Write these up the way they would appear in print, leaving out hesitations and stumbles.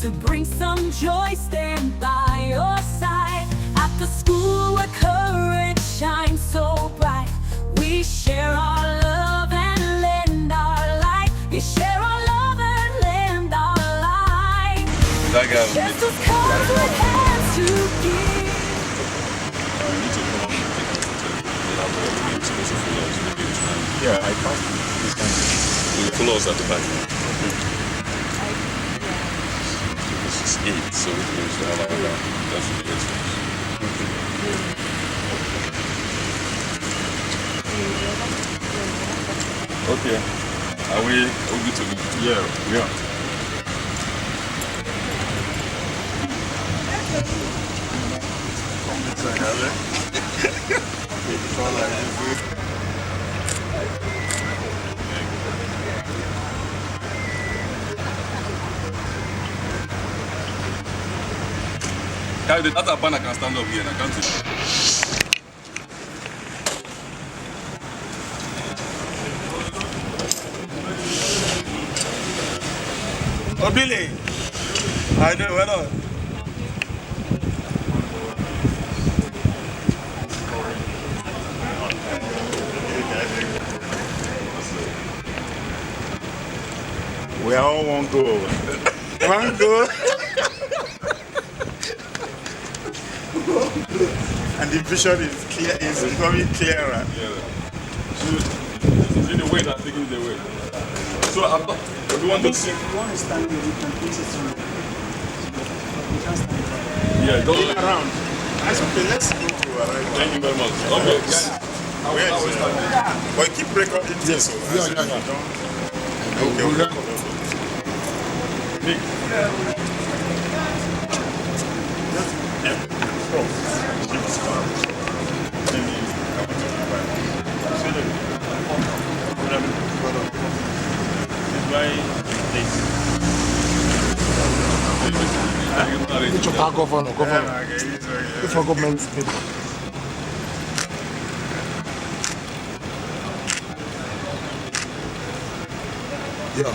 to bring some joy, stand by your side. At the school where courage shines so bright, we share our love and lend our light. We share our love and lend our light. Just as comes with hands to give. Yeah, I passed this time. You follow us at the back. This is 8, so it means we have another. That should be 8. Okay. Are we good to go? Yeah, we are. Guys, the other banner can stand up here, and I can't see. Oh, Billy! I know, well done. We are all one goal. One goal. And the vision is clear, is becoming clearer. Yeah. See the way that's taking the way. So after, if you want to see. If you want to stand here, you can place it on. You can stand there. Yeah, don't Around. That's okay, let's go to around. Thank you very much. Okay, guys. Where is it? Well, keep recording this. So okay, okay. Nick. Yeah. Governor. For government. Yeah.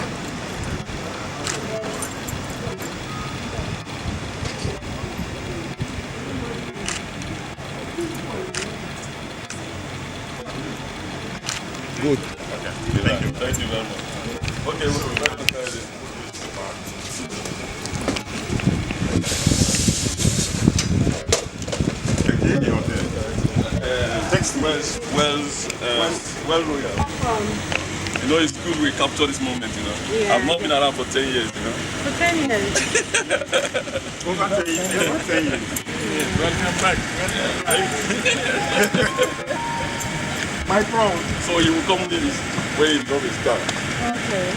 Good. Thank you very much. Okay, we'll try to try this. Well, Royal. You know, it's good we capture this moment, you know. Yeah. I've not been around for 10 years, you know. For 10 years. Over 10 years. Welcome back. My problem. So he will come this when he drove his car. Okay.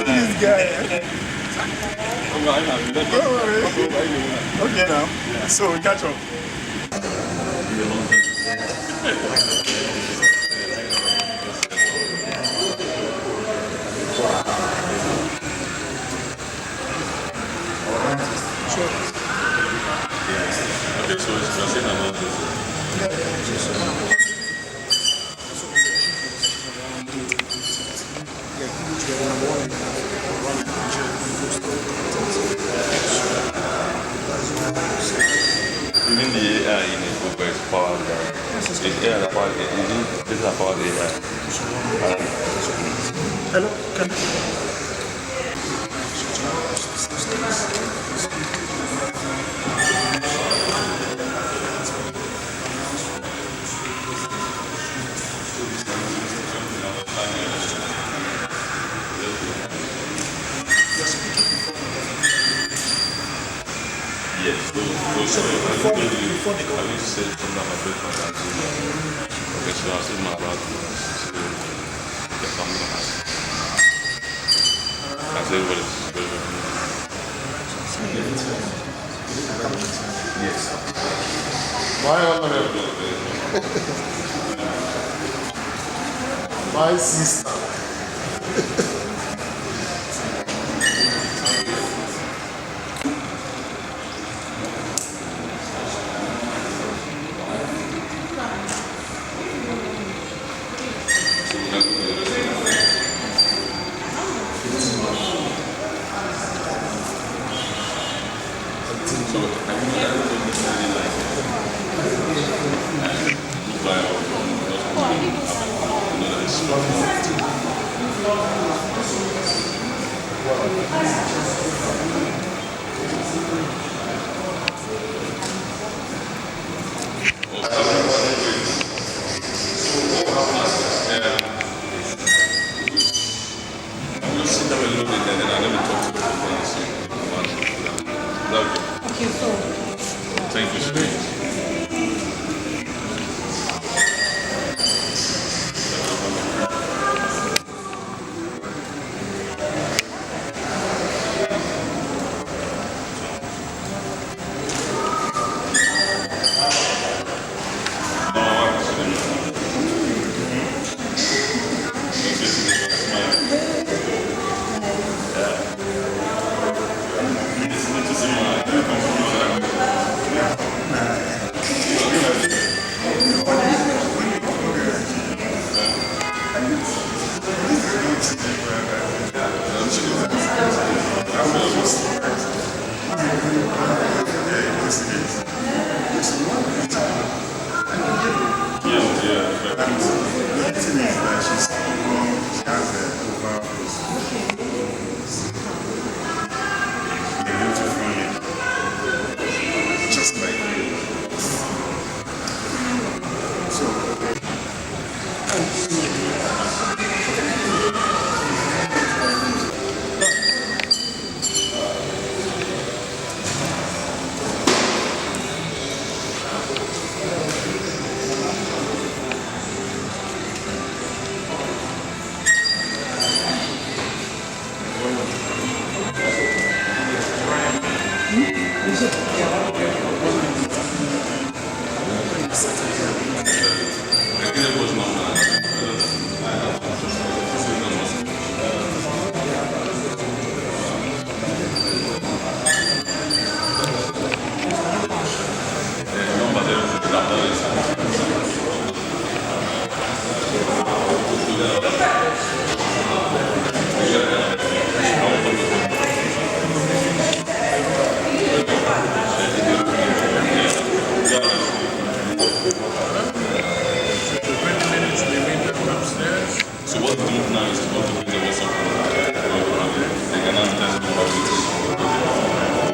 This guy. Okay now. So we catch up. Okay, so it's the same amount. Even the AI in this book is powered by it's AI that powered it. This is a powered AI. Hello, can Yes, those before they go. I will say from that my breakfast and okay, so I'll say my about so the family has. I say what is very yes. My honorable. My sister. Thank you, sweet. So what to do now is to go to the WhatsApp group. They can now test me about it.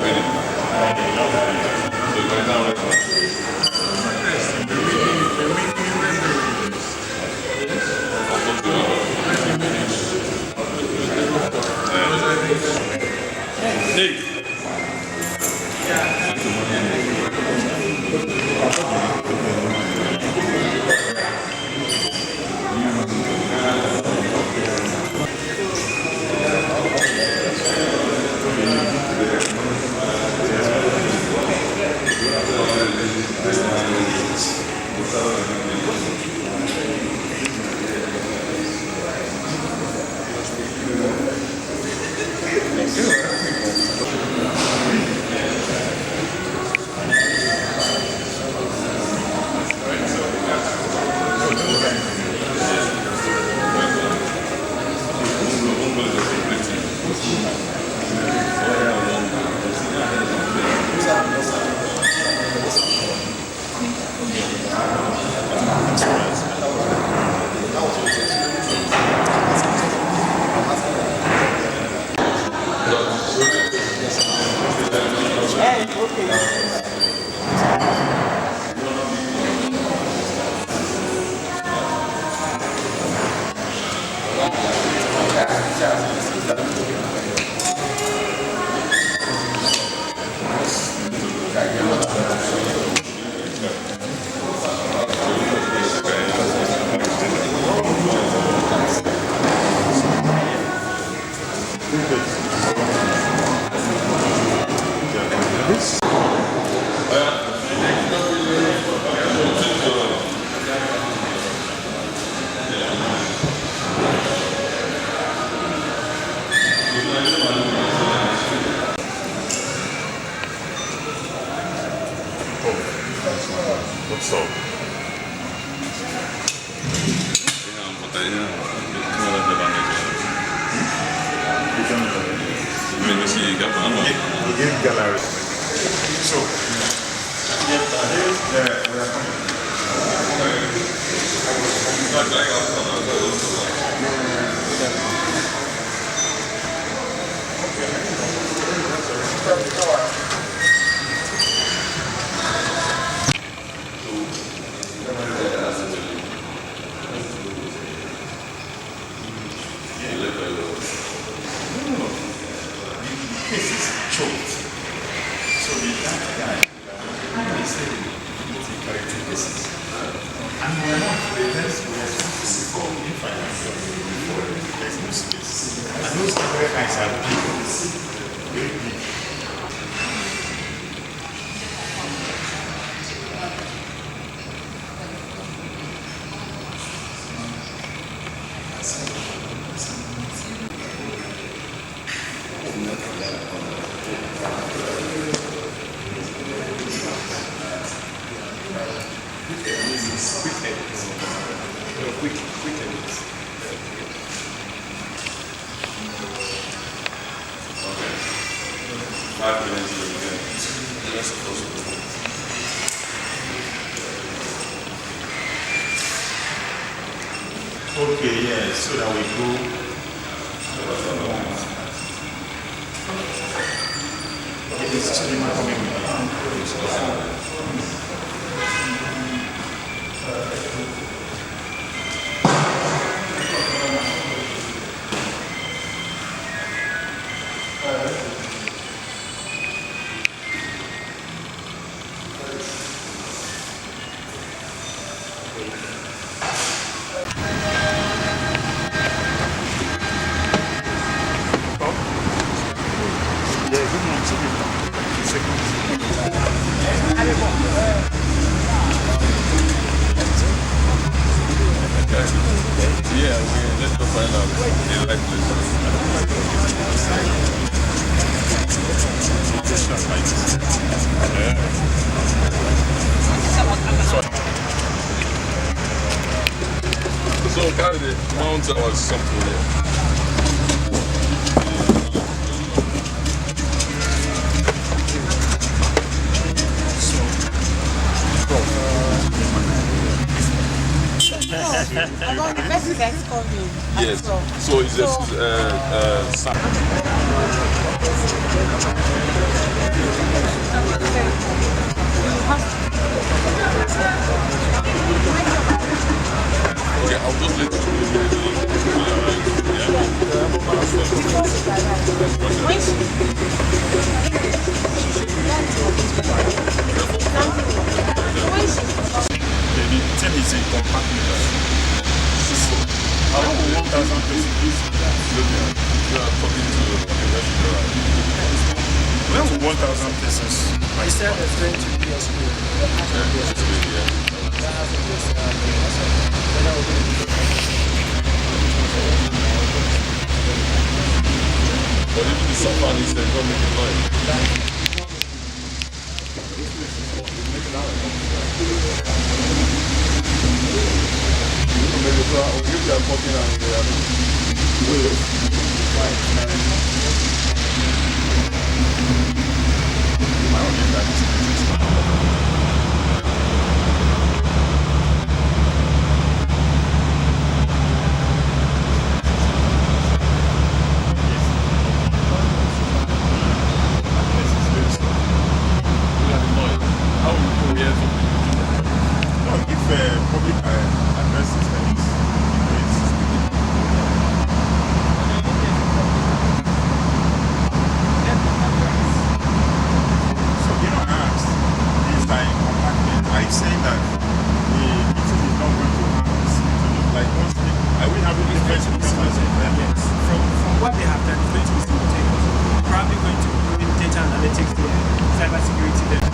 Ready? So you can now Nick. What's up? Gallery. So, yeah, we are coming. Okay, yeah, so that we go. Okay, this is the coming. Yeah, let's go find out the right place. So, carry the mountain or something here. About the person that's coming. Yes. So it's just okay, I'll just let The thing is in compartment. How 1,000 pesos? you are talking to the restaurant. When 1,000 pesos? He said it's going to be a school. But even the safari is not making noise. Public address system is so you don't ask this time compartment. I say that the meeting is not going to happen. Like most people, I will have a different Yes. From what they have done, it's going to be simultaneous. Probably going to be data analytics there, cyber security there.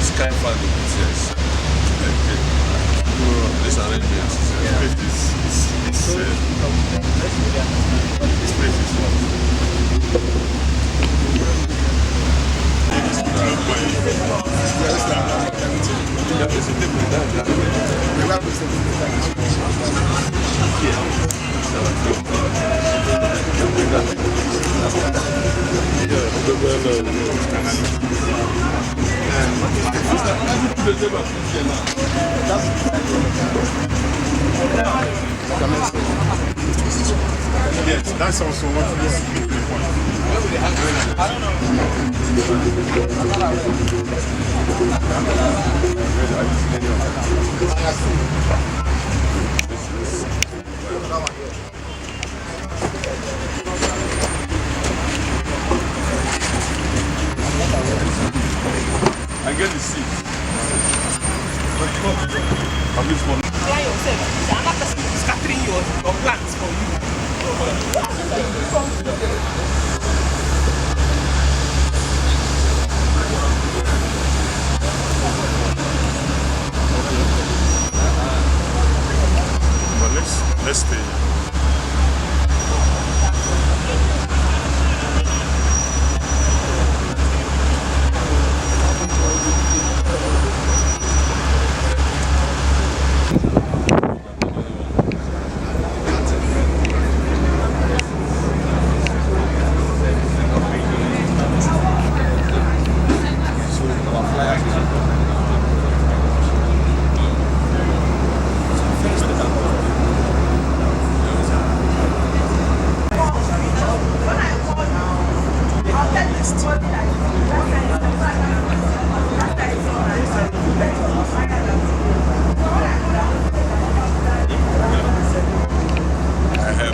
Sky Fund, yes. This arrangement. This place is what? Yes, that's also what we see. I get the seat. At least one. Plan yourself. The other person is scattering your plans for you. But let's stay.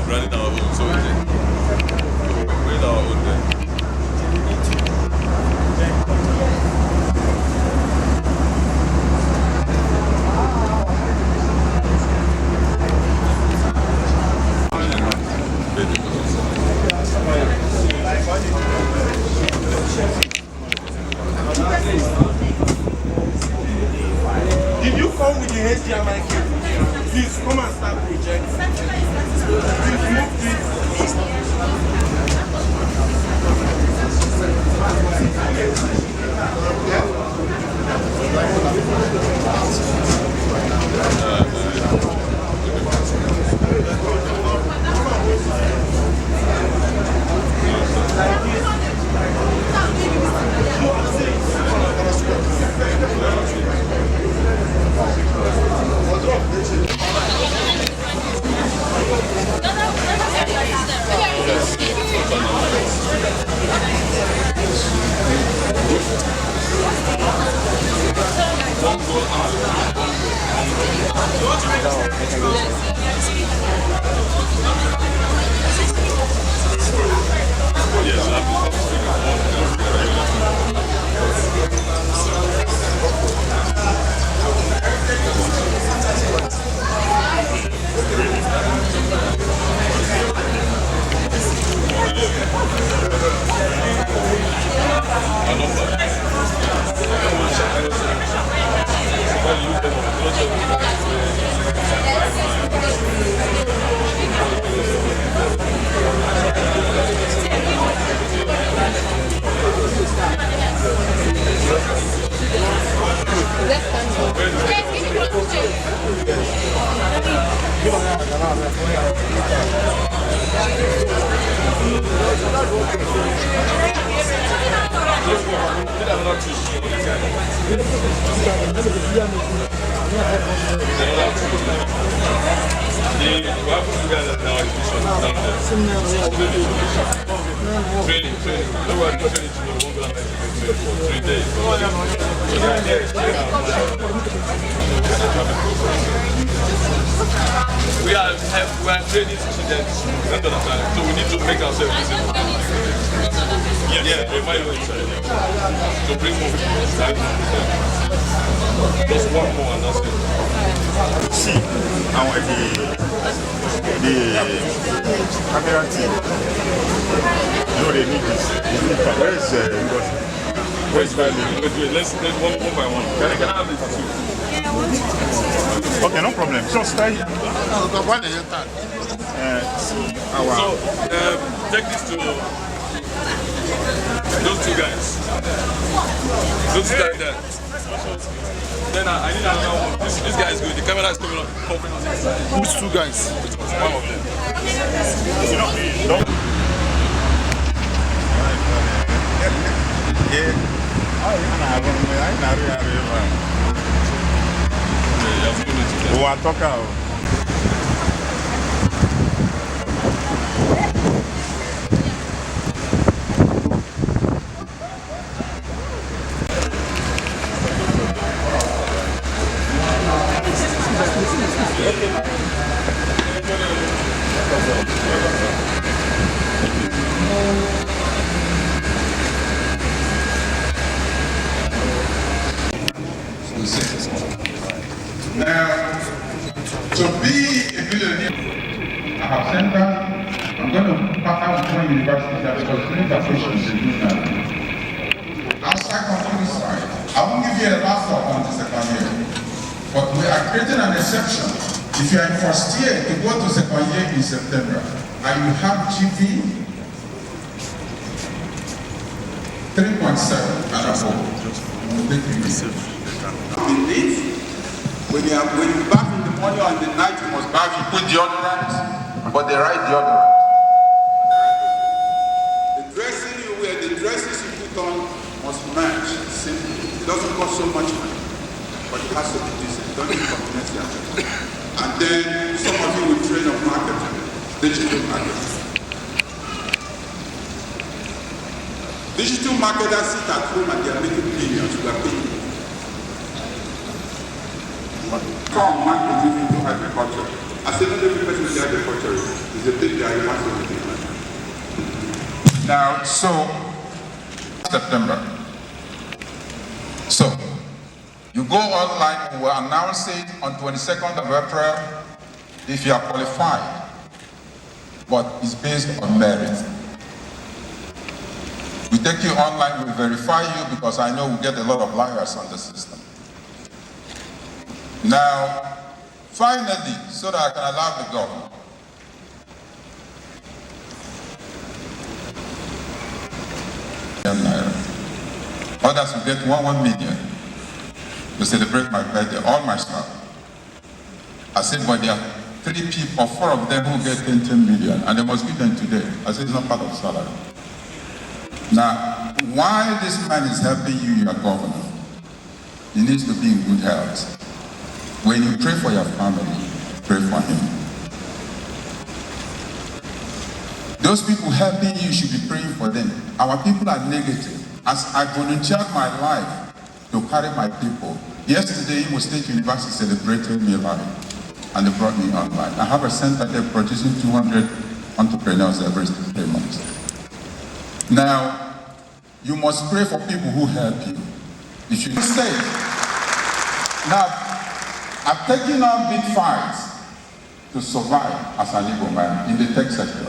Running our own, so is it? We're our own then. Did you come with the HDMI cable? Please come and start project. Please move this. We are training students, so we need to make ourselves visible. Yeah, they might go inside. So bring more people inside. Just one more and that's it. See, the camera team, you know they need this. Where is Wait, let's one by one. Can I have it too? okay, no problem. So start. So, take this to those two guys. Those guys there. Then I need another one. This guy is good. The camera is coming on, covering on the inside. Who's two guys? One of them. Now, to be a billionaire, I have sent that. I'm going to partner with one university that because clinical patients is doing that. Outside company side, I won't give you a laptop on the second year, but we are creating an exception. If you are in first year, you go to second year in September, and you have GP 3.7 and above. Indeed. When you bath in the morning or in the night, you must bath, you put deodorant, but they write deodorant. The dressing you wear, the dresses you put on must match simply. It doesn't cost so much money, but it has to be decent. Don't be confidential. And then some of you will train on marketing, digital marketing. Digital marketers sit at home and they are making millions. We are paying. Some man is moving to agriculture. I said, not every person is agriculture. It's a big guy, you have to. Now, so, September. So, you go online, we will announce it on 22nd of April if you are qualified. But it's based on merit. We take you online, we verify you because I know we get a lot of liars on the system. Now, finally, so that I can allow the government, others will get 1 million to celebrate my birthday, all my staff. I said, but there are 3 people, 4 of them who get 10 million, and they must give them today. I said, it's not part of salary. Now, while this man is helping you, your governor, he needs to be in good health. When you pray for your family, pray for him. Those people helping you should be praying for them. Our people are negative. As I volunteered my life to carry my people, yesterday Imo State University celebrated me live, and they brought me online. I have a center there producing 200 entrepreneurs every 3 months. Now, you must pray for people who help you. You should stay. Now, I've taken on big fights to survive as an Igbo man in the tech sector.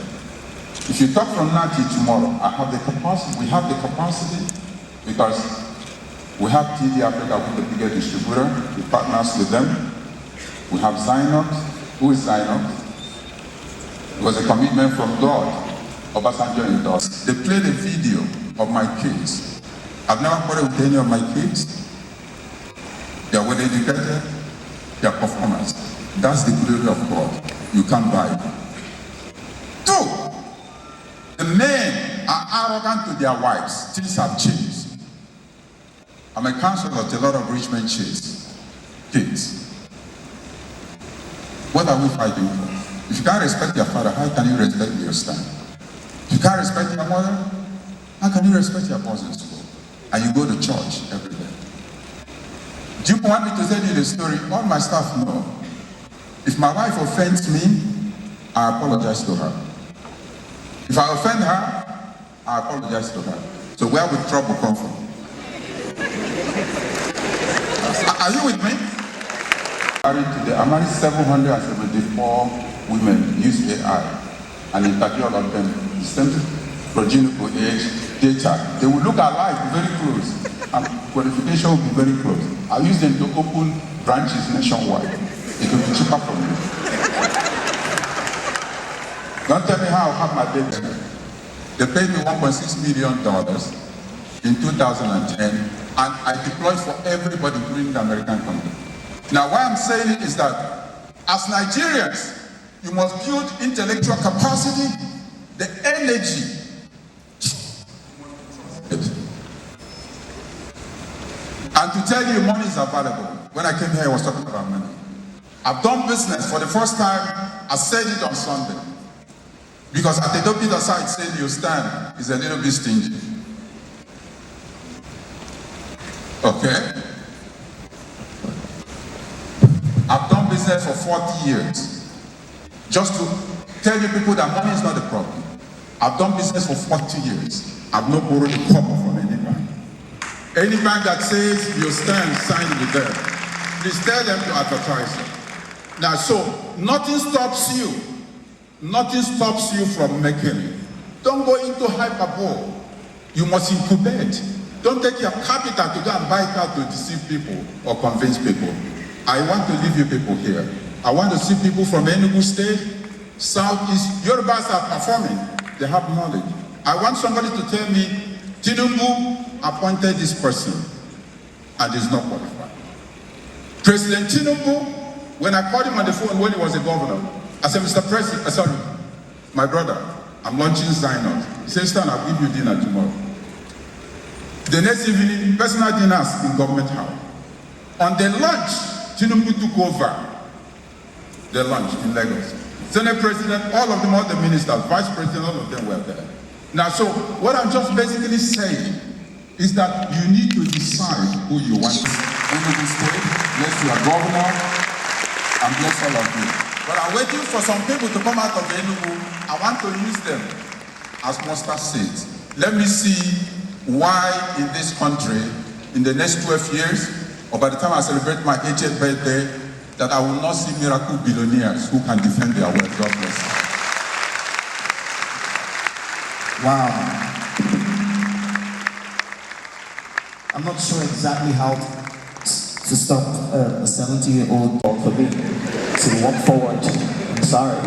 If you talk from now till tomorrow, I have the capacity, we have the capacity because we have TD Africa with the bigger distributor, we partners with them. We have Zynox. Who is Zynox? It was a commitment from God. Obasanjo endorsed. They played a video of my kids. I've never quarreled with any of my kids. They are well educated. Their performance. That's the glory of God. You can't buy it. 2, the men are arrogant to their wives. Things have changed. I'm a counselor to a lot of rich men chase kids. What are we fighting for? If you can't respect your father, how can you respect your stand? If you can't respect your mother, how can you respect your boss in school? And you go to church every day. Do you want me to tell you the story? All my staff know. If my wife offends me, I apologize to her. If I offend her, I apologize to her. So where would trouble come from? Are you with me? Today, I'm married 774 women use AI and interview all of them. The same progenitor age, data. They will look alike, very close. And qualification will be very close. I use them to open branches nationwide. It will be cheaper for me. Don't tell me how I have my baby. They paid me $1.6 million in 2010 and I deployed for everybody, including the American company. Now, why I'm saying it is that as Nigerians, you must build intellectual capacity, the energy. And to tell you, money is available. When I came here, I was talking about money. I've done business for the first time. I said it on Sunday. Because at the Dobida side, saying you stand is a little bit stingy. Okay? I've done business for 40 years. Just to tell you people that money is not the problem. I've done business for 40 years. I've not borrowed a kobo from any bank. Any bank that says you stand, sign with them. Please tell them to advertise it. Now, so nothing stops you. Nothing stops you from making it. Don't go into hyperbole. You must incubate. Don't take your capital to go and buy car to deceive people or convince people. I want to leave you people here. I want to see people from Enugu State, Southeast. Yorubas are performing. They have knowledge. I want somebody to tell me, Tinubu appointed this person and is not qualified. President Tinubu, when I called him on the phone when he was a governor, I said, Mr. President, sorry, my brother, I'm launching Zion. He said, Stan, I'll give you dinner tomorrow. The next evening, personal dinners in government house. On the lunch, Tinubu took over the lunch in Lagos. Senate President, all of them, all the ministers, Vice President, all of them were there. Now, so what I'm just basically saying is that you need to decide who you want. Enugu State, bless your governor, and bless all of you. But I'm waiting for some people to come out of Enugu. I want to use them as mustard seeds. Let me see why in this country, in the next 12 years, or by the time I celebrate my 80th birthday, that I will not see miracle billionaires who can defend their wealth. God bless you. Wow. I'm not sure exactly how to stop a 70-year-old for me to walk forward. I'm sorry.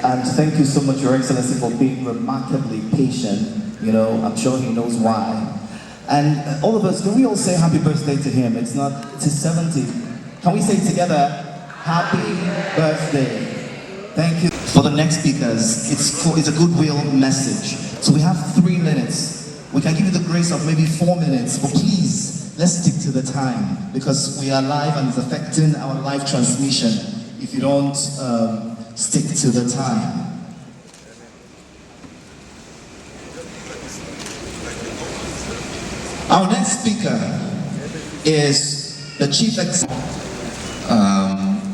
And thank you so much, Your Excellency, for being remarkably patient. You know, I'm sure he knows why. And all of us, can we all say happy birthday to him? It's 70. Can we say together, happy birthday? Thank you. For the next speakers, it's a goodwill message. So we have 3 minutes. We can give you the grace of maybe 4 minutes, but please, let's stick to the time because we are live and it's affecting our live transmission if you don't stick to the time. Our next speaker is the Chief Executive.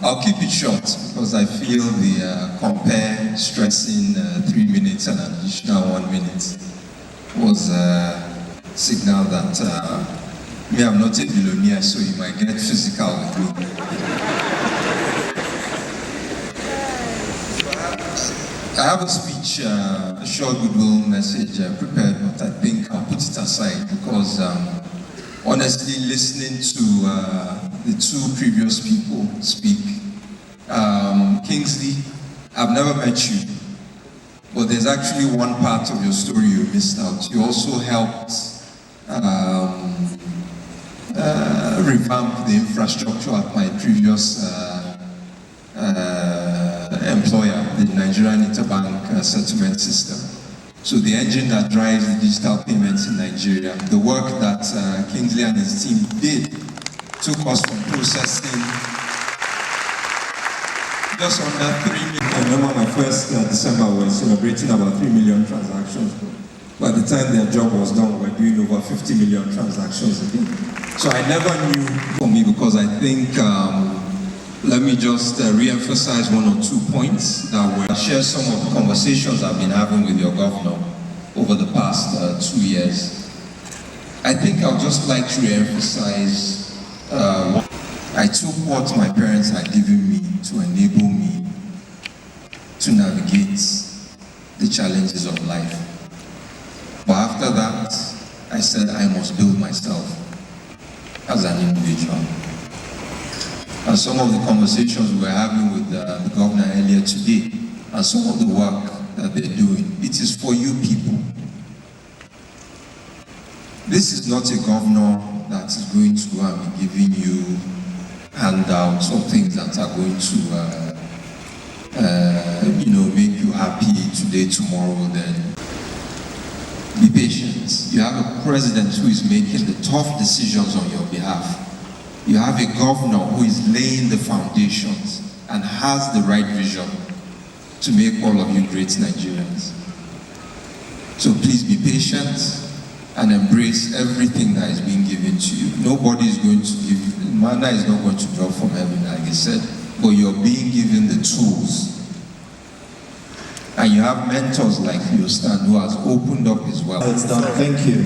I'll keep it short because I feel the compare stressing 3 minutes and an additional 1 minute was a signal that me, I'm not a billionaire, so you might get physical with me. I have a speech, a short goodwill message prepared, but I think I'll put it aside because honestly, listening to the 2 previous people speak, Kingsley, I've never met you, but there's actually one part of your story you missed out. You also helped revamp the infrastructure at my previous employer, the Nigerian Interbank Settlement System. So the engine that drives the digital payments in Nigeria, the work that Kingsley and his team did took us from processing just under 3 million. I remember my first December, we were celebrating about 3 million transactions. By the time their job was done, we were doing over 50 million transactions a day. So I never knew for me because I think, let me just re-emphasize 1 or 2 points that were share some of the conversations I've been having with your governor over the past 2 years. I think I'd just like to re-emphasize I took what my parents had given me to enable me to navigate the challenges of life. But after that, I said I must build myself as an individual. And some of the conversations we were having with the governor earlier today, and some of the work that they're doing, it is for you people. This is not a governor that is going to go and be giving you handouts or things that are going to make you happy today, tomorrow, then be patient. You have a president who is making the tough decisions on your behalf. You have a governor who is laying the foundations and has the right vision to make all of you great Nigerians. So please be patient and embrace everything that is being given to you. Nobody is going to give you, manna is not going to drop from heaven, like I said, but you're being given the tools. And you have mentors like Stan who has opened up his well. It's done. Thank you.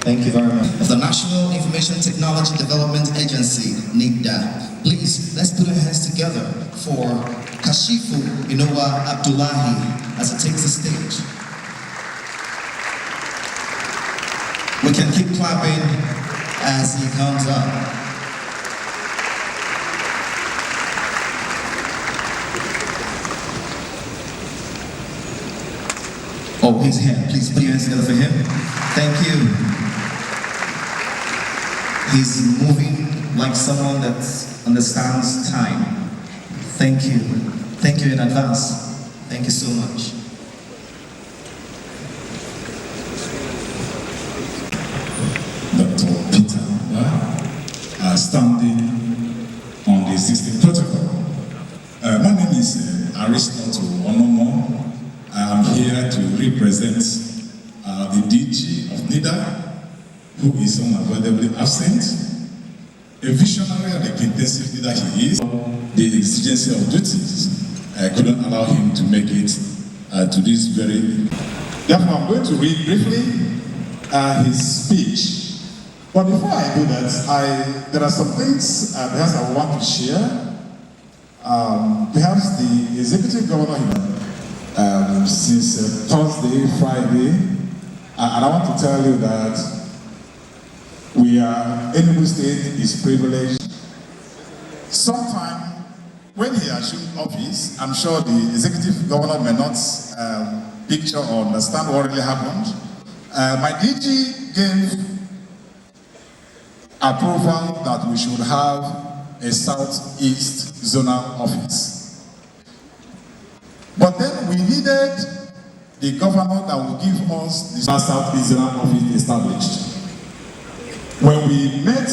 Thank you very much. The National Information Technology Development Agency, NIGDA. Please, let's put our hands together for Kashifu Inowa Abdullahi as he takes the stage. We can keep clapping as he comes up. Oh, he's here. Please put your hands together for him. Thank you. He's moving like someone that understands time. Thank you. Thank you in advance. Thank you so much. Dr. Peter, standing on the existing protocol. My name is Aristotle Onomo. I am here to represent the DG of NIDA, who is unavoidably absent. A visionary and a quintessence leader he is. The exigency of duties couldn't allow him to make it to this very. Therefore, I'm going to read briefly his speech. But before I do that, there are some things perhaps I want to share. Perhaps the executive governor since Thursday, Friday, and I want to tell you that Enugu State is privileged. Sometime when he assumed office, I'm sure the executive governor may not picture or understand what really happened. My DG gave approval that we should have a Southeast zonal office. But then we needed the governor that would give us the Southeast zonal office established. When we met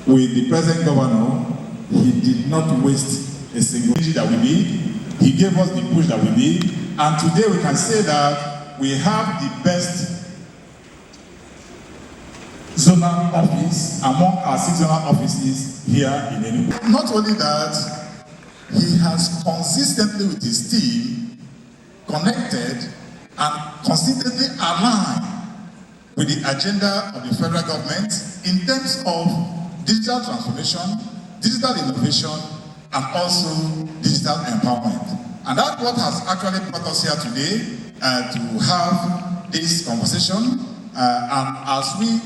with the present governor, he did not waste a single push that we need. He gave us the push that we need. And today we can say that we have the best zonal office among our 6 zonal offices here in Enugu. Not only that, he has consistently with his team connected and consistently aligned with the agenda of the federal government in terms of digital transformation, digital innovation, and also digital empowerment. And that's what has actually brought us here today to have this conversation. And as we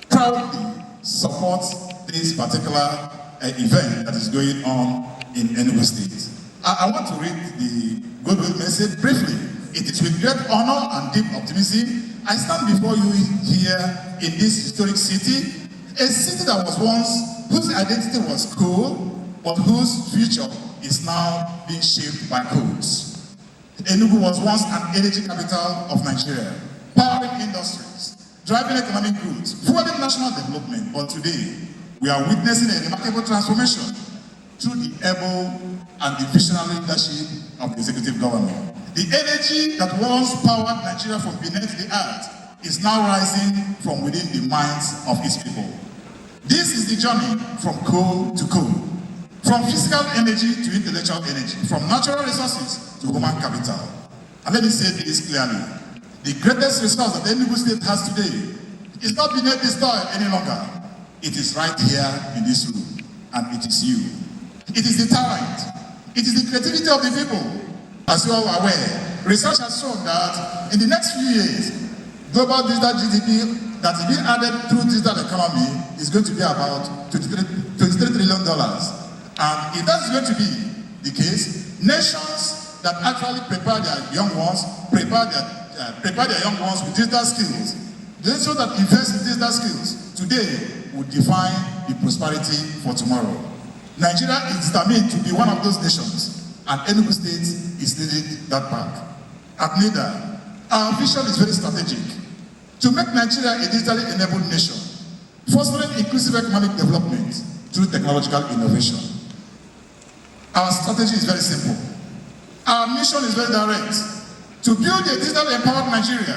proudly support this particular event that is going on in Enugu State. I want to read the goodwill message briefly. It is with great honor and deep optimism I stand before you here in this historic city, a city that was once, whose identity was coal, but whose future is now being shaped by codes. Enugu was once an energy capital of Nigeria, powering industries, driving economic growth, fueling national development. But today, we are witnessing a remarkable transformation through the able and the visionary leadership of the executive government. The energy that once powered Nigeria from beneath the earth is now rising from within the minds of its people. This is the journey from coal to coal, from physical energy to intellectual energy, from natural resources to human capital. And let me say this clearly. The greatest resource that Enugu State has today is not beneath the soil any longer. It is right here in this room, and it is you. It is the talent. It is the creativity of the people. As you all are aware, research has shown that in the next few years, global digital GDP that is being added through digital economy is going to be about $23 trillion. And if that's going to be the case, nations that actually prepare their young ones with digital skills, nations that invest in digital skills today will define the prosperity for tomorrow. Nigeria is determined to be one of those nations, and Enugu State is leading that path. At NIDA, our vision is very strategic. To make Nigeria a digitally enabled nation, fostering inclusive economic development through technological innovation. Our strategy is very simple. Our mission is very direct. To build a digitally empowered Nigeria,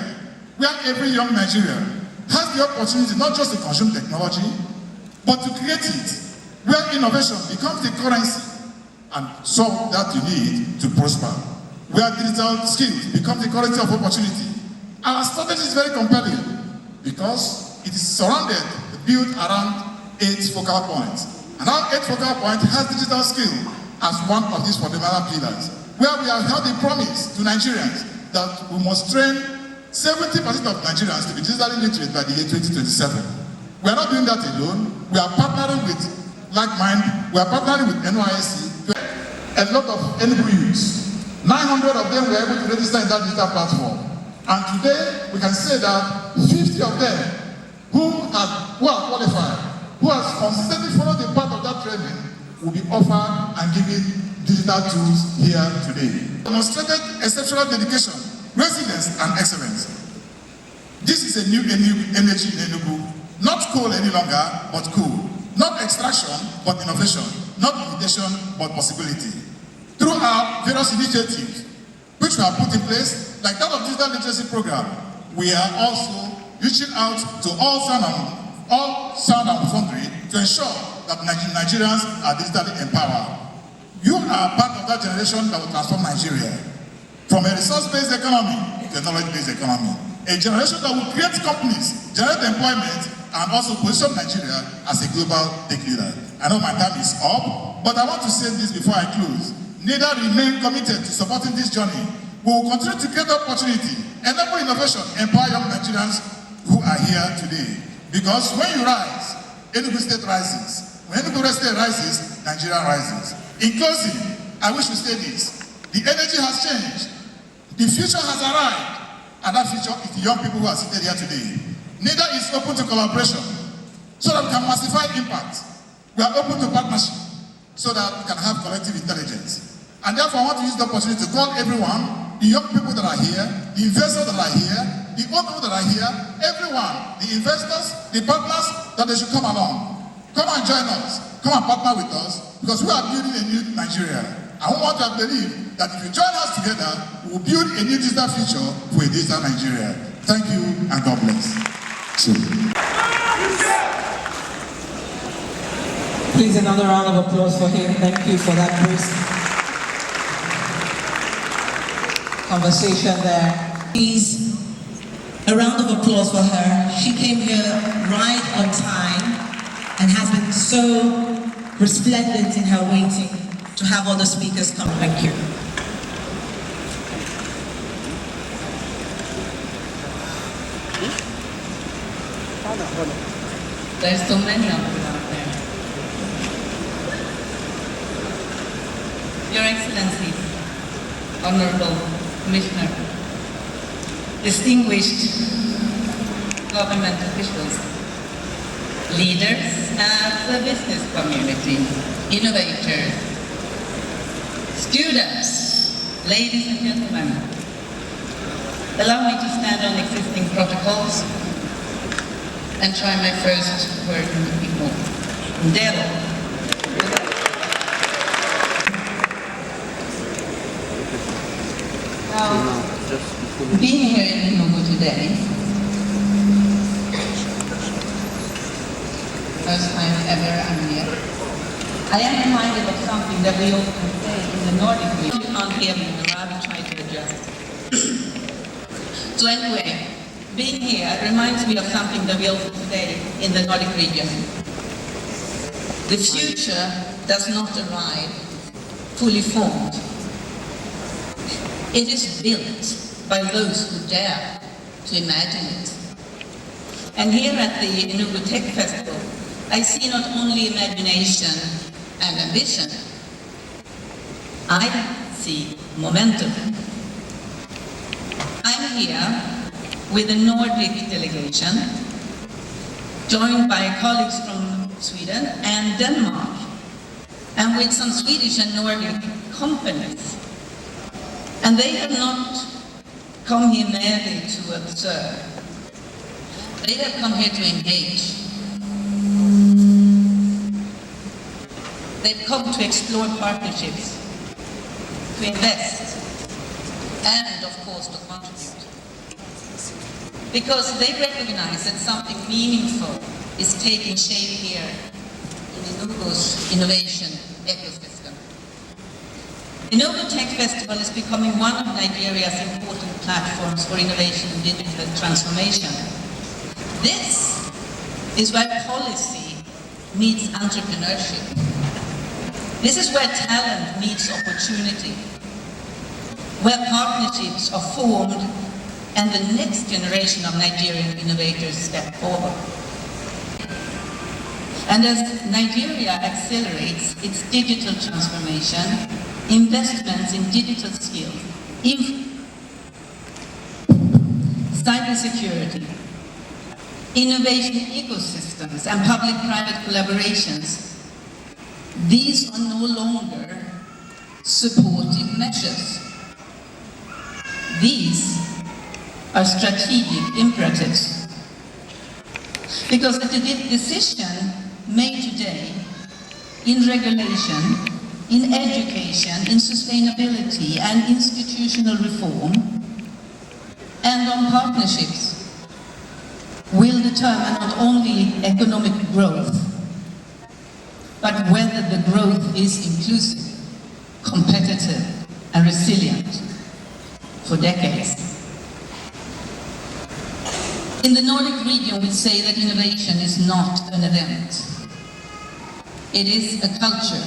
where every young Nigerian has the opportunity not just to consume technology, but to create it, where innovation becomes the currency and solve that you need to prosper, where digital skills become the currency of opportunity. Our strategy is very compelling because it is surrounded, built around 8 focal points. And our 8 focal point has digital skill as one of these fundamental pillars, where we have held a promise to Nigerians that we must train 70% of Nigerians to be digitally literate by the year 2027. We are not doing that alone. We are partnering with like-mind. We are partnering with NYSC. A lot of Enugu youths, 900 of them were able to register in that digital platform. And today, we can say that 50 of them who are qualified, who have consistently followed the path of that training, will be offered and given digital tools here today. Demonstrated exceptional dedication, resilience, and excellence. This is a new energy in Enugu. Not coal any longer, but cool. Not extraction, but innovation. Not limitation, but possibility. Through our various initiatives, which we have put in place, like that of digital literacy program, we are also reaching out to all sound and boundary to ensure that Nigerians are digitally empowered. You are part of that generation that will transform Nigeria from a resource-based economy to a knowledge-based economy. A generation that will create companies, generate employment, and also position Nigeria as a global tech leader. I know my time is up, but I want to say this before I close. NIDA remain committed to supporting this journey. We will continue to create opportunity, enable innovation, empower young Nigerians who are here today. Because when you rise, Enugu State rises. When Enugu State rises, Nigeria rises. In closing, I wish to say this. The energy has changed. The future has arrived. And that future is the young people who are seated here today. NIDA is open to collaboration so that we can massify impact. We are open to partnership so that we can have collective intelligence. And therefore, I want to use the opportunity to call everyone, the young people that are here, the investors that are here, the old people that are here, everyone, the investors, the partners, that they should come along. Come and join us. Come and partner with us, because we are building a new Nigeria. And we want to believe that if you join us together, we will build a new digital future for a digital Nigeria. Thank you, and God bless. Please, another round of applause for him. Thank you for that brief conversation there. Please, a round of applause for her. She came here right on time and has been so resplendent in her waiting to have other speakers come. Thank you. There's so many of them out there. Your Excellencies, Honorable Commissioner, distinguished government officials, leaders of the business community, innovators, students, ladies and gentlemen, allow me to stand on existing protocols and try my first word in the people. Ndelo. Now, being here in Enugu today, first time ever I'm here, I am reminded of something that we often say in the Nordic region. You can't hear me, and I'll be trying to adjust. So anyway, being here reminds me of something that we often say in the Nordic region. The future does not arrive fully formed. It is built by those who dare to imagine it. And here at the Enugu Tech Festival, I see not only imagination and ambition, I see momentum. I'm here with the Nordic delegation joined by colleagues from Sweden and Denmark, and with some Swedish and Nordic companies. And they have not come here merely to observe. They have come here to engage. They've come to explore partnerships, to invest, and of course to contribute. Because they recognize that something meaningful is taking shape here in Enugu's innovation ecosystem. Enugu Tech Festival is becoming one of Nigeria's important platforms for innovation and digital transformation. This is where policy meets entrepreneurship. This is where talent meets opportunity, where partnerships are formed and the next generation of Nigerian innovators step forward. And as Nigeria accelerates its digital transformation, investments in digital skills, cybersecurity, innovation ecosystems, and public-private collaborations, these are no longer supportive measures. These are strategic imperatives. Because the decision made today in regulation, in education, in sustainability and institutional reform, and on partnerships will determine not only economic growth, but whether the growth is inclusive, competitive, and resilient for decades. In the Nordic region, we say that innovation is not an event. It is a culture.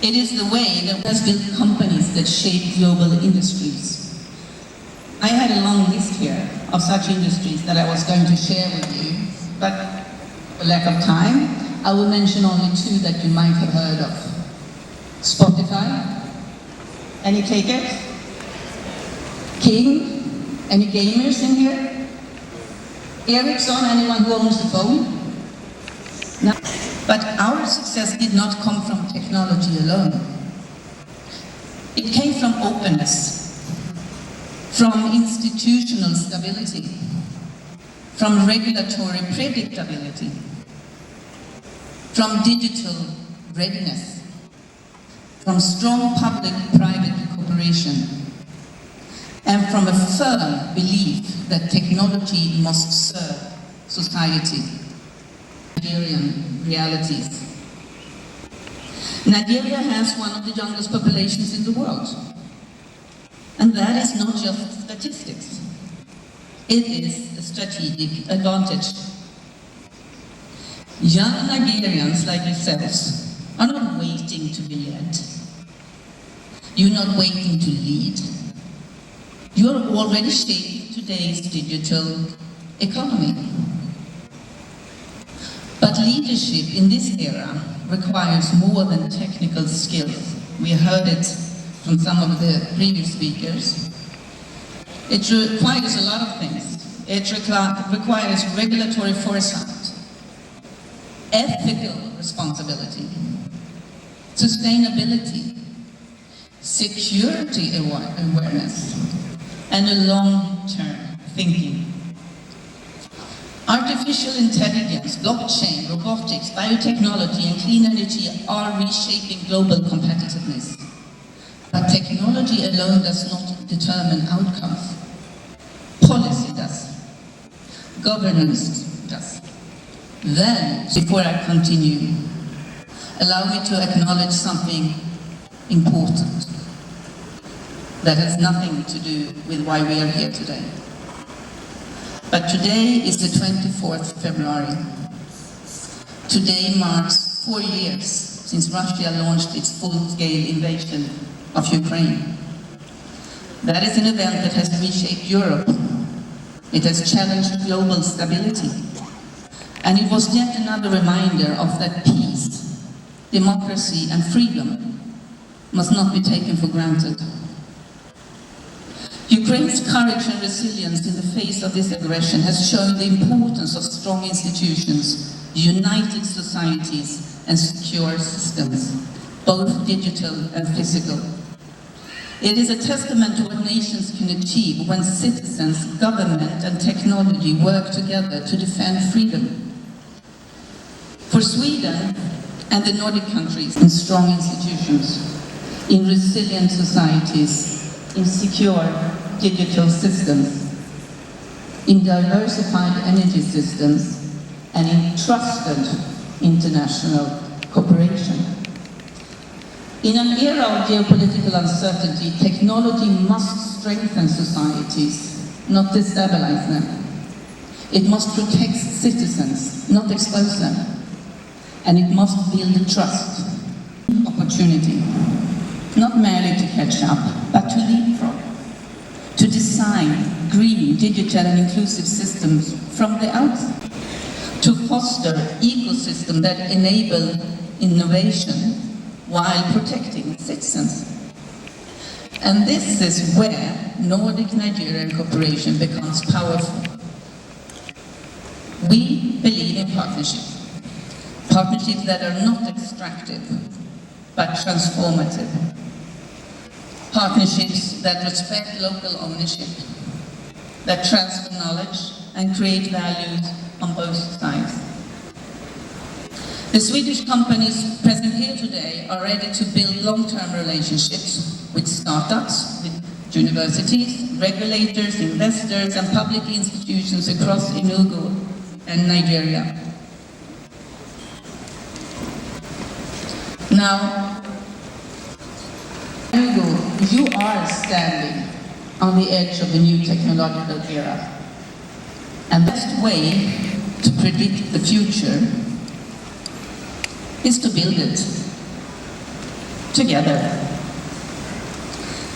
It is the way that has built companies that shape global industries. I had a long list here of such industries that I was going to share with you, but for lack of time, I will mention only two that you might have heard of. Spotify, any takers? King, any gamers in here? Ericsson, anyone who owns the phone? No. But our success did not come from technology alone. It came from openness, from institutional stability, from regulatory predictability, from digital readiness, from strong public-private cooperation, and from a firm belief that technology must serve society. Nigerian realities. Nigeria has one of the youngest populations in the world. And that is not just statistics. It is a strategic advantage. Young Nigerians like yourselves are not waiting to be led. You're not waiting to lead. You're already shaping today's digital economy. But leadership in this era requires more than technical skills. We heard it from some of the previous speakers. It requires a lot of things. It requires regulatory foresight, ethical responsibility, sustainability, security awareness, and a long-term thinking. Artificial intelligence, blockchain, robotics, biotechnology, and clean energy are reshaping global competitiveness. But technology alone does not determine outcomes. Policy does. Governance does. Then, before I continue, allow me to acknowledge something important that has nothing to do with why we are here today. But today is the 24th February. Today marks 4 years since Russia launched its full-scale invasion of Ukraine. That is an event that has reshaped Europe. It has challenged global stability. And it was yet another reminder of that peace, democracy, and freedom must not be taken for granted. Ukraine's courage and resilience in the face of this aggression has shown the importance of strong institutions, united societies, and secure systems, both digital and physical. It is a testament to what nations can achieve when citizens, government, and technology work together to defend freedom. For Sweden and the Nordic countries, in strong institutions, in resilient societies, in secure digital systems, in diversified energy systems, and in trusted international cooperation. In an era of geopolitical uncertainty, technology must strengthen societies, not destabilize them. It must protect citizens, not expose them. And it must build trust, opportunity, not merely to catch up, but to leapfrog, to design green, digital and inclusive systems from the outset, to foster ecosystems that enable innovation while protecting citizens. And this is where Nordic-Nigerian cooperation becomes powerful. We believe in partnerships. Partnerships that are not extractive, but transformative. Partnerships that respect local ownership, that transfer knowledge and create values on both sides. The Swedish companies present here today are ready to build long-term relationships with startups, with universities, regulators, investors, and public institutions across Enugu and Nigeria. Now, Enugu, you are standing on the edge of the new technological era. And the best way to predict the future is to build it together.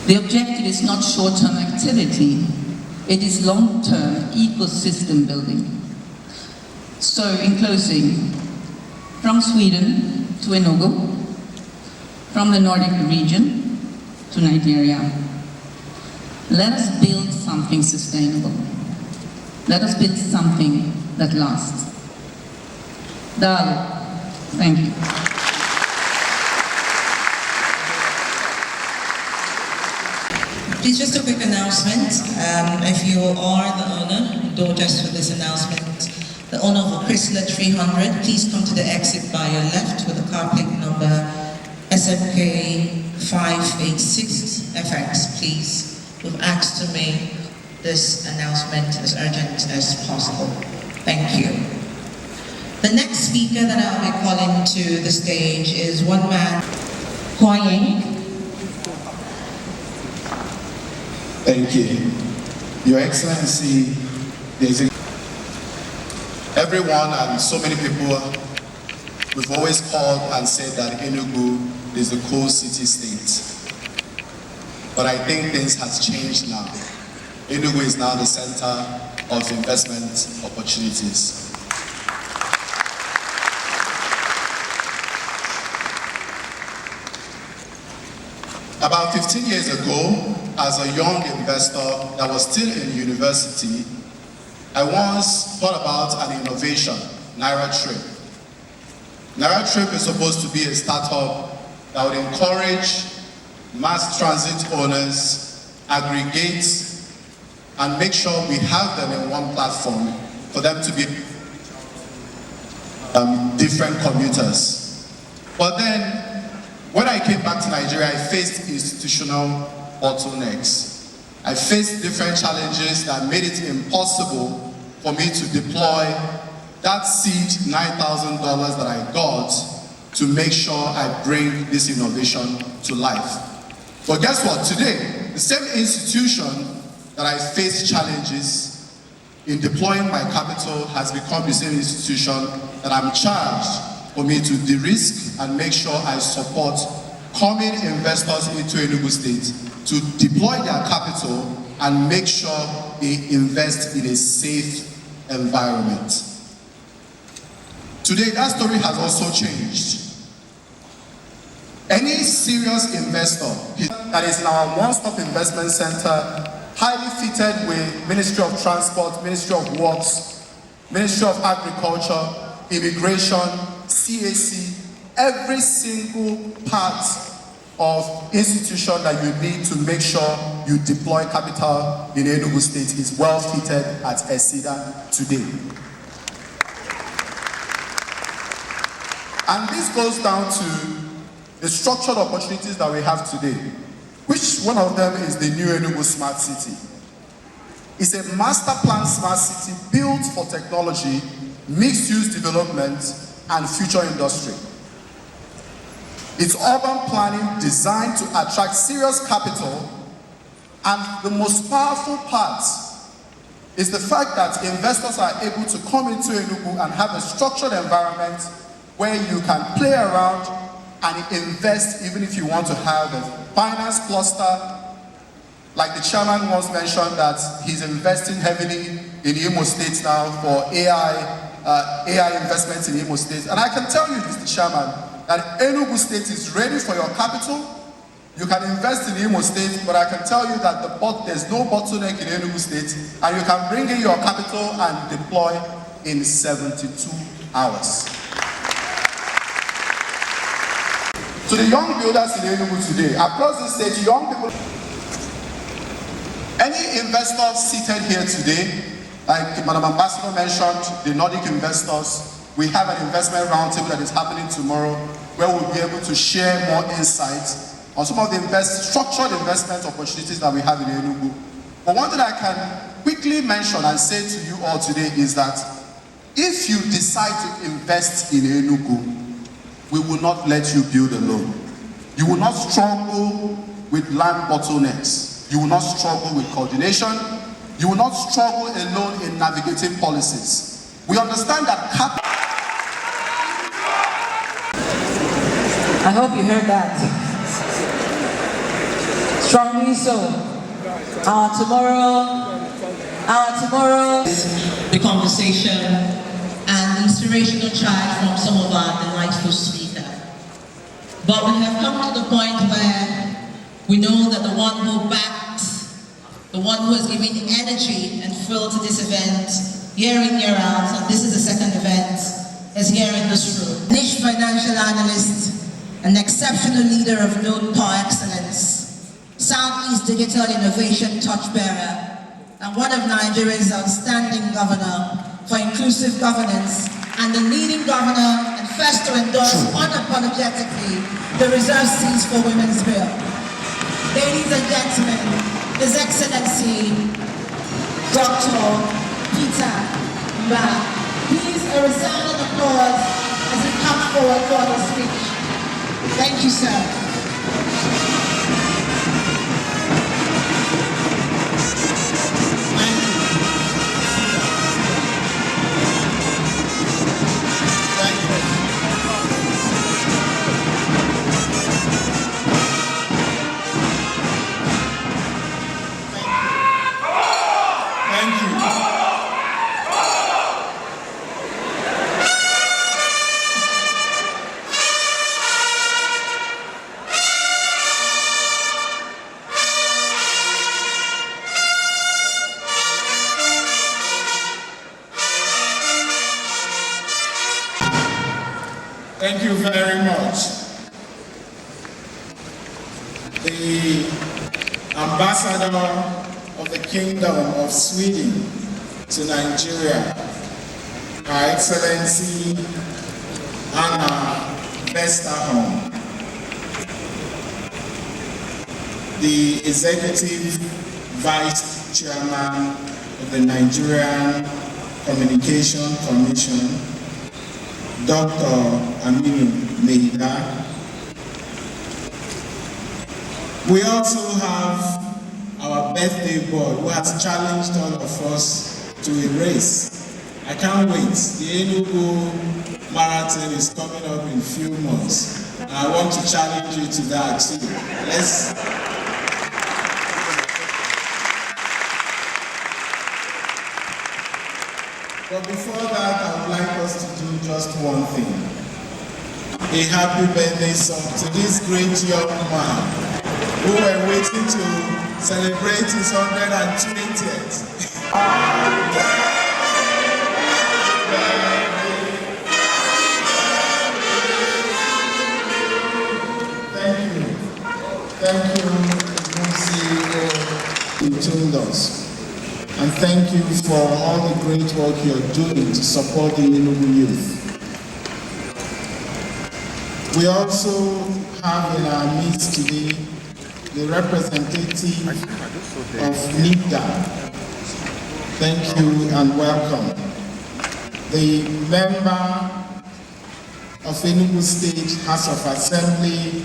The objective is not short-term activity, it is long-term ecosystem building. So, in closing, from Sweden to Enugu, from the Nordic region to Nigeria, let us build something sustainable. Let us build something that lasts. Dal, thank you. Please, just a quick announcement. If you are the owner, don't just for this announcement, the owner of a Chrysler 300, please come to the exit by your left with the car plate number SMK 586 FX, please. We've asked to make this announcement as urgent as possible. Thank you. The next speaker that I'll be calling to the stage is one man, Hua Ying. Thank you. Your Excellency, everyone and so many people, we've always called and said that Enugu is the coal city state. But I think things has changed now. Enugu is now the center of investment opportunities. About 15 years ago, as a young investor that was still in university, I once thought about an innovation, Naira Trip. Naira Trip is supposed to be a startup that would encourage mass transit owners, aggregate, and make sure we have them in one platform for them to be different commuters. But then, when I came back to Nigeria, I faced institutional bottlenecks. I faced different challenges that made it impossible for me to deploy that seed $9,000 that I got to make sure I bring this innovation to life. But guess what? Today, the same institution that I faced challenges in deploying my capital has become the same institution that I'm charged for me to de-risk and make sure I support coming investors into Enugu State to deploy their capital and make sure they invest in a safe environment. Today, that story has also changed. Any serious investor that is in our one-stop investment center highly fitted with Ministry of Transport, Ministry of Works, Ministry of Agriculture, Immigration, CAC, every single part of institution that you need to make sure you deploy capital in Enugu State is well fitted at ESIDA today. And this goes down to the structured opportunities that we have today, which one of them is the new Enugu Smart City. It's a master plan smart city built for technology, mixed-use development, and future industry. It's urban planning designed to attract serious capital, and the most powerful part is the fact that investors are able to come into Enugu and have a structured environment where you can play around and invest, even if you want to have a finance cluster. Like the chairman once mentioned that he's investing heavily in Imo State now for AI investments in Imo State. And I can tell you, Mr. Chairman, that Enugu State is ready for your capital. You can invest in Imo State, but I can tell you that there's no bottleneck in Enugu State, and you can bring in your capital and deploy in 72 hours. To the young builders in Enugu today, across the state, young people, any investor seated here today, like Madam Ambassador mentioned, the Nordic investors, we have an investment roundtable that is happening tomorrow where we'll be able to share more insights on some of the structured investment opportunities that we have in Enugu. But one thing I can quickly mention and say to you all today is that if you decide to invest in Enugu, we will not let you build alone. You will not struggle with land bottlenecks. You will not struggle with coordination. You will not struggle alone in navigating policies. We understand that I hope you heard that. Strongly so. Our tomorrow. The conversation and the inspirational charge from some of our delightful speakers. But we have come to the point where we know that the one who backed, the one who has given energy and fuel to this event, year in, year out, and this is the second event, is here in this room. Niche financial analyst, an exceptional leader of known par excellence, Southeast Digital Innovation Torchbearer, and one of Nigeria's outstanding governor for inclusive governance, and the leading governor and first to endorse unapologetically the Reserve Seats for Women's Bill. Ladies and gentlemen, His Excellency, Dr. Peter Mbah. Please, a resounding applause as he comes forward for the speech. Thank you, sir. Thank you very much. The Ambassador of the Kingdom of Sweden to Nigeria, Her Excellency Anna Westerholm, the Executive Vice Chairman of the Nigerian Communication Commission, Dr. Aminu Meida. We also have our birthday boy who has challenged all of us to a race. I can't wait. The Enugu Marathon is coming up in a few months. And I want to challenge you to that too. But before that, I would like us to do just one thing. A happy birthday song to this great young man who we're waiting to celebrate his 120th. Thank you, CEO, who told us. And thank you for all the great work you're doing to support the Enugu youth. We also have in our midst today the representative of NIGDA. Thank you and welcome. The member of Enugu State House of Assembly,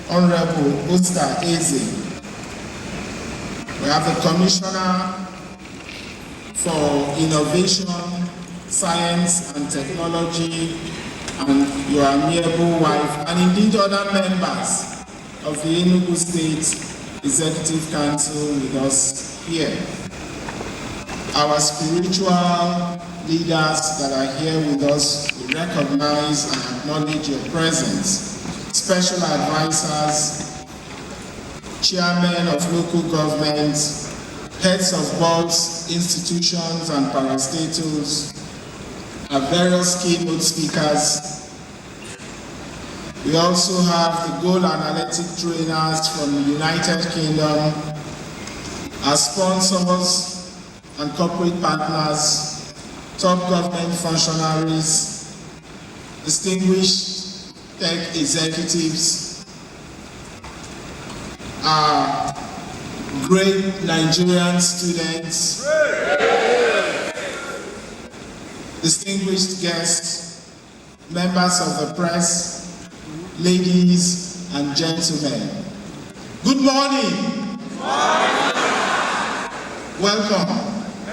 Honorable Oscar Eze. We have the Commissioner for Innovation, Science and Technology, and your amiable wife, and indeed other members of the Enugu State Executive Council with us here. Our spiritual leaders that are here with us, we recognize and acknowledge your presence. Special advisors, chairmen of local governments, heads of boards, institutions and parastatals, our various keynote speakers. We also have the goal analytic trainers from the United Kingdom, our sponsors and corporate partners, top government functionaries, distinguished tech executives, our great Nigerian students, distinguished guests, members of the press, ladies and gentlemen. Good morning. Welcome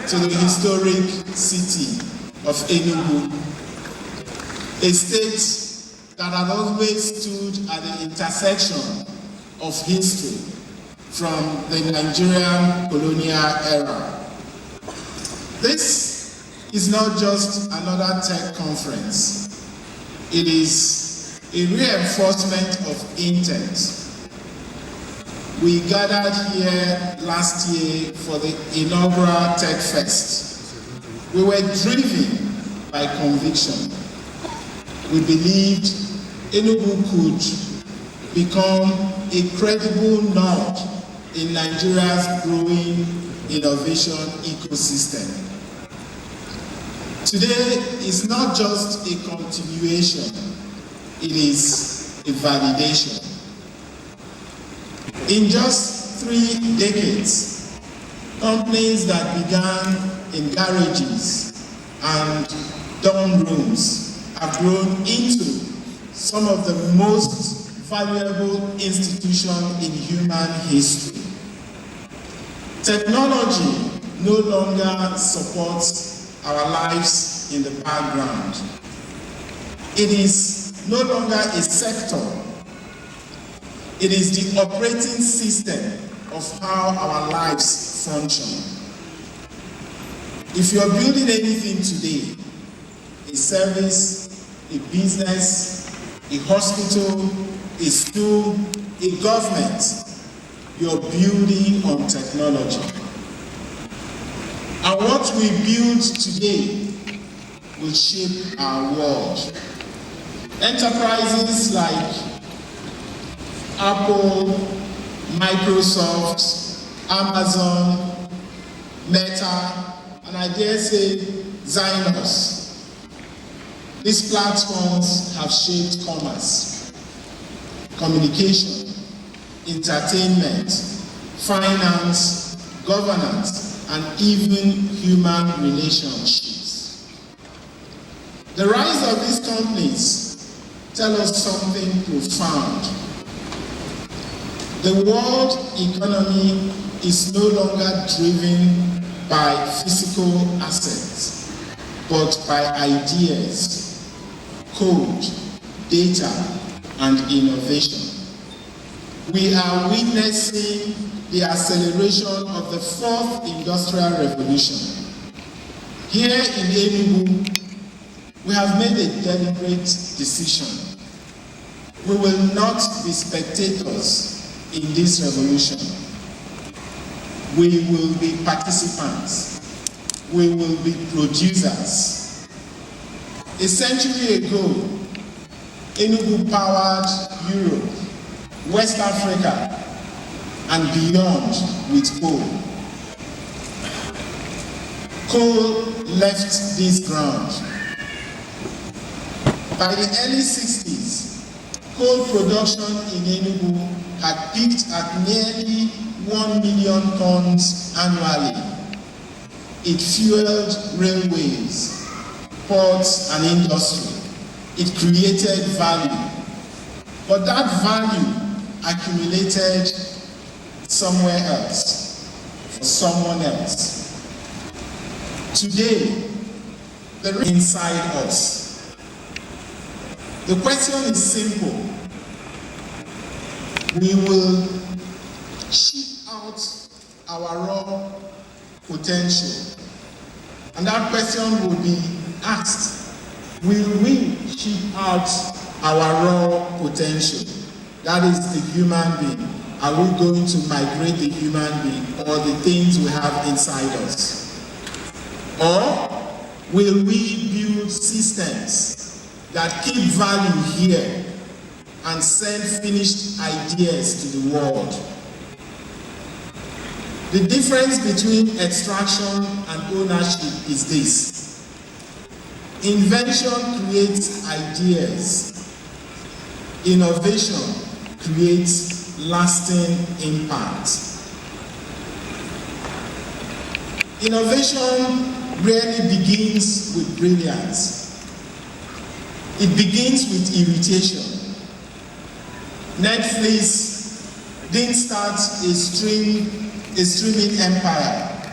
to the historic city of Enugu, a state that has always stood at the intersection of history from the Nigerian colonial era. This is not just another tech conference. It is a reinforcement of intent. We gathered here last year for the inaugural Tech Fest. We were driven by conviction. We believed Enugu could become a credible node in Nigeria's growing innovation ecosystem. Today is not just a continuation, it is a validation. In just 3 decades, companies that began in garages and dorm rooms have grown into some of the most valuable institutions in human history. Technology no longer supports our lives in the background. It is no longer a sector. It is the operating system of how our lives function. If you're building anything today, a service, a business, a hospital, a school, a government, you're building on technology. And what we build today will shape our world. Enterprises like Apple, Microsoft, Amazon, Meta, and I dare say Zynos. These platforms have shaped commerce, communication, entertainment, finance, governance, and even human relationships. The rise of these companies tell us something profound. The world economy is no longer driven by physical assets, but by ideas, code, data, and innovation. We are witnessing the acceleration of the 4th industrial revolution. Here in Enugu, we have made a deliberate decision. We will not be spectators in this revolution. We will be participants. We will be producers. A century ago, Enugu powered Europe, West Africa, and beyond with coal. Coal left this ground. By the early 60s, coal production in Enugu had peaked at nearly 1 million tons annually. It fueled railways, ports, and industry. It created value. But that value accumulated somewhere else, for someone else. Today, the inside us. The question is simple. We will ship out our raw potential. And that question will be asked, will we ship out our raw potential? That is the human being. Are we going to migrate the human being or the things we have inside us? Or will we build systems that keep value here and send finished ideas to the world? The difference between extraction and ownership is this. Invention creates ideas. Innovation creates lasting impact. Innovation rarely begins with brilliance. It begins with irritation. Netflix didn't start a streaming empire.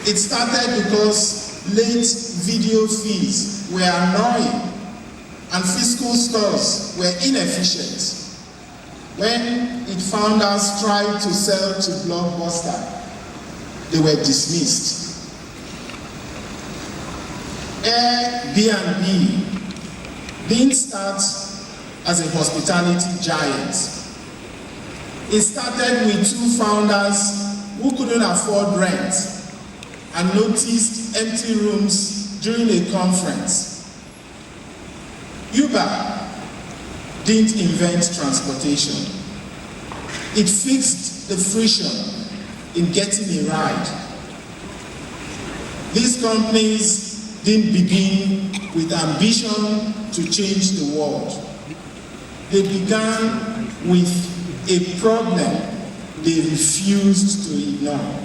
It started because late video feeds were annoying and physical stores were inefficient. When its founders tried to sell to Blockbuster, they were dismissed. Airbnb didn't start as a hospitality giant. It started with two founders who couldn't afford rent and noticed empty rooms during a conference. Uber didn't invent transportation. It fixed the friction in getting a ride. These companies didn't begin with ambition to change the world. They began with a problem they refused to ignore.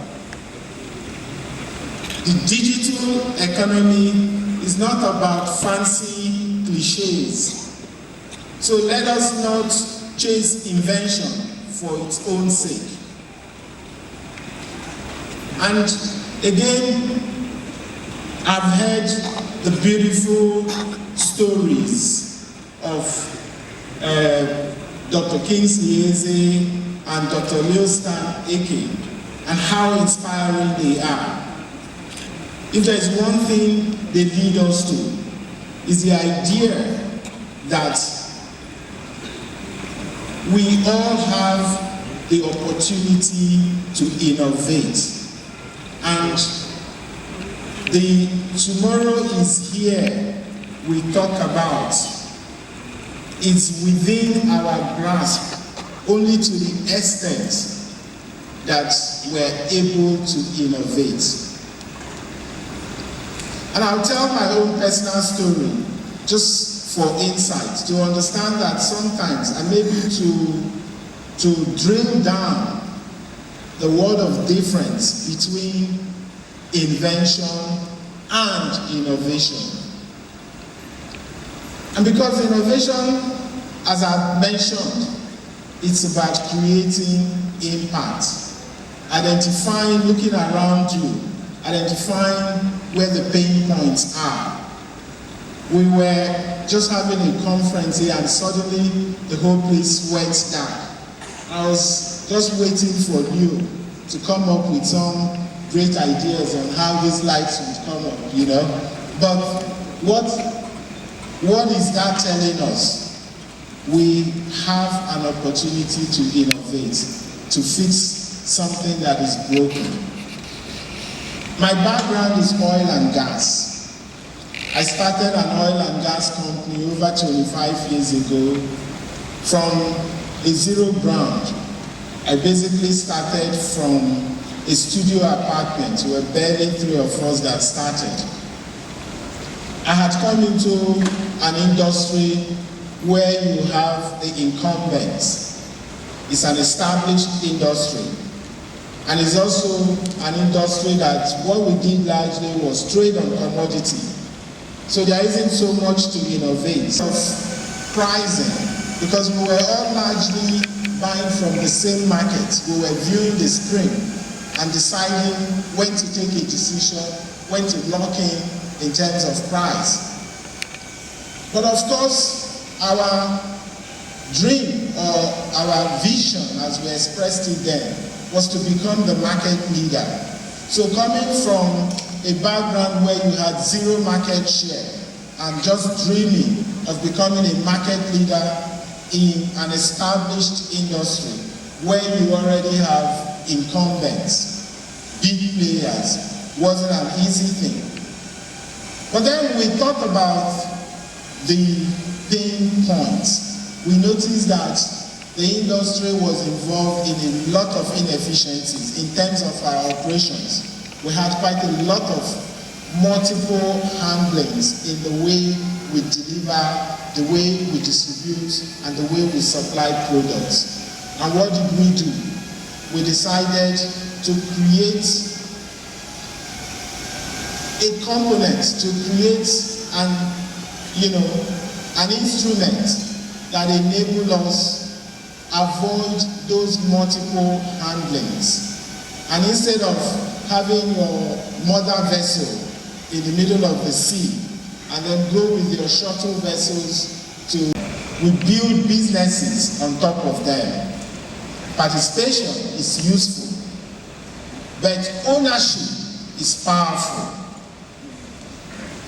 The digital economy is not about fancy cliches. So let us not chase invention for its own sake. And again, I've heard the beautiful stories of Dr. Kingsley Eze and Dr. Leostan Eke and how inspiring they are. If there's one thing they lead us to, is the idea that we all have the opportunity to innovate. And the tomorrow is here we talk about is within our grasp only to the extent that we're able to innovate. And I'll tell my own personal story just for insight, to understand that sometimes, and maybe to drill down the word of difference between invention and innovation. And because innovation, as I've mentioned, it's about creating impact, identifying, looking around you, identifying where the pain points are. We were just having a conference here and suddenly the whole place went dark. I was just waiting for you to come up with some great ideas on how these lights would come up, you know. But what is that telling us? We have an opportunity to innovate, to fix something that is broken. My background is oil and gas. I started an oil and gas company over 25 years ago from a zero ground. I basically started from a studio apartment. We were barely 3 of us that started. I had come into an industry where you have the incumbents. It's an established industry. And it's also an industry that what we did largely was trade on commodity. So there isn't so much to innovate. Of pricing, because we were all largely buying from the same market. We were viewing the screen and deciding when to take a decision, when to lock in terms of price. But of course, our dream or our vision, as we expressed it then, was to become the market leader. So coming from a background where you had zero market share and just dreaming of becoming a market leader in an established industry where you already have incumbents, big players, wasn't an easy thing. But then we thought about the pain points. We noticed that the industry was involved in a lot of inefficiencies in terms of our operations. We had quite a lot of multiple handlings in the way we deliver, the way we distribute, and the way we supply products. And what did we do? We decided to create a component, to create an instrument that enabled us avoid those multiple handlings. And instead of having your mother vessel in the middle of the sea and then go with your shuttle vessels we build businesses on top of them. Participation is useful, but ownership is powerful.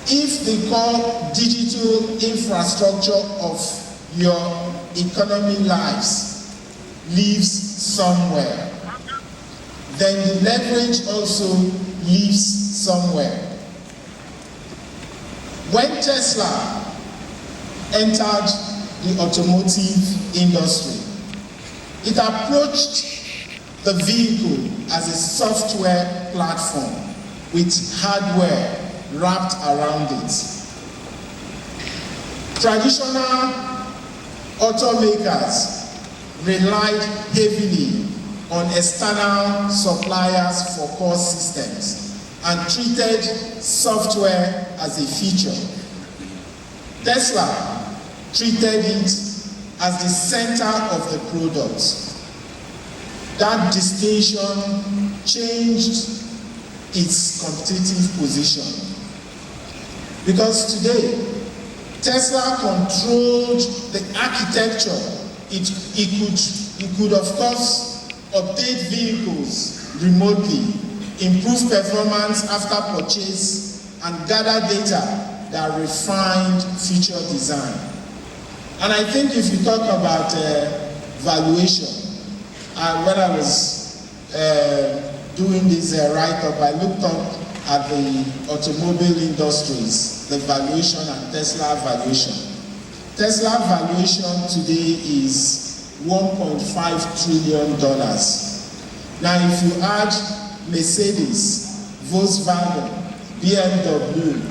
If the core digital infrastructure of your economy lives somewhere, then the leverage also lives somewhere. When Tesla entered the automotive industry, it approached the vehicle as a software platform with hardware wrapped around it. Traditional automakers relied heavily on external suppliers for core systems and treated software as a feature. Tesla treated it as the center of the product. That distinction changed its competitive position. Because today, Tesla controlled the architecture. It could of course update vehicles remotely, improve performance after purchase, and gather data that refined future design. And I think if you talk about valuation, when I was doing this write-up, I looked up at the automobile industries, the valuation and Tesla valuation. Tesla valuation today is $1.5 trillion. Now, if you add Mercedes, Volkswagen, BMW,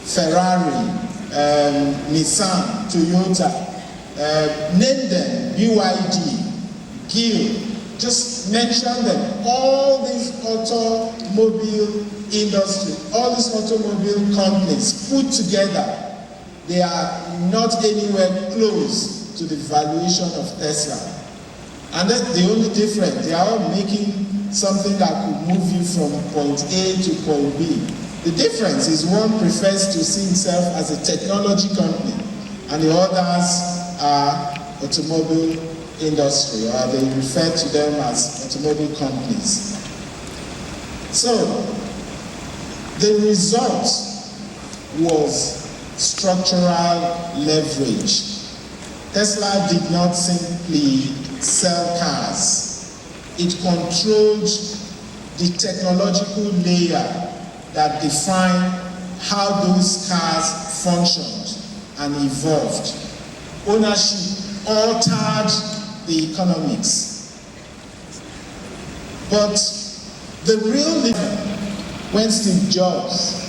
Ferrari, Nissan, Toyota, name them, BYD, GIL, just mention them. All these automobile industry, all these automobile companies put together, they are not anywhere close to the valuation of Tesla. And that's the only difference. They are all making something that could move you from point A to point B. The difference is one prefers to see himself as a technology company, and the others are automobile industry, or they refer to them as automobile companies. So, the result was structural leverage. Tesla did not simply sell cars. it controlled the technological layer that defined how those cars functioned and evolved. Ownership altered the economics. But the real leader, when Steve Jobs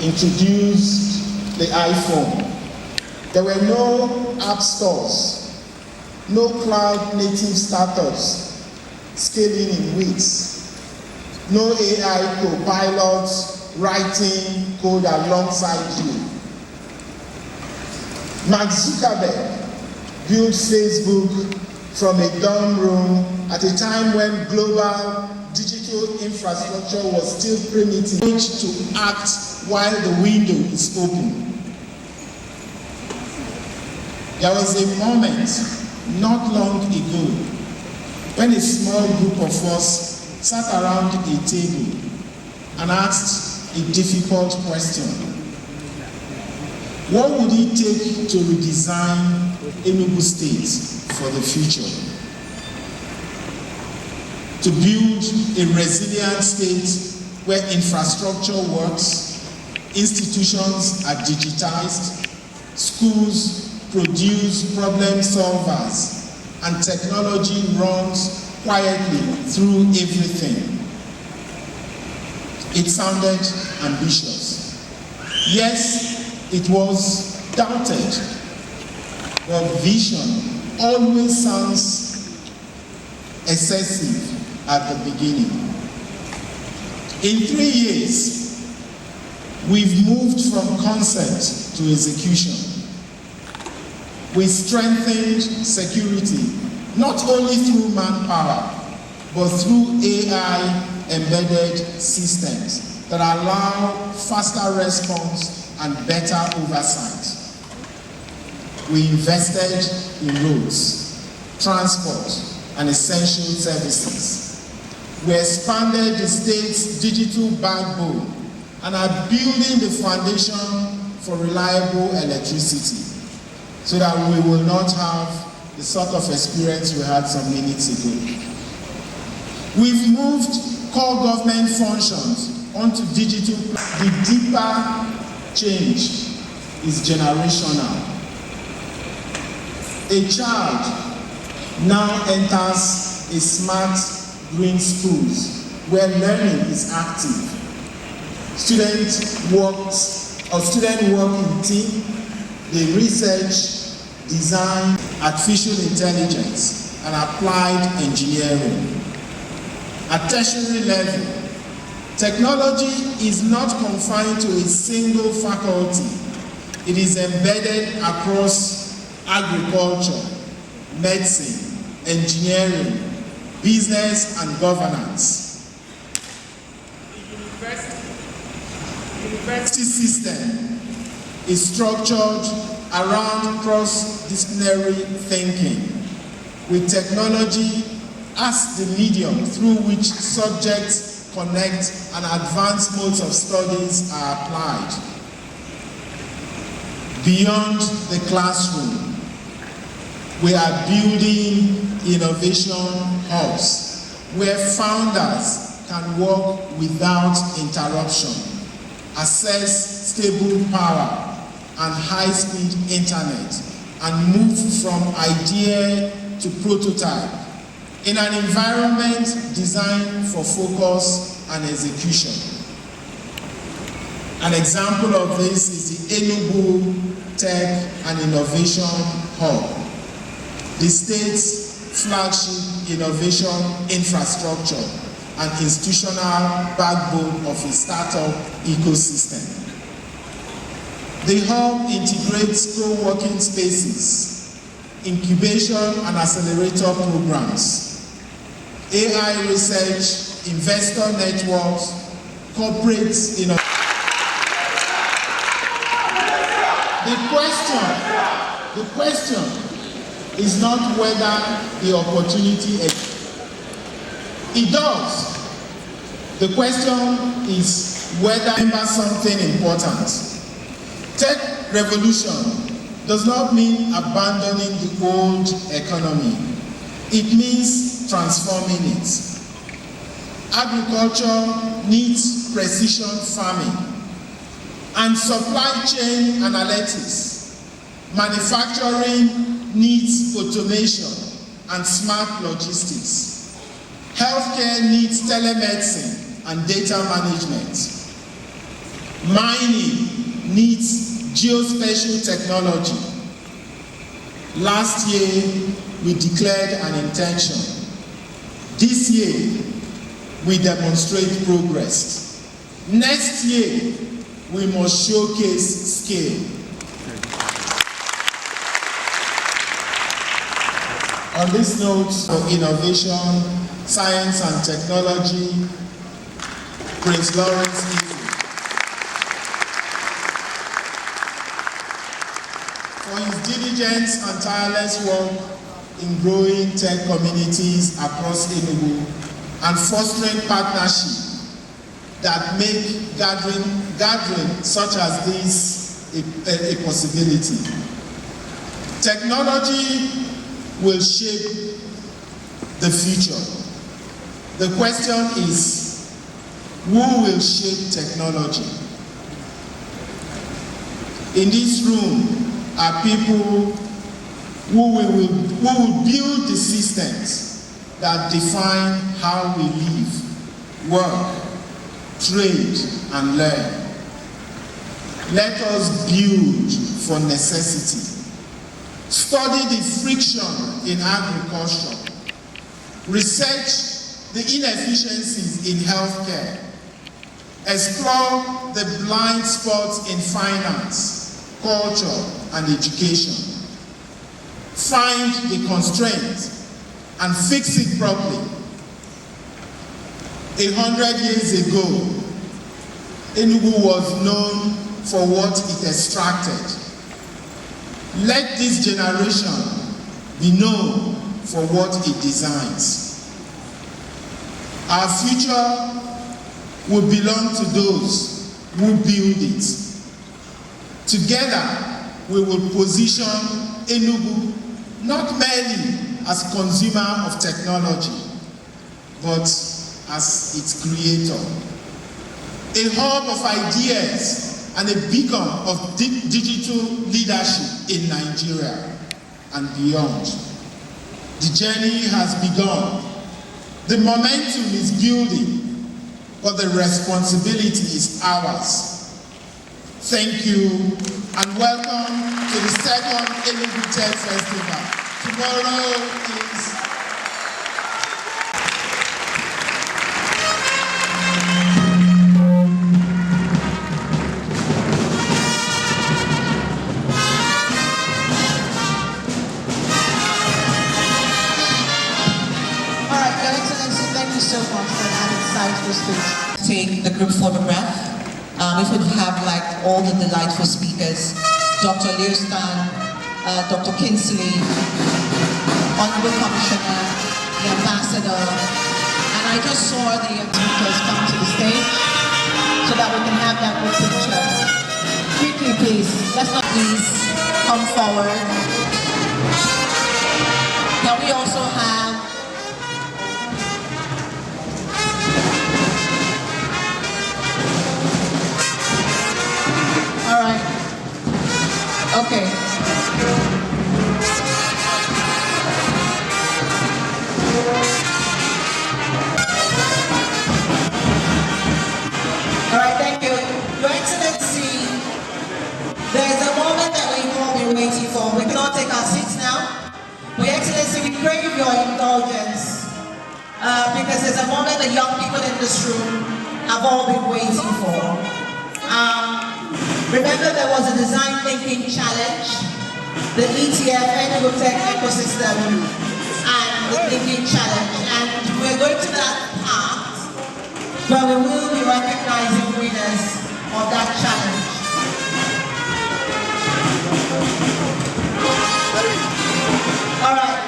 introduced the iPhone, there were no app stores, no cloud native startups scaling in weeks, no AI co-pilots writing code alongside you. Mark Zuckerberg built Facebook from a dorm room at a time when global digital infrastructure was still primitive, to act while the window is open. There was a moment not long ago when a small group of us sat around a table and asked a difficult question. What would it take to redesign Enugu State for the future? To build a resilient state where infrastructure works, institutions are digitized, schools produce problem solvers, and technology runs quietly through everything. It sounded ambitious. Yes, it was doubted, but vision always sounds excessive at the beginning. In 3 years, we've moved from concept to execution. We strengthened security, not only through manpower, but through AI-embedded systems that allow faster response and better oversight. We invested in roads, transport, and essential services. We expanded the state's digital backbone and are building the foundation for reliable electricity so that we will not have the sort of experience we had some minutes ago. We've moved core government functions onto digital. The deeper change is generational. A child now enters a smart green schools where learning is active. Students work in team, they research, design, artificial intelligence, and applied engineering. At tertiary level, technology is not confined to a single faculty. It is embedded across agriculture, medicine, engineering, business, and governance. The university system is structured around cross-disciplinary thinking, with technology as the medium through which subjects connect and advanced modes of studies are applied. Beyond the classroom, we are building innovation hubs where founders can work without interruption, access stable power and high-speed internet, and move from idea to prototype in an environment designed for focus and execution. An example of this is the Enugu Tech and Innovation Hub, the state's flagship innovation infrastructure and institutional backbone of a startup ecosystem. The hub integrates co-working spaces, incubation and accelerator programs, AI research, investor networks, corporate innovation. The question is not whether the opportunity exists. It does. The question is whether remember something important. Tech revolution does not mean abandoning the old economy. It means transforming it. Agriculture needs precision farming and supply chain analytics. Manufacturing needs automation and smart logistics. Healthcare needs telemedicine and data management. Mining needs geospatial technology. Last year, we declared an intention. This year, we demonstrate progress. Next year, we must showcase scale. On this note of innovation, science and technology, Prince Lawrence for his diligence and tireless work in growing tech communities across Enugu and fostering partnership that make gathering such as this a possibility. Technology will shape the future. The question is, who will shape technology? In this room are people who will build the systems that define how we live, work, trade, and learn. Let us build for necessity. Study the friction in agriculture. Research the inefficiencies in healthcare. Explore the blind spots in finance, culture, and education. Find the constraints and fix it properly. 100 years ago, Enugu was known for what it extracted. Let this generation be known for what it designs. Our future will belong to those who build it. Together, we will position Enugu not merely as consumer of technology, but as its creator. A hub of ideas and a beacon of digital leadership in Nigeria and beyond. The journey has begun. The momentum is building, but the responsibility is ours. Thank you and welcome to the second Enugu Tech Festival. Tomorrow is so much for that insightful speech. Take the group photograph. If we have like all the delightful speakers, Dr. Leostan, Dr. Kinsley, Honorable Commissioner, the Ambassador, and I just saw the speakers come to the stage so that we can have that group picture. Quickly, please. Let's not please come forward. Can we also have all right. Okay. All right, thank you. Your Excellency, there is a moment that we've all been waiting for. We can all take our seats now. Your Excellency, we crave your indulgence because there's a moment that young people in this room have all been waiting for. Remember, there was a design thinking challenge, the ETF Enugu Tech Ecosystem, and the thinking challenge. And we're going to that part where we will be recognizing winners of that challenge. All right.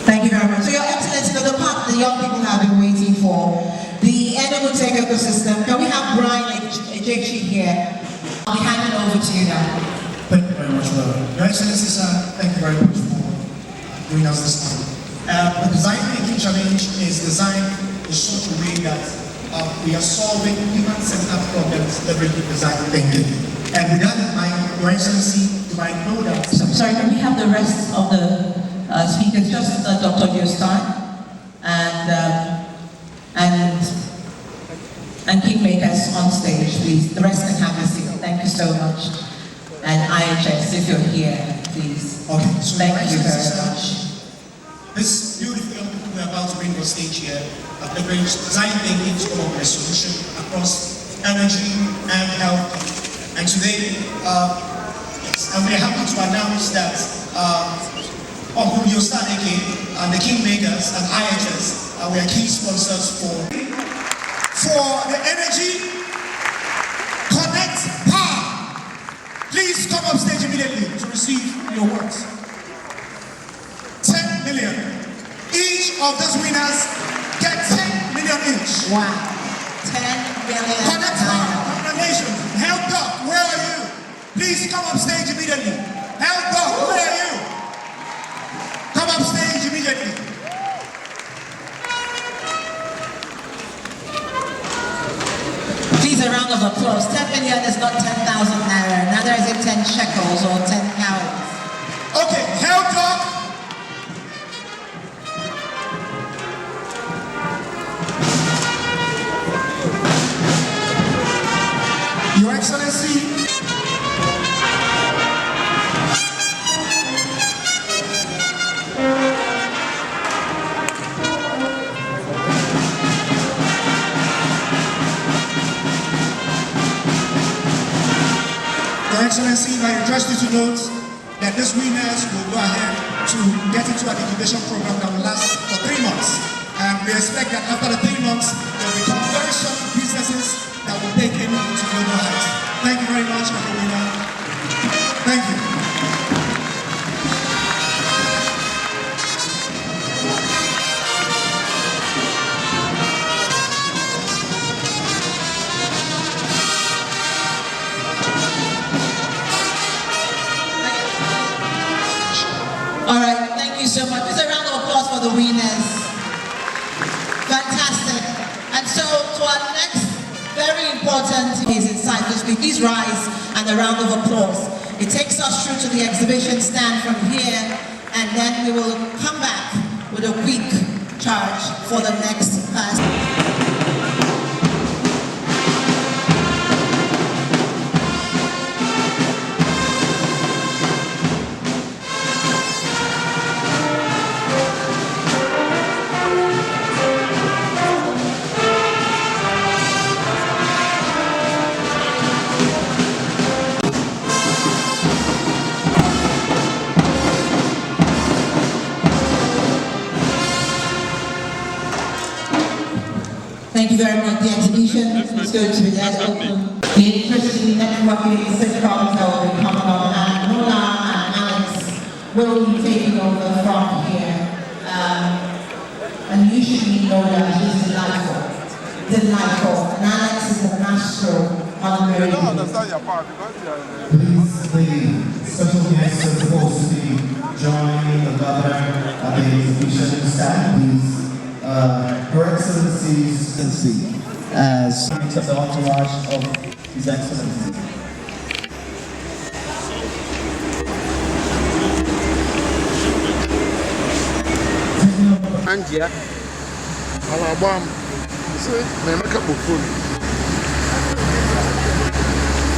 Thank you very much. So, Your Excellency, the part the young people have been waiting for, the Enugu Tech Ecosystem. Can we have Brian Ejechi here? I'll be handing over to you now. Thank you very much, Your Excellency, sir, thank you very much for doing us this time. The design thinking challenge is designed in such a way that we are solving human-centered problems leveraging design thinking. And with that in mind, Your Excellency, you might know that... Sorry, can we have the rest of the speakers, just Dr. Diostan and Kingmakers on stage, please. The rest can have a seat. Thank you so much. And IHS, if you're here, please. Okay, so thank you very much. This beautiful young people we're about to bring on stage here have leveraged design thinking to come up with a solution across energy and health. And today, and we're happy to announce that Uncle Diostan and the Kingmakers and IHS we are key sponsors for the energy connect power. Please come up stage immediately to receive your awards. 10 million. Each of those winners get 10 million each. Wow. 10 million. Connect power. Congratulations. Health Doc, where are you? Please come up stage immediately. Health Doc, where are you? Come up stage immediately. Please, a round of applause. 10 million is not 10,000 naira. Neither is it 10 shekels or 10 pounds. Okay, Health Doc. Your Excellency. Your Excellency, I request you to note that these winners will go ahead to get into an incubation program that will last for 3 months. And we expect that after the 3 months, they will become very strong businesses that will take Enugu to global heights. Thank you very much, Mr. Winner. Thank you. All right, thank you so much. Just a round of applause for the winners. Fantastic. And so to our next very important is inside this week. Please rise and a round of applause. It takes us through to the exhibition stand from here, and then we will come back with a quick charge for the next class. Thank you very much. The exhibition is going to be let open. The interesting networking sitcoms that will be coming on, and Nola and Alex will be taking over from here. And you should know that she's delightful. Delightful. And Alex is a maestro on the very Please, the special guests are supposed to be joining the governor at the exhibition stand, please. Her Excellency's as the entourage of His Excellency. Angia, Alabama, say, Nemeka Bufuni.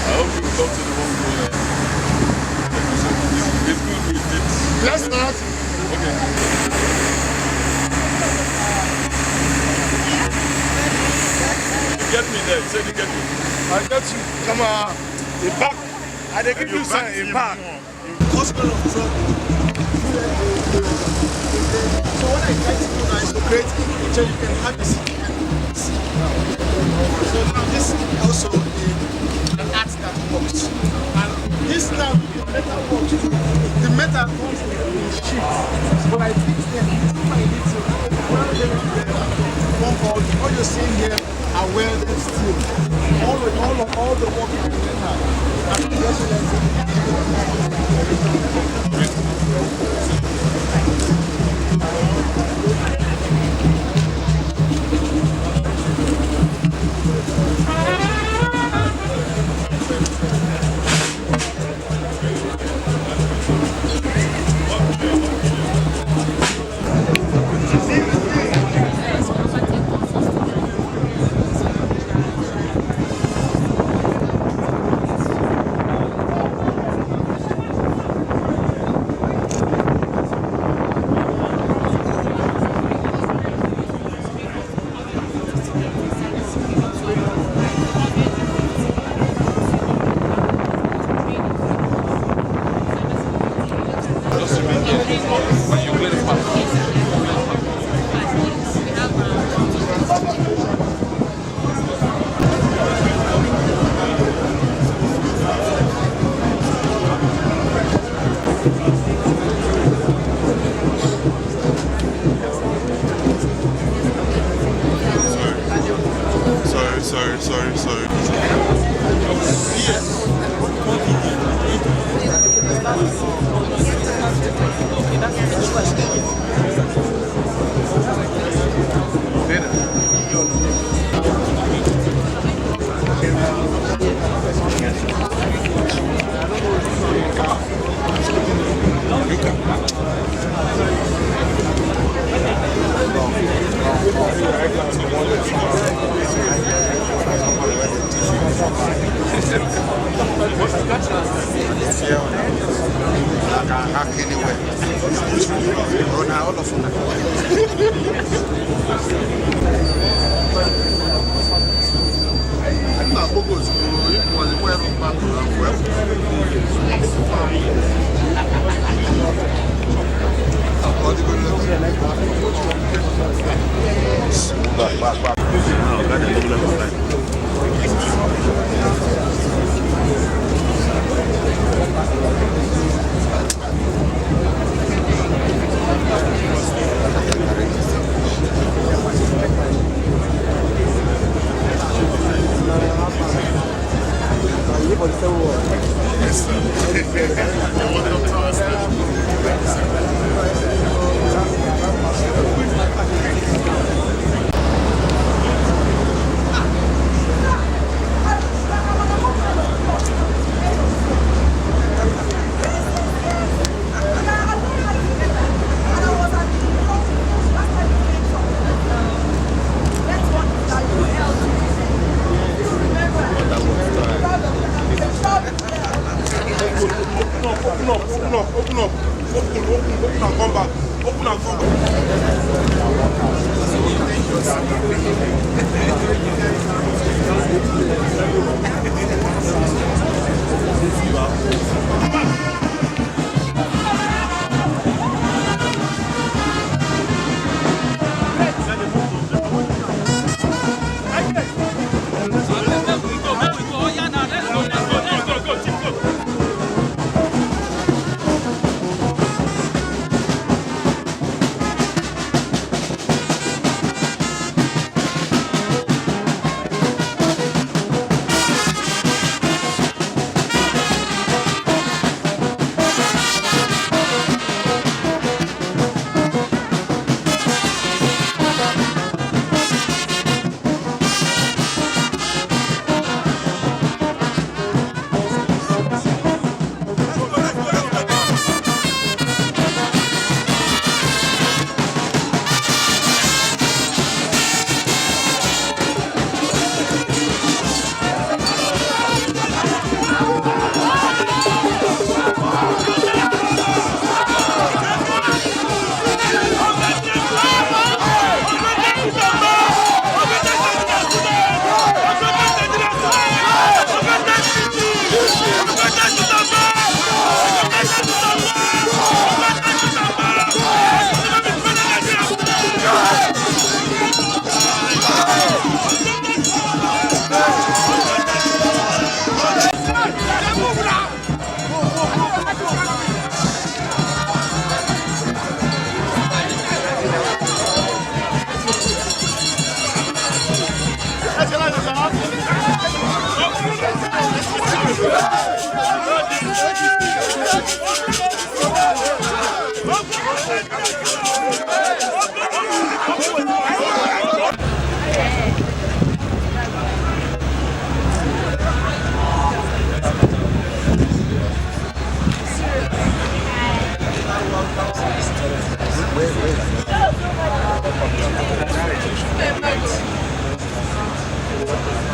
I hope you come to the one where it's good with it. Let's not. Okay. Get me there. Say you get me. I got you. Come on. A pack. I dey give you something. A pack. Cause a lot of trouble. So what I try to do now is to create a picture you can have this. So now this is also an art that works. And this now the metal works. The metal comes in sheets. But I fix them. I need to all you're seeing here are welded steel. All the work is metal. And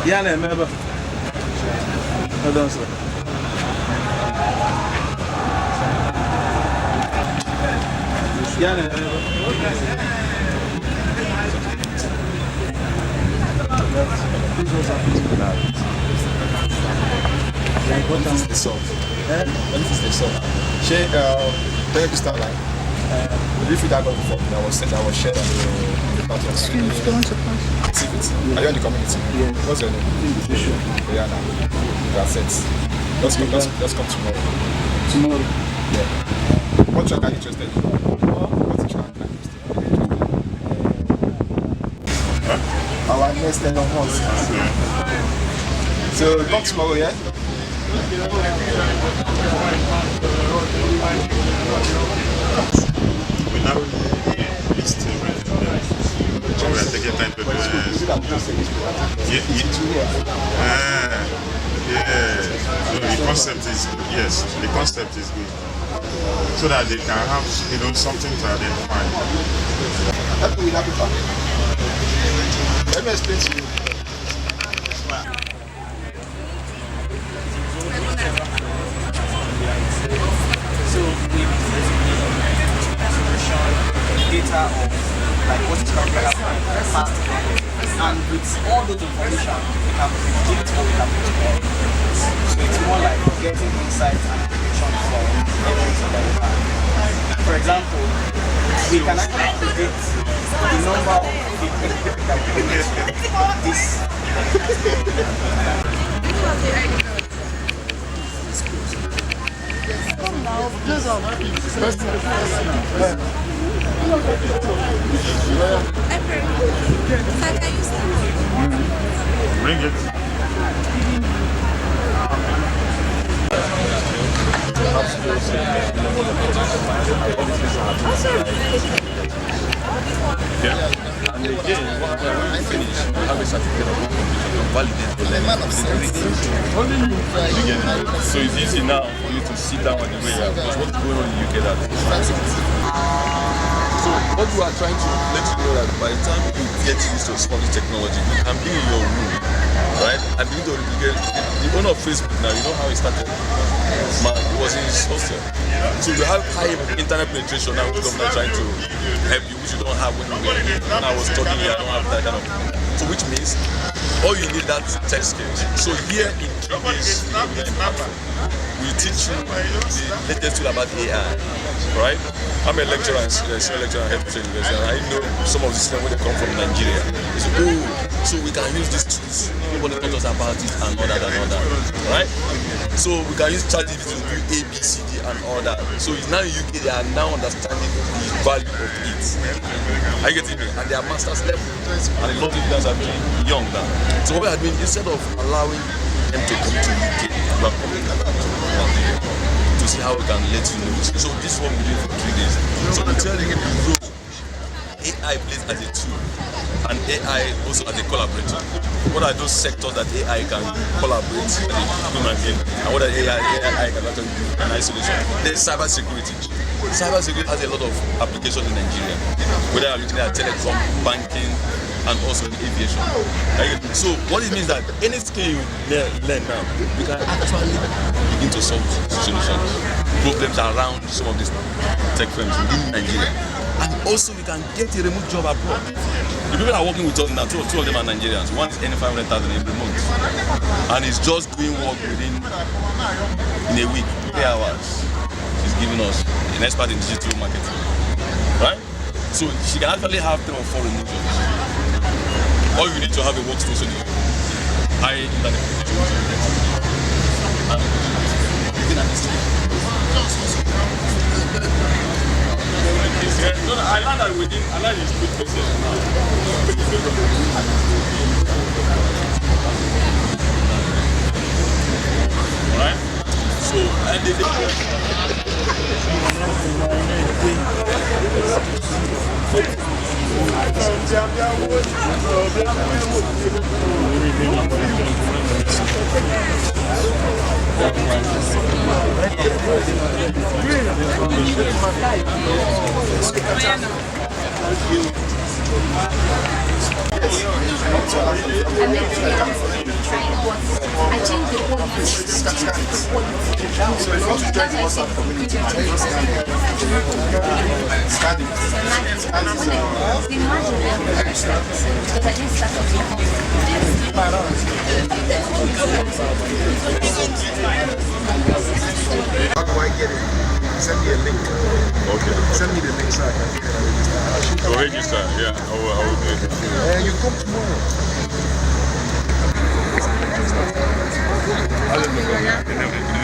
Yeah, remember. Hold on, sir. Yeah, remember. What is the song? What is the song? Share, tell me start like. If you that got before, that was shared on the platform. Activity. Are you on the community? Yeah. What's your name? Yeah, now. That's it. Let's come tomorrow. Tomorrow? Yeah. What track are you interested in? What track are you interested in? Our next leg of months. So come tomorrow, yeah? We now list we are taking time to do it. So the concept is the concept is good. So that they can have something to identify. Let me explain to you. So we data of like what is currently happening past events, and with all those information we can predict what will happen tomorrow. So it's more like getting insights and information from everything that we have. For example, we can actually predict the number of people that we meet this. Come now, close on. Bring it. Yeah. And again, when we finish, we have a certificate of validate the So it's easy now for you to sit down on the way here because what's going on in the UK that so what we are trying to let you know that by the time you get used to all this technology, you can be in your room, right? And you don't get the owner of Facebook now, you know how it started? Man, it was in his hostel. So you have high internet penetration now, which government trying to help you, which you don't have when I was talking here, I don't have that kind of. So which means all you need that tech skills. So here in 3 days, we teach you the latest tool about AI, right? I'm a lecturer and senior lecturer at Health University, and I know some of the students when they come from Nigeria. They say, oh, so we can use these tools. Nobody taught us about it and all that, right? So we can use ChatGPT to do A, B, C, D and all that. So now in UK, they are now understanding the value of it. Are you getting me? And they are master's level. And a lot of guys are being young now. So what we are doing, instead of allowing them to come to UK, we are coming to see how we can let you know. So this is what we do for 3 days. So we tell you the role AI plays as a tool and AI also as a collaborator. What are those sectors that AI can collaborate as a human being, and what are AI can actually do in isolation? There's cyber security. Cyber security has a lot of applications in Nigeria, whether you're looking at telecom, banking, and also in aviation. So what it means that any skill you learn now, you can actually begin to solve solutions, problems around some of these tech firms within Nigeria. And also we can get a remote job abroad. The people that are working with us now, two of them are Nigerians. One is earning 500,000 every month, and he's just doing work within in a week, 3 hours. She's giving us an expert in digital marketing, right? So she can actually have 3 or 4 remote jobs. All you need to have a workstation, high internet no, I learned that within, I learned his good process now. Alright? So, and I changed the whole So if you want to join the WhatsApp community, just scan it. Scan it. because I didn't start How do I get it? Send me a link. Okay. Send me the link so I can get it. So register, yeah, I will do it. You come tomorrow.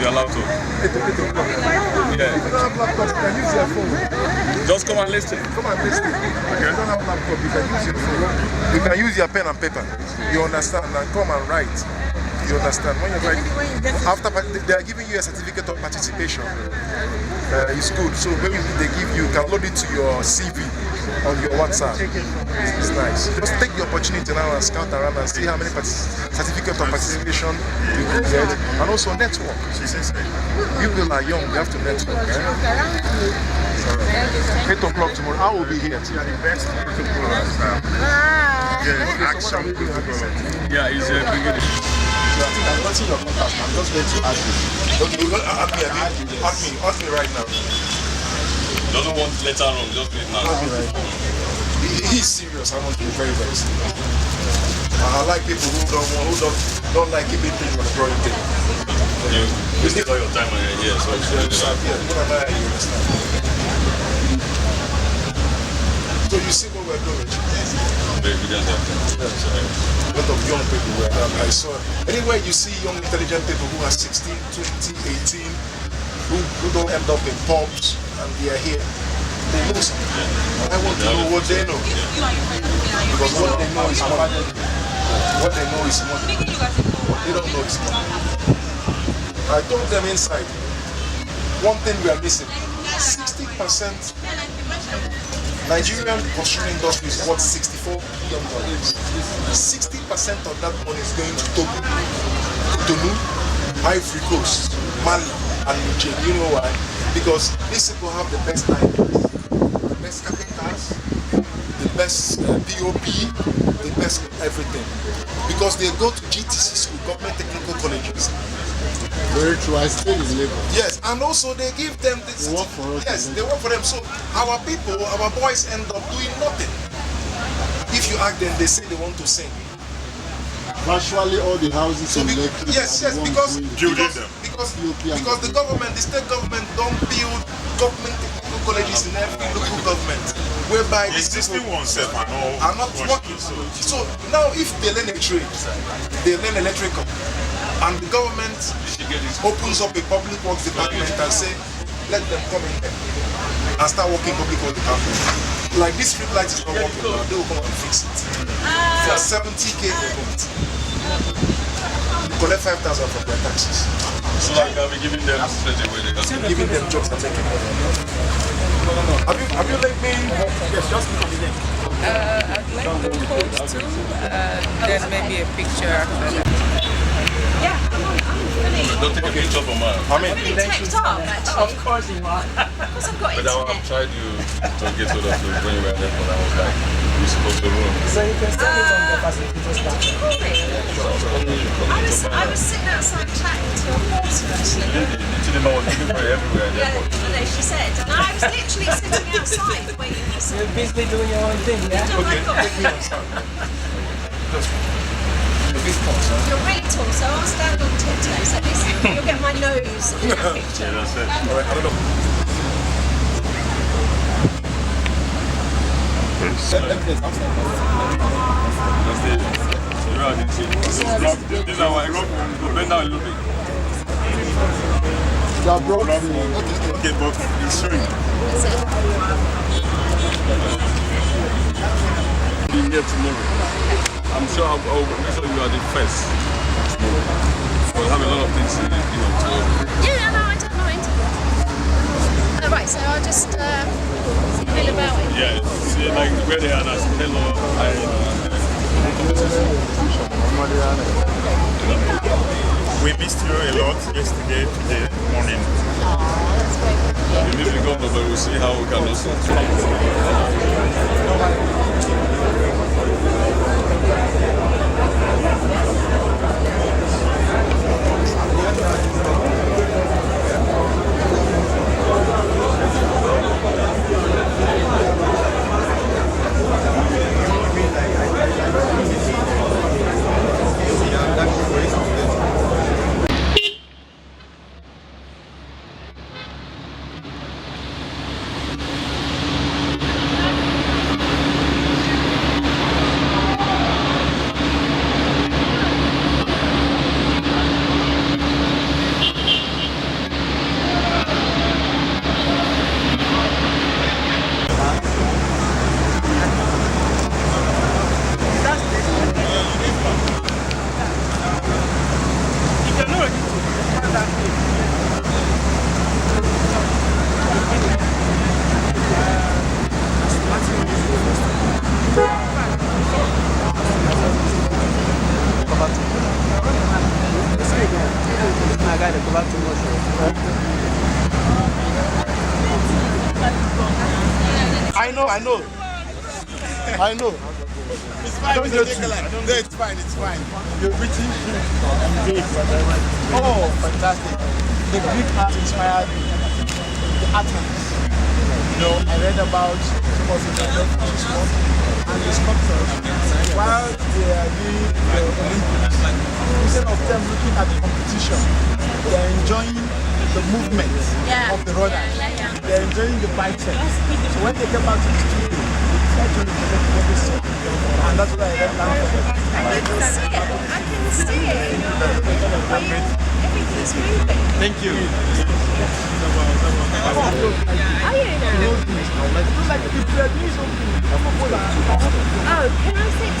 Your laptop. Yeah. You don't have laptop, you can use your phone. Just come and listen. Come and listen. You don't have laptop, you can use your phone. You can use your pen and paper. You understand? And come and write. You understand? When you write, after they are giving you a certificate of participation. It's good. So maybe they give you, can load it to your CV on your WhatsApp. It's nice. Just take the opportunity now and scout around and see how many certificates of participation you can get, and also network. People are young, they have to network. 8 o'clock tomorrow, I will be here. Yeah, it's I'm watching your contact. I'm just going to ask you. Okay, you're going to ask me right now. Doesn't want later on, just do it now. He's serious. I want to be very, very serious. I like people who don't like keeping things on the drawing table. You wasted all your time on your ideas, so you understand. So you see what we're doing. The evidence of a lot of young people were I saw anywhere you see young intelligent people who are 16, 20, 18 who don't end up in pubs and they are here. They know something. I want to know what they know. Because what they know is money. What they know is money. What they don't know is money. I told them inside, one thing we are missing, 60% Nigerian construction industry is worth $64 billion. 60% of that money is going to Togo, Cotonou, Ivory Coast, Mali, and Niger. You know why? Because these people have the best ideas, the best carpenters, the best POP, the best everything. Because they go to GTC school, government technical colleges. Very true. I stayed in Lagos. Yes, and also they give them this. They work for us. Yes, they work for them. So our people, our boys end up doing nothing. If you ask them, they say they want to sing. Virtually all the houses in Lekki. Yes, because the government, the state government, don't build government technical colleges in every local government, whereby the existing ones are not working. So now, if they learn a trade, they learn electrical, and the government opens up a public works department and say, let them come in there and start working public works department. Like this street light is not working, they will come and fix it. For 70K a month. You collect 5,000 from their taxes. So like I'll be giving them straight away. Giving them jobs and taking money. Have you linked me? Yes, just click on the link. I'd like to post too, then maybe a picture after that. Yeah, Don't take a picture for mine. I'm teched up, actually. Of course you are. Of course I've got But internet. I've tried to get hold of you when you were there, but I was like, you're supposed to run. So you can send it on the facilitator staff. Did you call me? I was sitting outside chatting to a porter actually. Cinema was looking for you everywhere. Yeah, no, she said. And I was literally sitting outside waiting for someone. You're basically doing your own thing, yeah? Okay, take me outside. You're really tall, so I'll stand on tiptoes. At least you'll get my nose in the picture. Yeah, that's it. All right, I don't know. This is how I rock. Bend down a little bit. Okay, but it's showing. Being here tomorrow. I'm sure I'll make sure you are the first. We'll have a lot of things to Yeah, no, I don't mind. Right, so I'll just feel about it. Yeah, see, like where they are now, hello, We missed you a lot yesterday, today morning. That's great. we miss the governor, but we'll see how we can also I know. It's fine. No, it's fine. It's fine. You're pretty. Oh, fantastic! The Greek art inspired the Athens. You know, I read about some of the developments and the sculptures while they are doing the Olympics. Instead of them looking at the competition, they are enjoying the movement of the runners. They are enjoying the biceps. So when they get back to the studio, and that's why I read down for them. I can see it. Everything's moving. Thank you. Oh, can I sit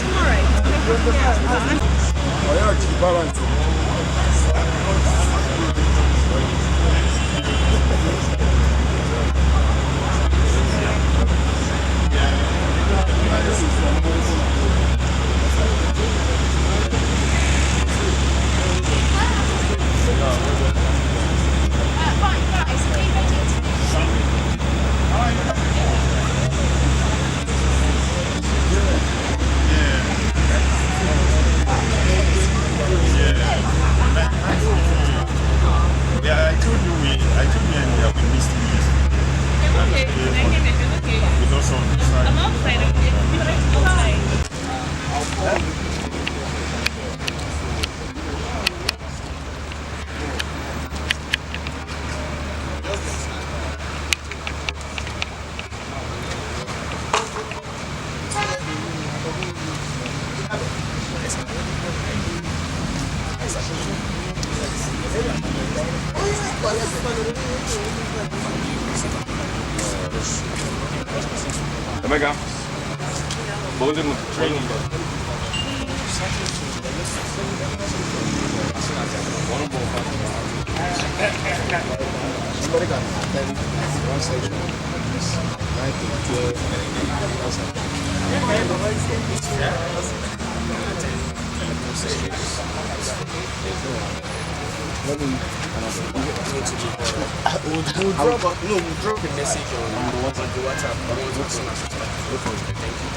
Omega. Bolden training. Somebody can attend one section, 9 to 12, We'll drop a message on the WhatsApp. Thank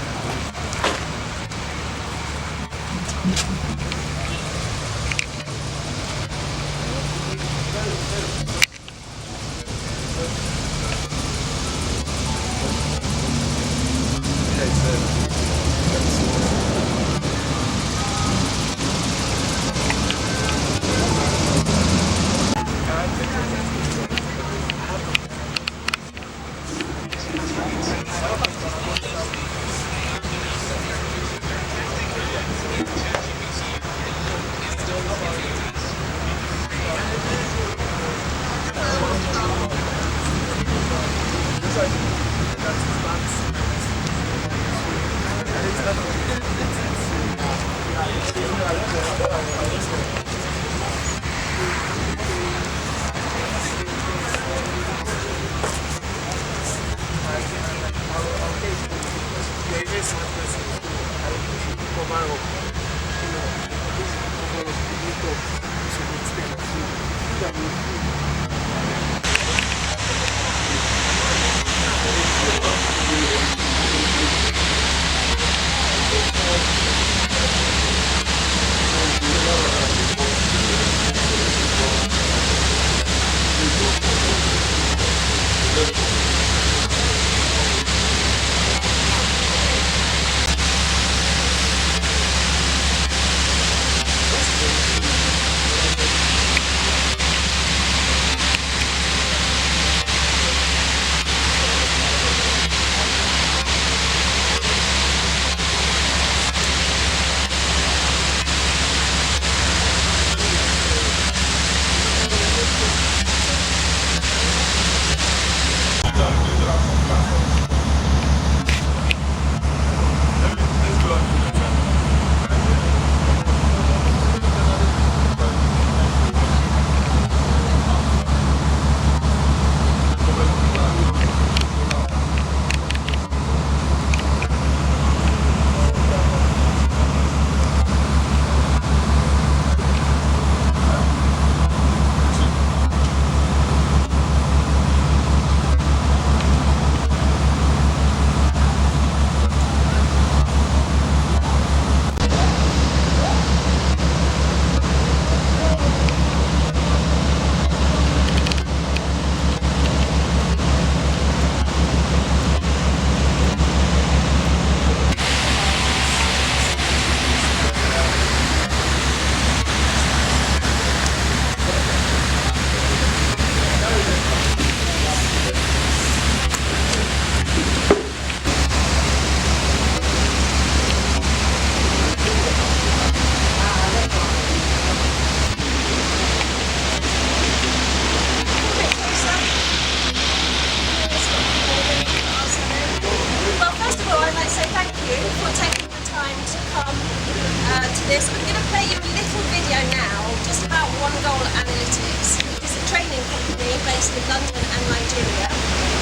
this. I'm going to play you a little video now just about One Goal Analytics. It's a training company based in London and Nigeria.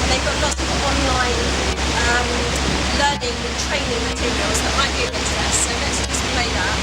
They've got lots of online learning and training materials that might be of interest. So let's just play that.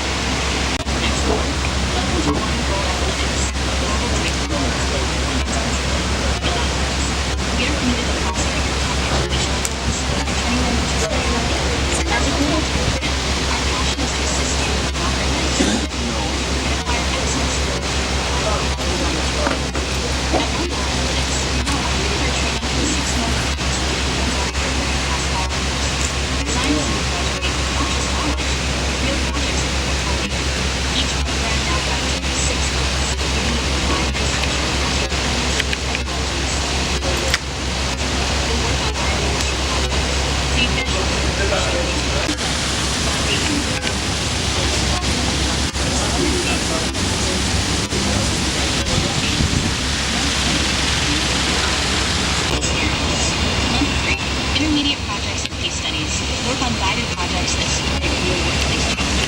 Intermediate projects and case studies work on guided projects that support your workplace change.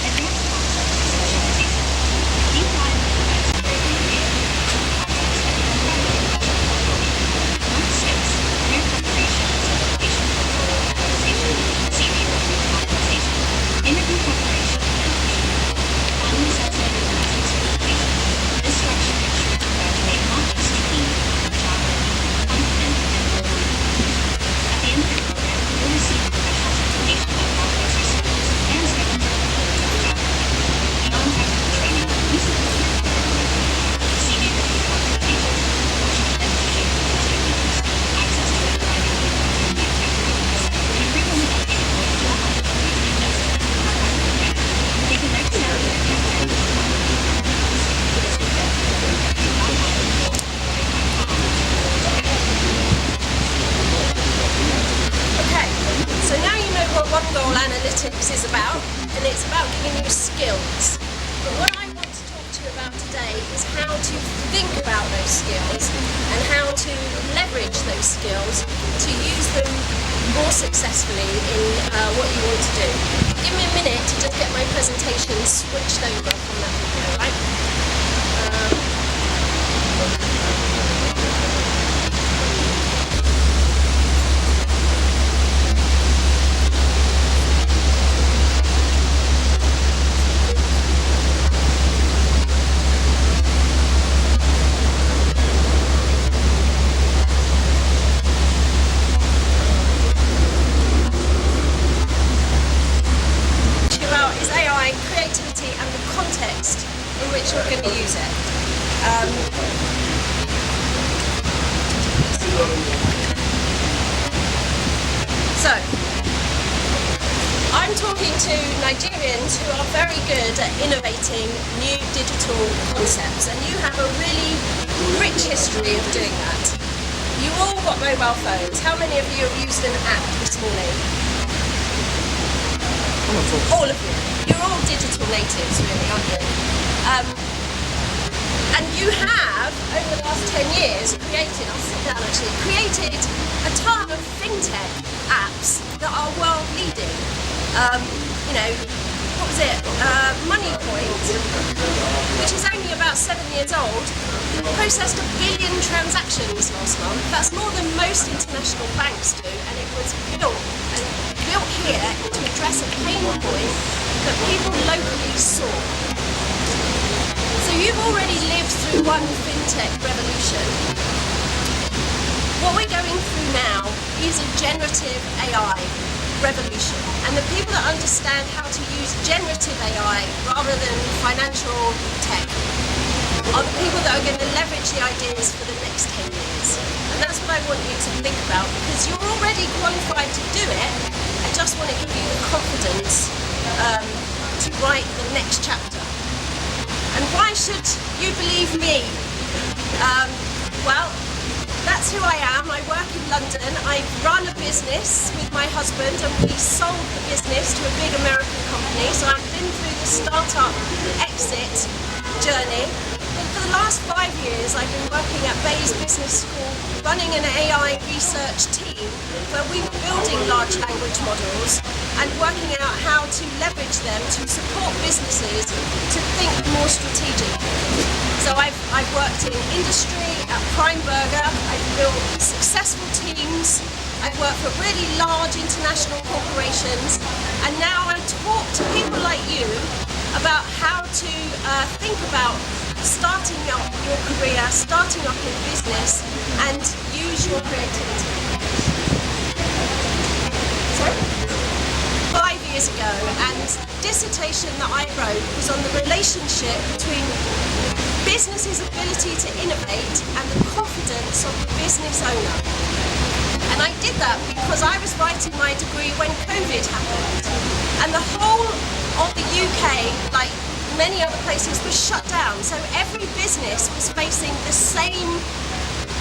Advanced concepts and specialization. Deep dive projects and Month 6, career preparation and certification for organization, CV review and optimization, interview preparation and interview, final assessment and management certification. This structure ensures you graduate not just clean, but job ready, confident, and well-rounded. At the end of the program, you'll receive professional certification that validates your skills and strengthens your ability to job market. Beyond technical training, we support your career development, CV review documentation, coaching and mentorship for techniques, access to a thriving network of new executives, and a frequently updated global job opportunities and investment in our program. Take the next step in your career. Okay, so now you know what One Goal Analytics is about, and it's about giving you skills. But what I want to talk to you about today is how to think about those skills and how to leverage those skills to use them more successfully in what you want to do. Give me a minute to just get my presentation switched over from that video, right? About is AI, creativity and the context in which we're going to use it. So, I'm talking to Nigerians who are very good at innovating new digital concepts, and you have a really rich history of doing that. You all got mobile phones. How many of you have used an app this morning? All of you. You're all digital natives, really, aren't you? And you have, over the last 10 years, created a ton of fintech apps that are world leading. You know, what was it? MoneyPoint, which is only about 7 years old, processed 1 billion transactions last month. That's more than most international banks do, and it was built here to address a pain point that people locally saw. So you've already lived through one fintech revolution. What we're going through now is a generative AI revolution, and the people that understand how to use generative AI rather than financial tech are the people that are going to leverage the ideas for the next 10 years. And that's what I want you to think about, because you're already qualified to do it. I just want to give you the confidence to write the next chapter. And why should you believe me? Well, that's who I am. I work in London. I run a business with my husband, and we sold the business to a big American company. So I've been through the startup exit journey. But for the last 5 years, I've been working at Bayes Business School, running an AI research team where we were building large language models and working out how to leverage them to support businesses to think more strategically. So I've worked in industry at Prime Burger. I've built successful teams. I've worked for really large international corporations, and now I talk to people like you about how to think about starting up your career, starting up in business, and use your creativity. Sorry? 5 years ago, and the dissertation that I wrote was on the relationship between business's ability to innovate and the confidence of the business owner. And I did that because I was writing my degree when COVID happened, and the whole of the UK, like many other places, was shut down. So every business was facing the same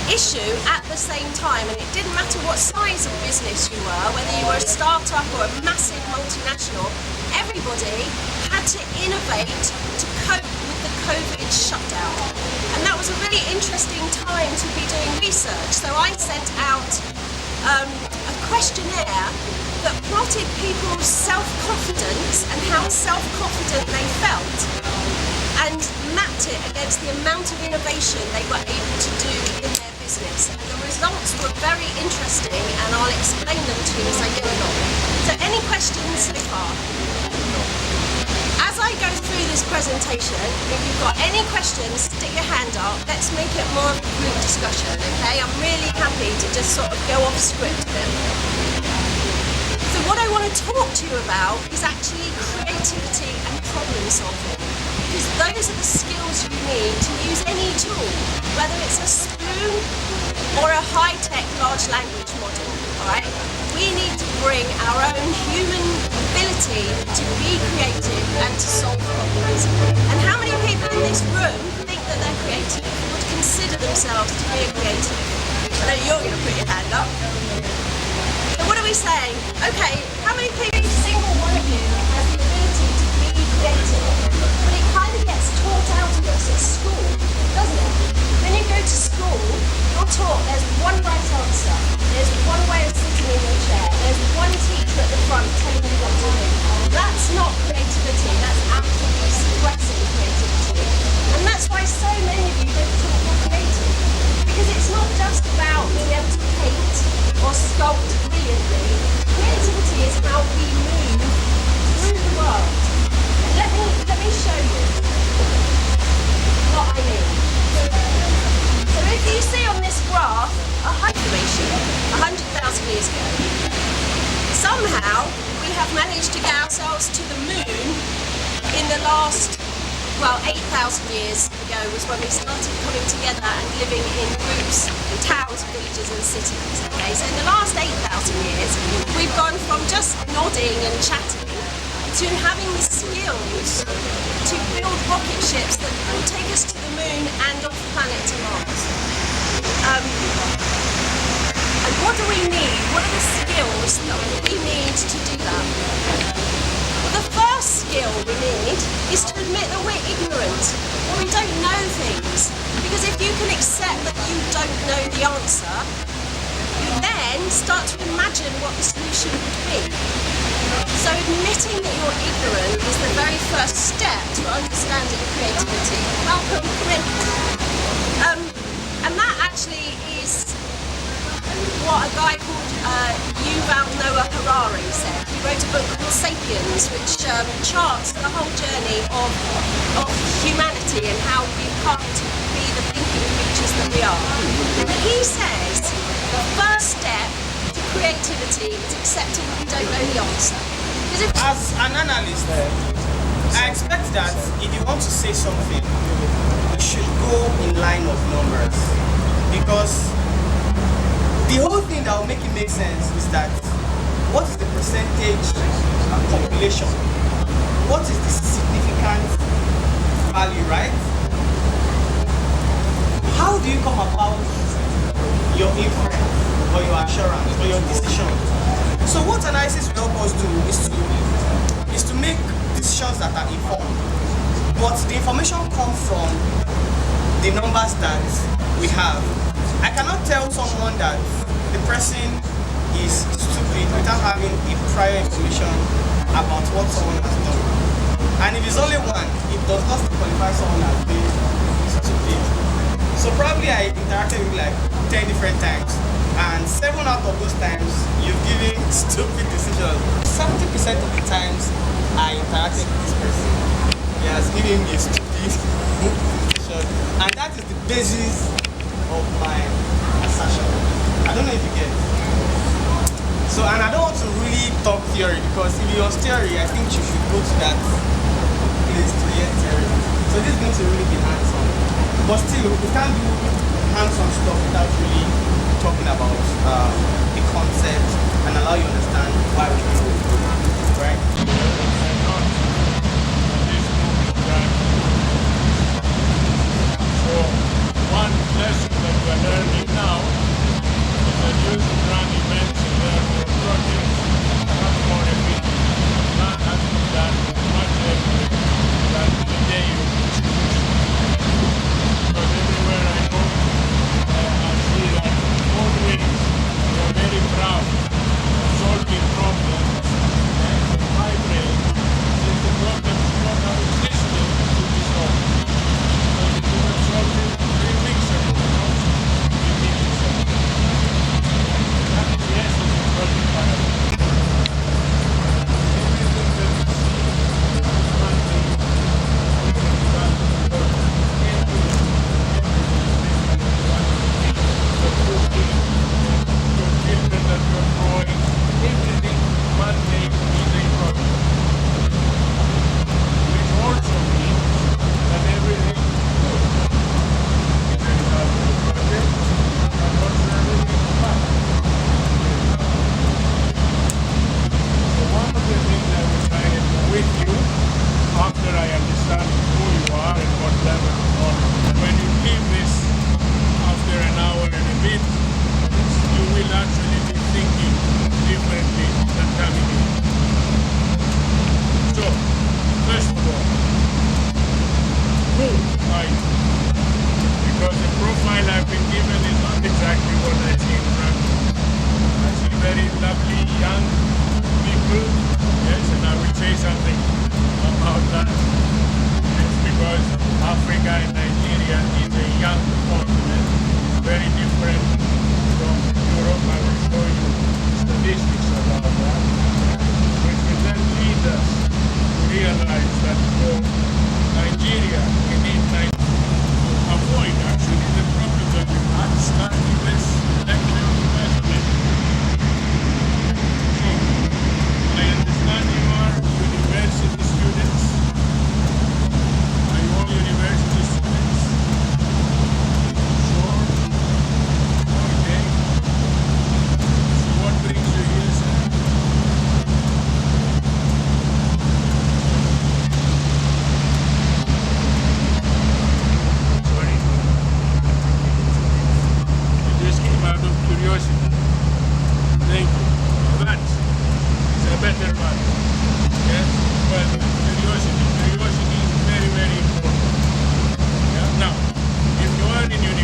issue at the same time, and it didn't matter what size of business you were, whether you were a startup or a massive multinational, everybody had to innovate to cope with the COVID shutdown. And that was a really interesting time to be doing research. So I sent out a questionnaire that plotted people's self-confidence and how self-confident they felt, and mapped it against the amount of innovation they were able to do in their business. And the results were very interesting, and I'll explain them to you as I go along. So any questions so far? As I go through this presentation, if you've got any questions, stick your hand up. Let's make it more of a group discussion, okay? I'm really happy to just sort of go off script a bit. So what I want to talk to you about is actually creativity and problem solving, because those are the skills you need to use any tool, whether it's a spoon or a high-tech large language model, all right? We need to bring our own human ability to be creative and to solve problems. And how many people in this room think that they're creative, would consider themselves to be a creative? I know you're going to put your hand up. So what are we saying? Okay, how many people, every single one of you has the ability to be creative, but it kind of gets taught out of us at school, doesn't it? When you go to school, you're taught there's one right answer, there's one way of sitting in your chair, there's one teacher at the front telling you what to do. That's not creativity, that's absolutely suppressing creativity. And that's why so many of you don't think you're creative, because it's not just about being able to paint or sculpt brilliantly. Creativity is how we move through the world. And let me show you what I mean. So if you see on this graph a hydration 100,000 years ago, somehow we have managed to get ourselves to the moon in the last, well, 8,000 years ago was when we started coming together and living in groups in towns, villages and cities. Okay, so in the last 8,000 years, we've gone from just nodding and chatting to having the skills to build rocket ships that will take us to the moon and off planet to Mars. And what do we need? What are the skills that we need to do that? Well, the first skill we need is to admit that we're ignorant, or we don't know things. Because if you can accept that you don't know the answer, you then start to imagine what the solution would be. So admitting that you're ignorant is the very first step to understanding creativity. Welcome, come in. And that actually is what a guy called Yuval Noah Harari said. He wrote a book called Sapiens, which charts the whole journey of humanity and how we've come to be the thinking creatures that we are. And he says the first step to creativity is accepting we don't know the answer. As an analyst, I expect that if you want to say something, you should go in line of numbers. Because the whole thing that will make it make sense is that what is the percentage population? What is the significant value, right? How do you come about your inference or your assurance or your decision? So what analysis will help us do is to make decisions that are informed. But the information comes from the numbers that we have. I cannot tell someone that the person is stupid without having a prior information about what someone has done. And if it's only one, it does not qualify someone as being stupid. So probably I interacted with like 10 different times. And 7 out of those times, you've given stupid decisions. 70% of the times I interacted with this person, he has given me a stupid decision. And that is the basis of my assertion. I don't know if you get it. So, and I don't want to really talk theory, because if it was theory, I think you should go to that place to hear theory. So this is going to really be hands-on. But still, we can't do hands-on stuff without really talking about the concept and allow you to understand why we do it, right? So one lesson that we are learning now is that you should run events and therefore projects much more efficient. Not has been done much earlier than the day of execution. Because everywhere I go, I see that always we are very proud of solving problems. And in my brain, since the problem is not now existing to be solved. So if you have solved it 3 weeks ago, you need to solve it. That's the essence of solving paradox. Everything that you see is one thing, we can start to work. The cooking, your children that you're growing, everything one day is a problem. Which also means that everything good is a result of the project, but also everything bad. So one of the things I will try to do with you, after I understand who you are and what level of knowledge, when you leave this after an hour and a bit, you will actually be thinking differently than coming in. So, first of all, right, because the profile I've been given is not exactly what I see in front of me. I see very lovely young people, yes, and I will say something about that. It's because Africa and Nigeria is a young continent, very different from Europe. I will show you statistics about that, which will then lead us to realize that for Nigeria, we need to avoid actually the problems that we've had starting this lecture investment. So, I understand you are university students. Are you all university students?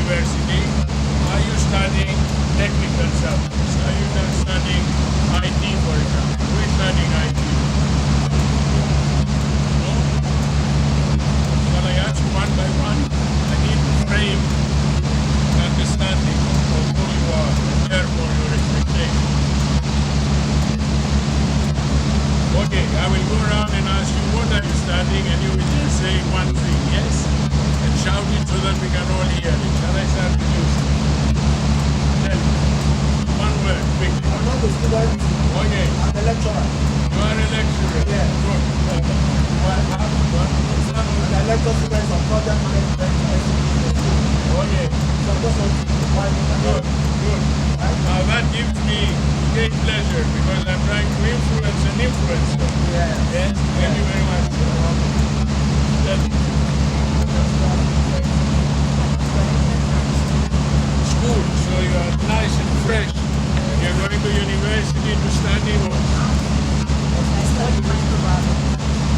university? Are you studying technical subjects? Are you not studying IT, for example? Who is studying IT? No? Shall I ask one by one? I need to frame an understanding of who you are, and therefore your expectations. Okay, I will go around and ask you what are you studying, and you will just say one thing, yes? And shout it so that we can all hear it. Shall I start with you? Tell me. One word, quickly. I'm not a student. Okay. I'm a lecturer. You are a lecturer? Yeah. Good. I lecture students on project management. Okay. So I'm just Good. Good. Now that gives me great pleasure because I'm trying to influence an influencer. Yeah. Yes? Thank you very much. Tell me. School, so you are nice and fresh. And you're going to university to study what?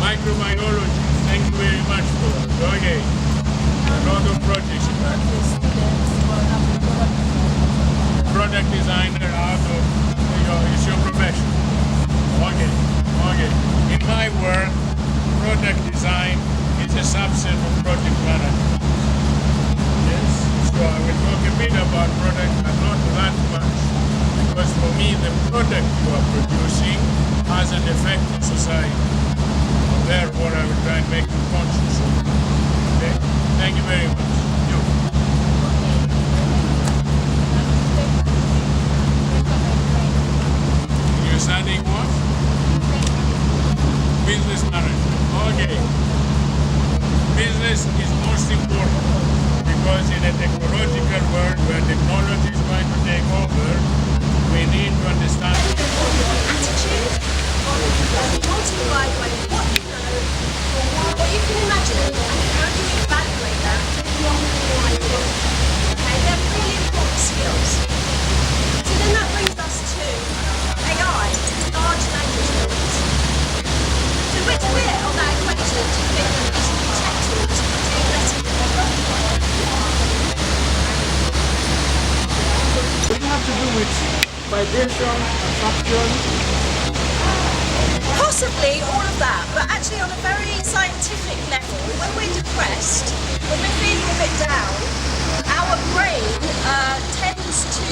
Microbiology. Thank you very much for that. Okay. A lot of projects in that. Product designer out of is your profession. Okay. Okay. In my work, product design is a subset of project management. Yes. So I will talk a bit about product, but not that much. Because for me, the product you are producing has an effect in society. Therefore, I will try and make you conscious of it. Okay? Thank you very much. You. You're studying what? Business management. Okay. Business is most important because in a technological world where technology is going to take over, we need to understand attitude, multiplied by what you know, or what you can imagine, and how do you evaluate that beyond your idea. Okay, they're really important skills. So then that brings us to AI, large language models. So which bit of that equation do you think that these new tech tools are doing better than Does it have to do with vibration, abstraction? Possibly all of that, but actually on a very scientific level, when we're depressed, when we're feeling a bit down, our brain tends to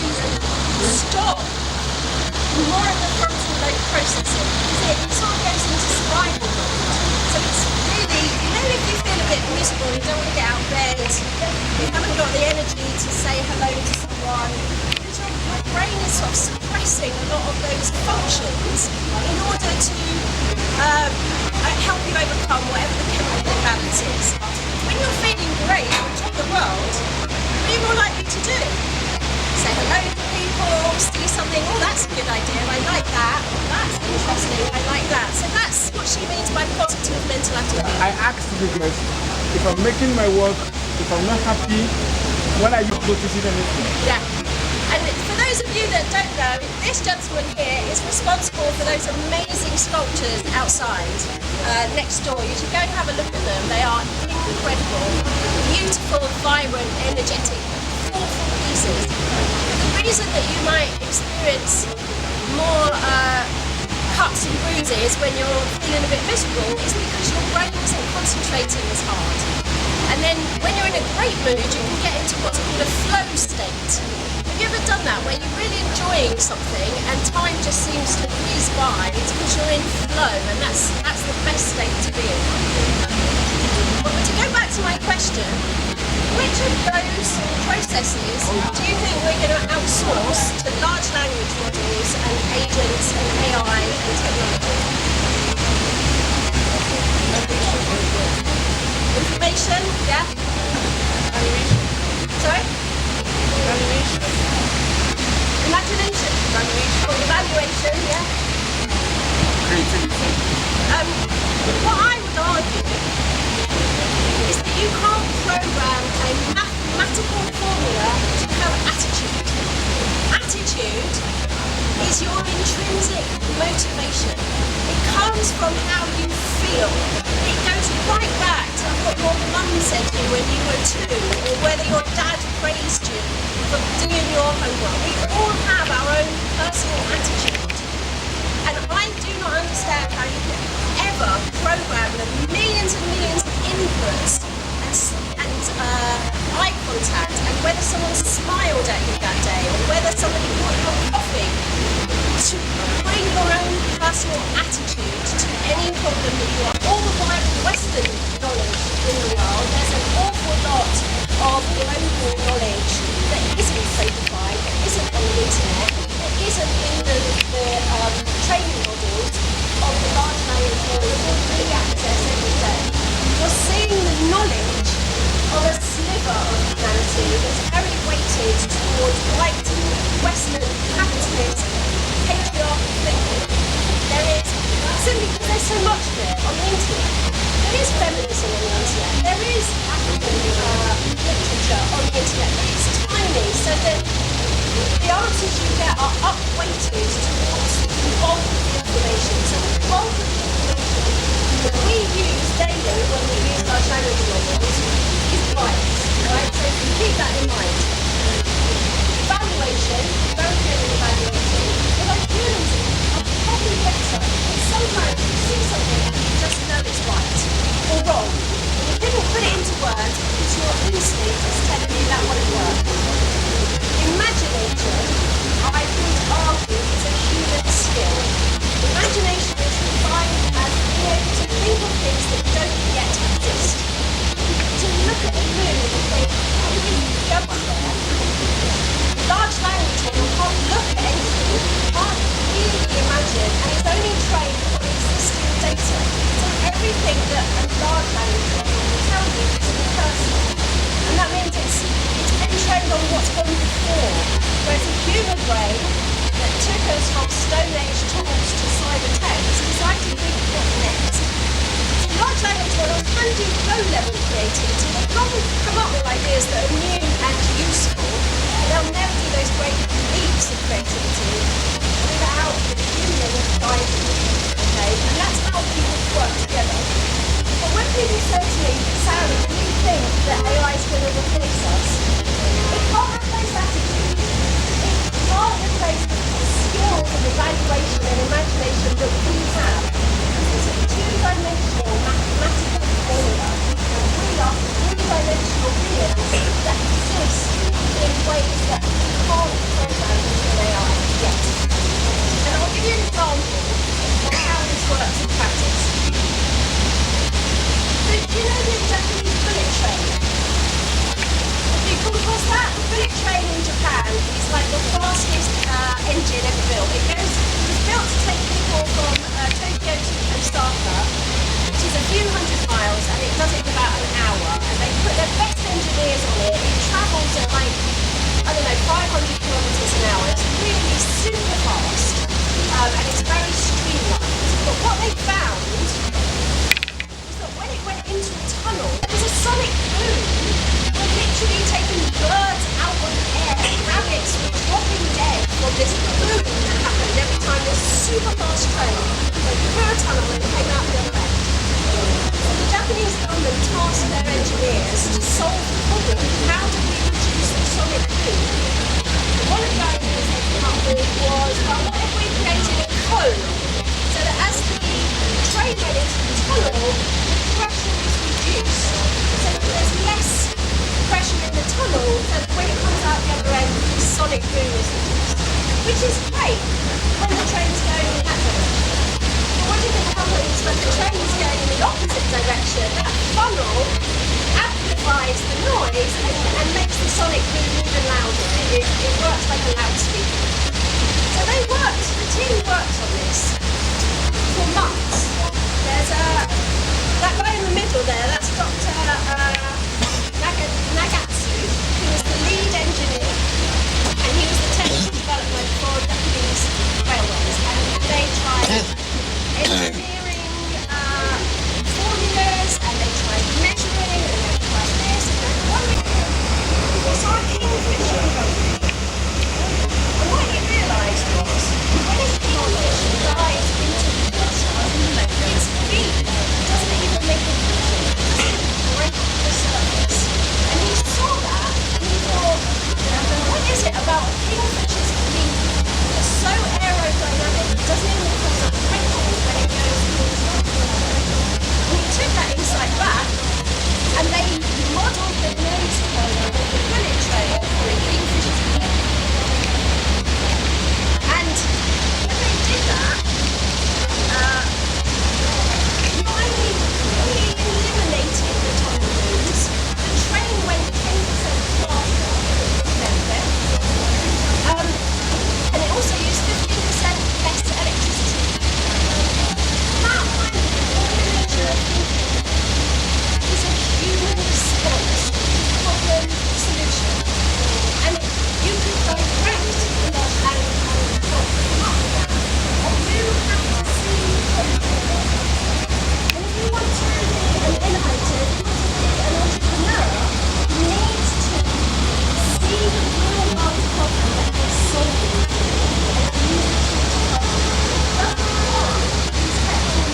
stop more of the frontal lobe processing because it sort of goes into survival mode. So it's really, you know, if you feel a bit miserable, you don't want to get out of bed, you haven't got the energy to say hello to someone, your brain is sort of suppressing a lot of those functions in order to help you overcome whatever the chemical imbalance is. When you're feeling great on top of the world, what are you more likely to do? Say hello to people, see something, oh that's a good idea, I like that, that's interesting, I like that. So that's what she means by positive mental attitude. I asked because if I'm making my work, if I'm not happy, when are you noticing anything? Yeah. And for those of you that don't know, this gentleman here is responsible for those amazing sculptures outside, next door. You should go and have a look at them. They are incredible, beautiful, vibrant, energetic, thoughtful pieces. But the reason that you might experience more cuts and bruises when you're feeling a bit miserable is because your brain isn't concentrating as hard. And then when you're in a great mood, you can get into what's called a flow state. Have you ever done that, where you're really enjoying something and time just seems to whiz by? It's because you're in flow, and that's the best state to be in. But to go back to my question, which of those processes do you think we're going to outsource to large language models and agents and AI and technology? Information, yeah? Sorry? Imagination. Or evaluation, yeah? Creativity. What I would argue is that you can't program a mathematical formula to have attitude. Attitude is your intrinsic motivation. It comes from how you feel. It goes right back to what your mum said to you when you were 2, or whether your dad praised question for doing your homework. We all have our own personal attitude. And I do not understand how you could ever program the millions and millions of inputs and eye contact, and whether someone smiled at you that day, or whether somebody bought your coffee, to bring your own personal attitude to any problem that you are. All the Western knowledge in the world, there's an awful lot of global knowledge that isn't codified, that isn't on the internet, that isn't in the training models of the large language models that we access every day. You're seeing the knowledge of a sliver of humanity that's very weighted towards white, Western, capitalist, patriarchal thinking. There is, simply because there's so much of it on the internet. There is feminism on the internet. There is African literature on the internet, but it's tiny, so that the answers you get are up-weighted towards the bulk of the information. So the bulk of the information that we use daily when we use large language models is biased, right? So keep that in mind. Evaluation, very good at evaluation, although humans are probably better. And sometimes you see something and you just know it's right or wrong. And you didn't put it into words because your instinct is telling you that won't work. Imagination, I would argue, is a human skill. Imagination is defined as being able to think of things that don't yet exist. To look at the moon and think, how did you go up there? Large language model can't look at anything, can't really imagine, and it's only trained on existing data. So everything that a large language model will tell you is impersonal. And that means it's been trained on what's gone before. Whereas a human brain that took us from Stone Age tools to cyber tech is designed to think what's next. Large language models can do low-level creativity. They can't come up with ideas that are new and useful. They'll never do those great leaps of creativity without the human guiding. Okay, and that's how people work together. But when people say to me, Sarah, do you think that AI is going to replace us? It can't replace attitude. It can't replace the skills of evaluation and imagination that we have. It's a two-dimensional mathematical formula. We are three-dimensional beings that exist in ways that we can't program into an AI yet. And I'll give you an example of how this works in practice. So, do you know the Japanese bullet train? Have you come across that? The bullet train in Japan is like the fastest engine ever built. It was built to take people from Tokyo to Osaka, which is a few hundred miles, and it does it in about an hour. And they put their best engineers on it. It travels at like, I don't know, 500 kilometers an hour. It's really super fast, and it's very streamlined. But what they found was that when it went into a tunnel, there was a sonic boom. They're literally taking birds out of the air. Rabbits were dropping dead from this boom that happened every time this super fast train went through a tunnel and came out the other end. So the Japanese government tasked their engineers to solve the problem. How do we reduce the sonic boom? One of the ideas they came up with was, well, what if we created a cone so that as the train went into the tunnel, the pressure is reduced. So that there's less pressure in the tunnel, so that when it comes out the other end, the sonic boom is reduced. Which is great when the train's going in that direction. But what do you think happens when the train is going in the opposite direction? That funnel amplifies the noise and makes the sonic boom even louder. It works like a loudspeaker. So the team worked on this for months. There's that guy in the middle there, that's Dr. Nagatsu, who was the lead engineer, and he was the technical development for Japanese railways. And they tried engineering formulas, and they tried measuring, and they tried this, and they tried one. So our king Well, a kingfisher's beak is so aerodynamic, it doesn't even cause a ripple when it goes through its nostrils. And he took that insight back, and they modelled the nose cone of the bullet trail for a kingfisher's beak. And when they did that, not only eliminated the tunnel wounds, the train went 10% faster than them. And it also used 15% less electricity. That kind of combination of thinking is a human response to problem solution. And you can direct the large language model from that. You have to see the and if you want to be an innovator, if you want to be an entrepreneur, you need to see the real life problem that you're solving and use it to solve it. That's why these techniques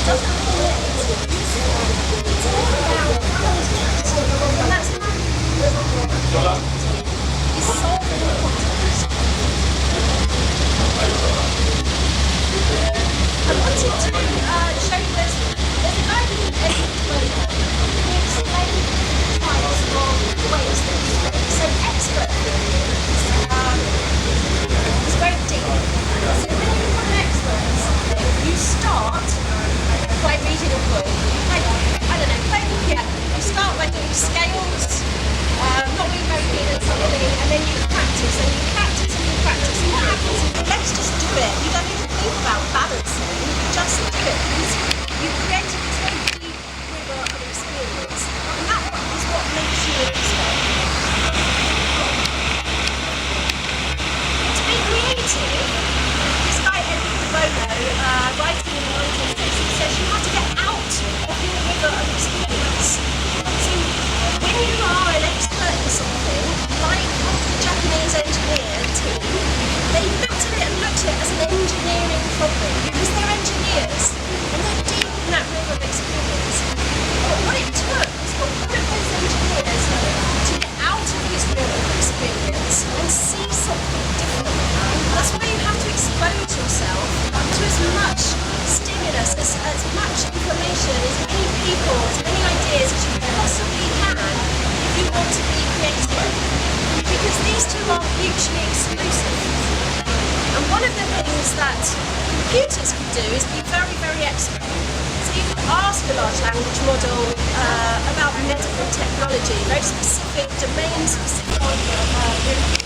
doesn't mean that it's useful. It's all about context. And that's how is solving the context. I wanted to show you there's a guy named Enugu who explained types of ways that you think. So expert is very deep. So when you become an expert in something, you start by reading a book. Like, I don't know, playing the piano. You start by doing scales, not being very good at something, and then you practice and you practice and you practice. And what happens is, let's just do it. You don't even think about balancing. You just do it. You create a very deep river of experience. And that is what makes you an expert. To be creative, this guy Enugu, writing in the 1960s, says you have to get out of your river of experience. So when you are an expert in something, like the Japanese engineer team, they looked at it and looked at it as an engineering problem because they're engineers and they're deep in that river of experience. But what it took was for one of those engineers to get out of his river of experience and see something different. That's why you have to expose yourself to as much stimulus, as much information, as many people, as many ideas as you possibly can if you want to be creative. Because these two are mutually exclusive. And one of the things that computers can do is be very, very expert. So you can ask a large language model about medical technology, very specific, domain-specific questions.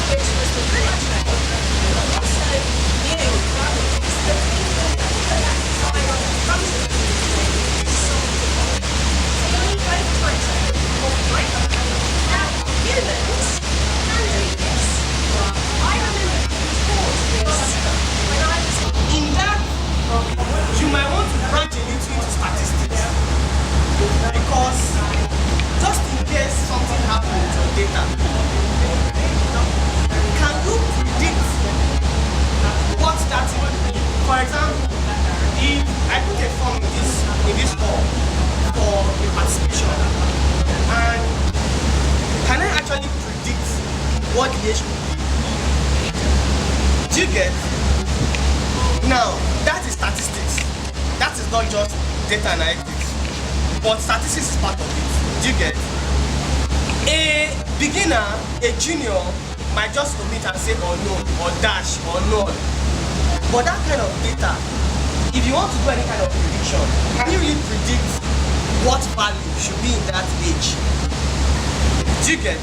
Which was the bullet train, also knew that people that design on the front of the so you need both types of people, right? Now, humans can do this. I remember being taught this when I was in that, you might want to branch a little into statistics because just in case something happens with your data, can you predict what that will be? For example, if I put a form in this hall for a participation, and can I actually predict what the age will be? Do you get? Now, that is statistics. That is not just data analytics, but statistics is part of it. Do you get? A beginner, a junior, might just omit and say unknown or dash or none. But that kind of data, if you want to do any kind of prediction, can you really predict what value should be in that age? Do you get?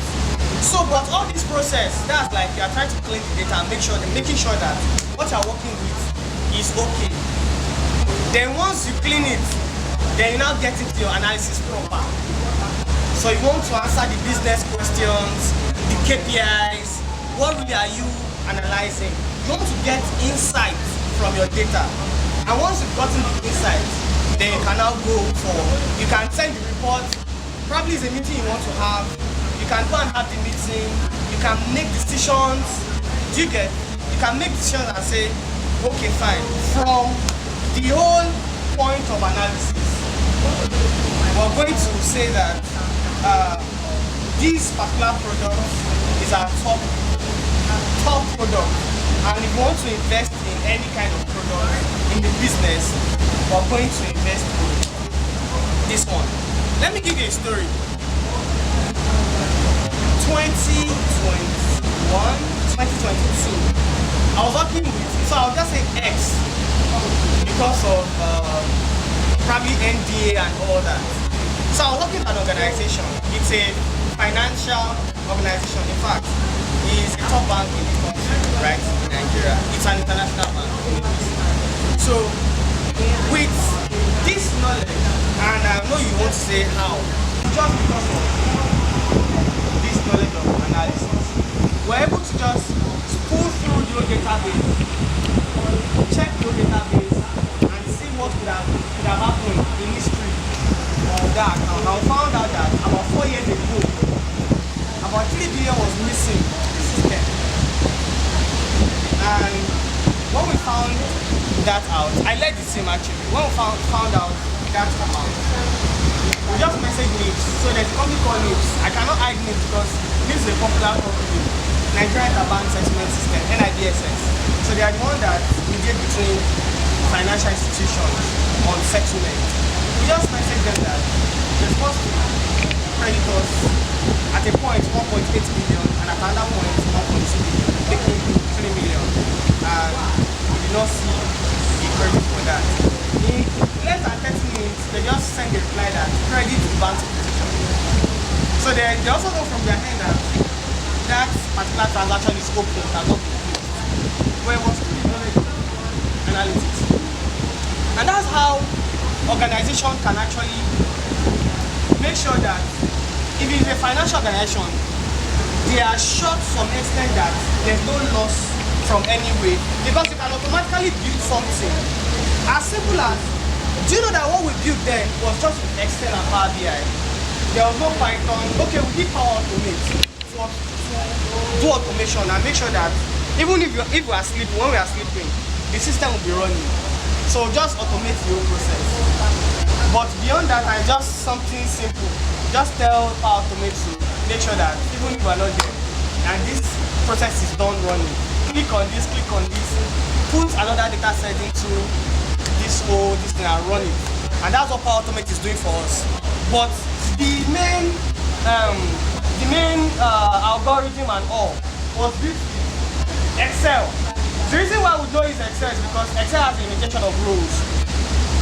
So, but all this process, that's like you are trying to clean the data and making sure that what you are working with is okay. Then once you clean it, then you now get into your analysis proper. So you want to answer the business questions, the KPIs, what really are you analyzing? You want to get insight from your data. And once you've gotten the insight, then you can now go for, you can send the report, probably it's a meeting you want to have, you can go and have the meeting, you can make decisions, do you get? You can make decisions and say, okay fine, from the whole point of analysis, we're going to say that this particular product is our top product, and if you want to invest in any kind of product in the business, we're going to invest in this one. Let me give you a story. 2021, 2022, I was working with, so I'll just say X because of probably NDA and all that. So I was working at an organization. It's a financial organization. In fact, it's a top bank in the country, right, in Nigeria. It's an international bank. So with this knowledge, and I know you won't say how, just because of this knowledge of analysis, we're able to just pull through your database, check your database, and see what could have happened in history of that account. Now we found out that about 4 years ago, about 3 billion was missing in the system. And when we found that out, I led the team actually. When we found out that amount, we just messaged Nips. So there's a company called Nips. I cannot hide Nips because Nips is a popular company. Nigeria Interbank Settlement System, NIBSS. So they are the one that mediate between financial institutions on settlement. We just messaged them that they're supposed to credit us at a point 1.8 billion and at another point 1.2 billion, making 3 million. And we did not see the credit for that. In less than 30 minutes, they just send a reply that credit to bank position. So they also know from their end that that particular transaction is open, it has not been closed. But it was through analytics. And that's how organization can actually make sure that if it is a financial organization, they are sure to some extent that there's no loss from any way, because you can automatically build something as simple as, do you know that what we built then was just with Excel and Power BI? There was no Python. Okay, we did Power Automate to do automation and make sure that even if we are sleeping, when we are sleeping, the system will be running. So just automate the whole process. But beyond that, I just something simple. Just tell Power Automate to make sure that even if we are not there and this process is done running, click on this, put another data set into this thing and run it. And that's what Power Automate is doing for us. But the main algorithm and all was built with Excel. The reason why we don't use Excel is because Excel has a limitation of rows.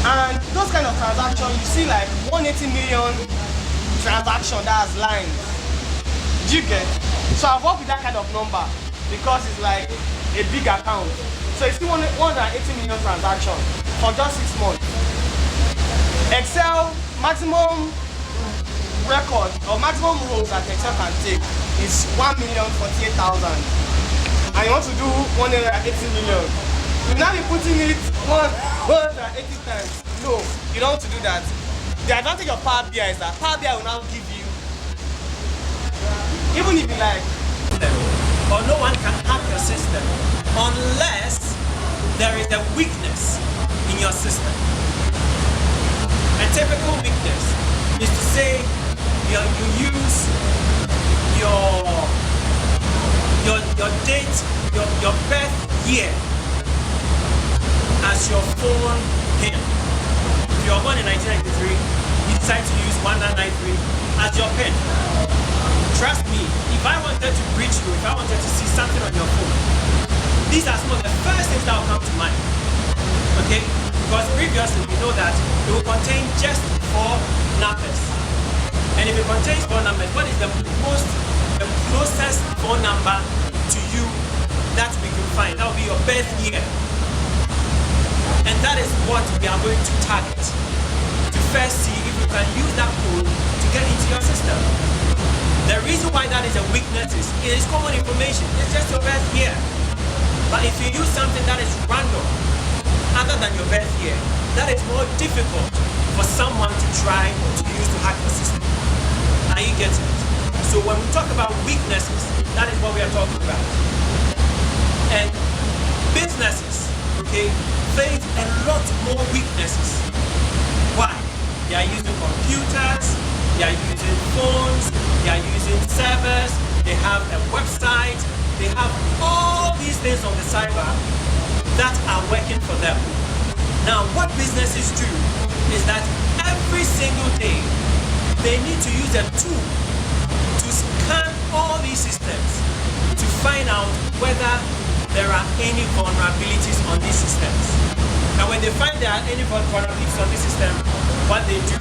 And those kind of transactions, you see like 180 million transaction that has lines. Do you get? So I've worked with that kind of number because it's like a big account. So you see 180 million transactions for just 6 months. Excel maximum record or maximum rows that Excel can take is 1,048,000. And you want to do 180 million. You now be putting it 180 times. No, you don't want to do that. The advantage of Power BI is that Power BI will now give you, even if you like, or no one can hack your system unless there is a weakness in your system. A typical weakness is to say you use your date, your birth year as your phone pin. If you are born in 1993, you decide to use 1993 as your pin. Trust me, if I wanted to reach you, if I wanted to see something on your phone, these are some of the first things that will come to mind. Okay? Because previously we know that it will contain just 4 numbers. And if it contains 4 numbers, what is the closest phone number to you that we can find? That will be your birth year. And that is what we are going to target. To first see if we can use that code to get into your system. The reason why that is a weakness is it is common information. It's just your birth year. But if you use something that is random, other than your birth year, that is more difficult for someone to try to use to hack the system. Are you getting it? So when we talk about weaknesses, that is what we are talking about. And businesses, okay, face a lot more weaknesses. Why? They are using computers, they are using phones, they are using servers, they have a website, they have all these things on the cyber that are working for them. Now, what businesses do is that every single day they need to use a tool to scan all these systems to find out whether there are any vulnerabilities on these systems. And when they find there are any vulnerabilities on this system, what they do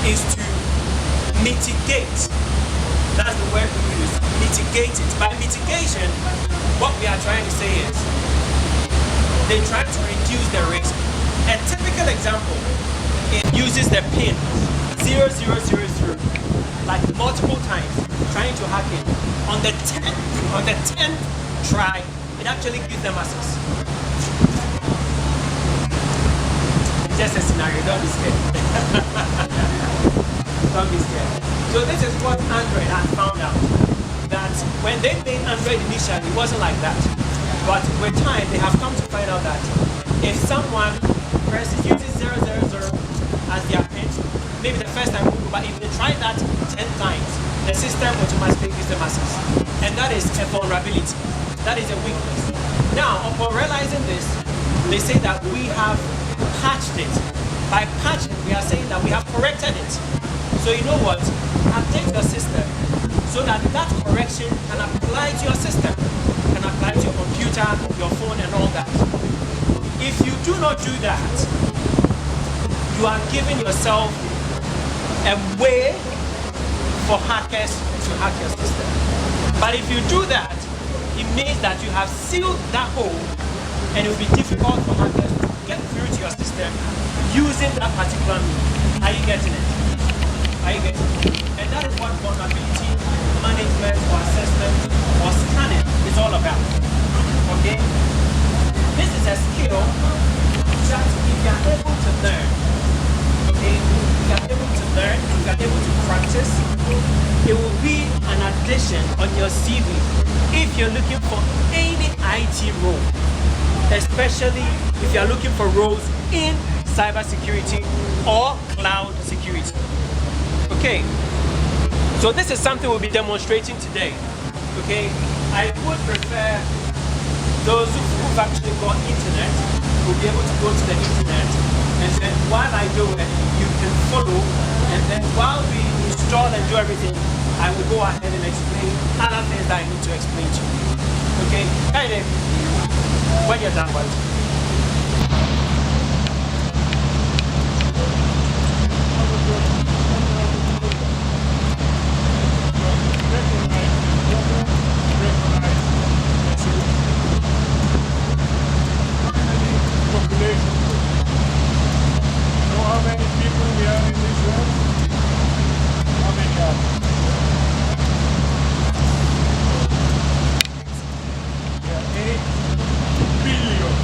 is to mitigate. That's the word we use, mitigate it. By mitigation, what we are trying to say is they try to reduce the risk. A typical example, it uses the pin 0000 like multiple times, trying to hack it. On the 10th try, it actually gives them access. Just a scenario, don't be scared. Don't be scared. So this is what Android has found out. That when they made Android initially, it wasn't like that. But with time, they have come to find out that if someone uses 000 as their pin, maybe the first time, but if they try that 10 times, the system automatically gives them access. And that is a vulnerability. That is a weakness. Now, upon realizing this, they say that we have patched it. By patching, we are saying that we have corrected it. So you know what? Update your system so that that correction can apply to your system, can apply to your computer, your phone, and all that. If you do not do that, you are giving yourself a way for hackers to hack your system. But if you do that, it means that you have sealed that hole, and it will be difficult for hackers to get through to your system using that particular means. Are you getting it? Are you getting it? And that is what vulnerability management or assessment or scanning is all about. Okay? This is a skill that if you are able to learn, okay, if you are able to learn, if you are able to practice, it will be an addition on your CV if you're looking for any IT role, especially if you are looking for roles in cybersecurity or cloud security. Okay, so this is something we'll be demonstrating today. Okay, I would prefer those who've actually got internet will be able to go to the internet, and then while I do it, you can follow, and then while we install and do everything, I will go ahead and explain other things that I need to explain to you. Okay, kind of when you're done, How many people we are in this room? How many are there? Yeah, 8 billion.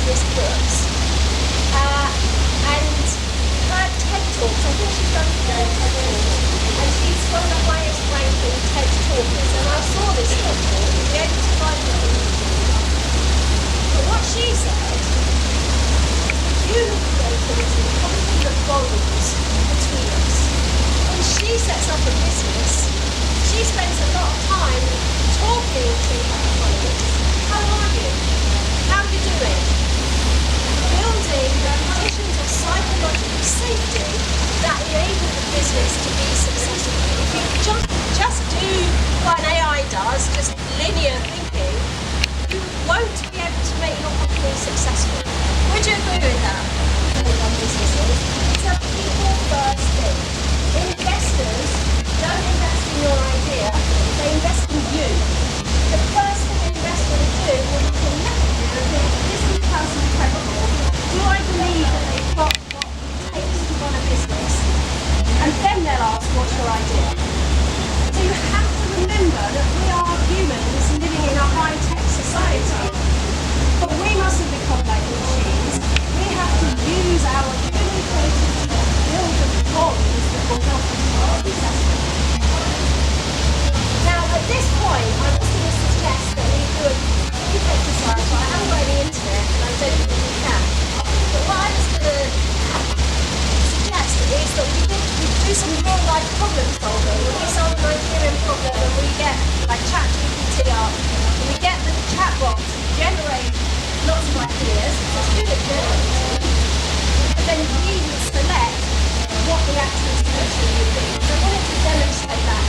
business books. And her TED Talks, I think she's done TED Talks, and she's one of the highest ranking TED talkers. And I saw this TED Talk, you'll be able to find it on YouTube. But what she said, human creativity probably the volumes between us. When she sets up a business, she spends a lot of time talking to her colleagues. How are you? How are you doing? Building the conditions of psychological safety that enable the business to be successful. If you just do what an AI does, just linear thinking, you won't be able to make your company successful. Would you agree with that? It's a people first thing. Investors don't invest in your idea, they invest in you. The first thing an investor will do when you can look at you and think, this is person credible. Do I believe that they've got what it takes to run a business? And then they'll ask, what's your idea? So you have to remember that we are humans living in a high-tech society. But we mustn't become like machines. We have to use our human creativity to build the bonds that will help us to be successful. Now, at this point, I'm just going to suggest that we do a quick exercise. I haven't got any internet, and I don't think we can. But what I'm just going to suggest is that we do some real-life problem solving. When we solve an Nigerian problem, and we get like ChatGPT up, and we get the chatbot to generate lots of ideas, it's good at generating, but then we would select what the actual solution would be. So I wanted to demonstrate that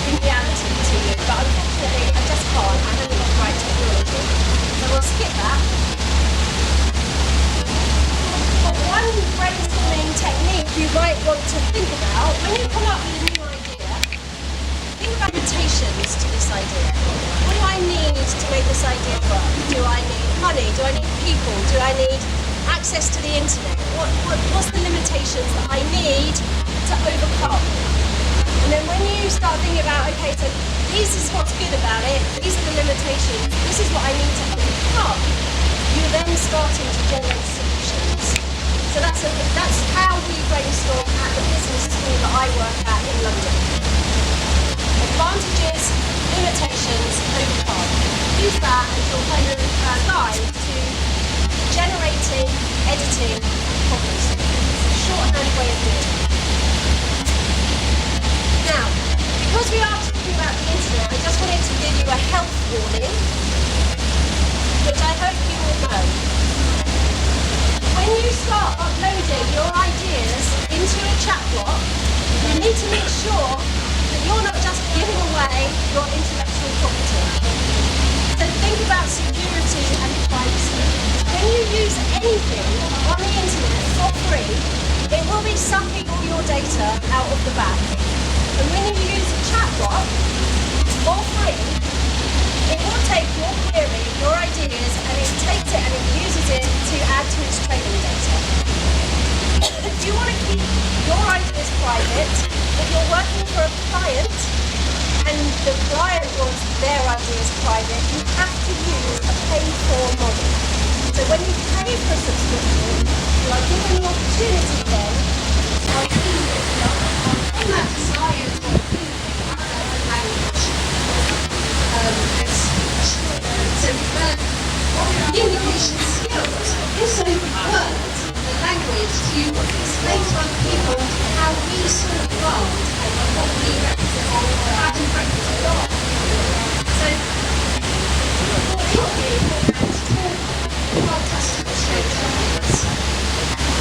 in reality to you, but unfortunately I just can't. I haven't got the right technology. So we'll skip that. But one brainstorming technique you might want to think about, when you come up with a new idea, think about limitations to this idea. What do I need to make this idea work? Do I need money? Do I need people? Do I need access to the internet? What's the limitations that I need to overcome? And then when you start thinking about, okay, so this is what's good about it, these are the limitations, this is what I need to overcome, you're then starting to generate solutions. So that's how we brainstorm at the business school that I work at in London. Advantages, limitations, overcome. Use that as your kind of guide to generating, editing, and problem solving. It's a shorthand way of doing it. Now, because we are talking about the internet, I just wanted to give you a health warning, which I hope you will know. When you start uploading your ideas into a chatbot, you need to make sure that you're not just giving away your intellectual property. So think about security and privacy. When you use anything on the internet for free, it will be sucking all your data out of the bag. And when you use a chatbot for free, it will take your query, your ideas, and it takes it and it uses it to add to its training data. If you want to keep your ideas private, if you're working for a client and the client wants their ideas private, you have to use a pay-for model. So when you pay for a subscription, you are given the opportunity then on that desired language. So develop communication skills. Also learn the language to explain to other people how we saw the world and what we represent or how to represent the world. So our customers showed confidence.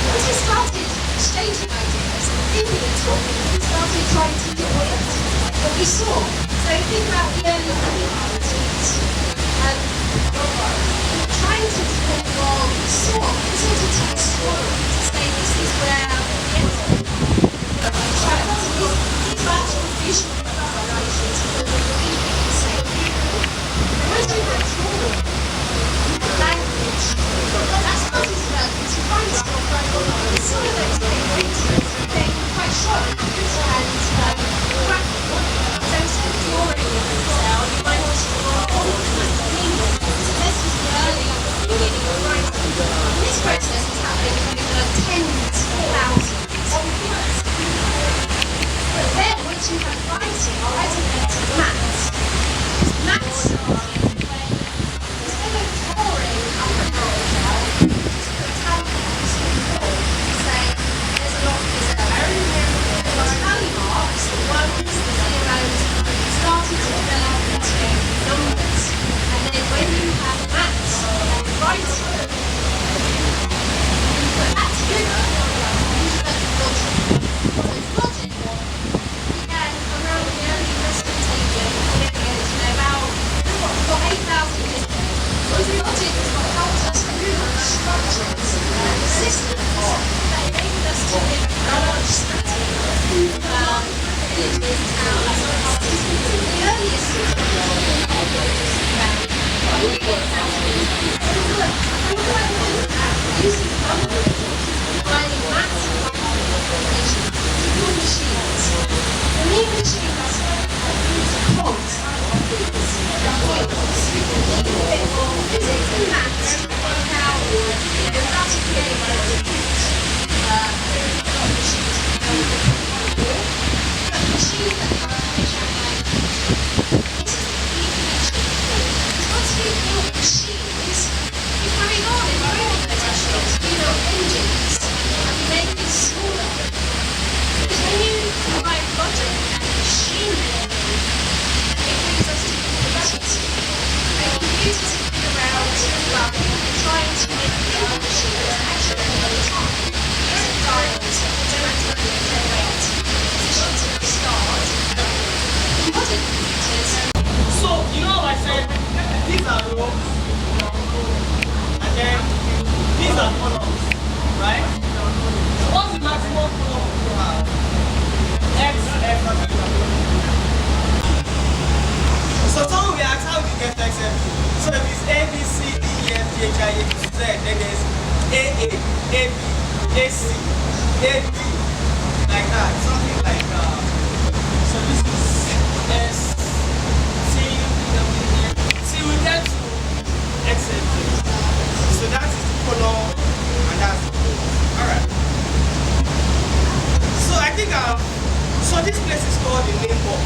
Once we started exchanging ideas, thinking and talking, we started trying to implement what we saw. So think about the early communities. Trying to talk what we saw, we sort of tell a story to say this is where we entered. These are actual visual representations of the people. So once we went through language, that's what is relevant to brainstorm. Some of those techniques became quite short and practical. So instead of drawing in Excel, you might want to draw on the meaning. So this was the early beginning of you have writing, or writing and maths. Maths started when instead of drawing up and down, just put a tally mark to the wall and say, there's a lot of this area. The tally marks, the ones, the zeros, started to develop into numbers. And then when you have maths and writing, you put that together, you develop logic. So logic began around the early Mesopotamian, about 8,000 years ago. Logic is what helped us build structures and systems that enabled us to live large cities. Villages, towns, the earliest using numbers, combining maths and information to build machines. The main machines use cogs, beats, and wheels. A little bit more physics and maths to work out how to create those machines. Machines that have this is the key connection. Because once we build machines, we carry on improving those machines. We build engines and we make these smaller. Because when you combine logic and machine learning, it brings us to computers. And computers have been around trying to make bigger machines actually all the time. Using dials that automatically generate positions of the stars. Modern computers. So, you know how I said these are rows, and then these are columns, right? What's the maximum column you have? X, X, so someone will ask, how do you get X, X? So if it's A, B, C, D, E, F, G, H, I, J, K, Z, then there's A, A, A, B, A, C, A, D, like that, something like so this is S, T, W, E. See, we get to X, X. So that is the column, and that's the row. Alright. So I think so this place is called the name box.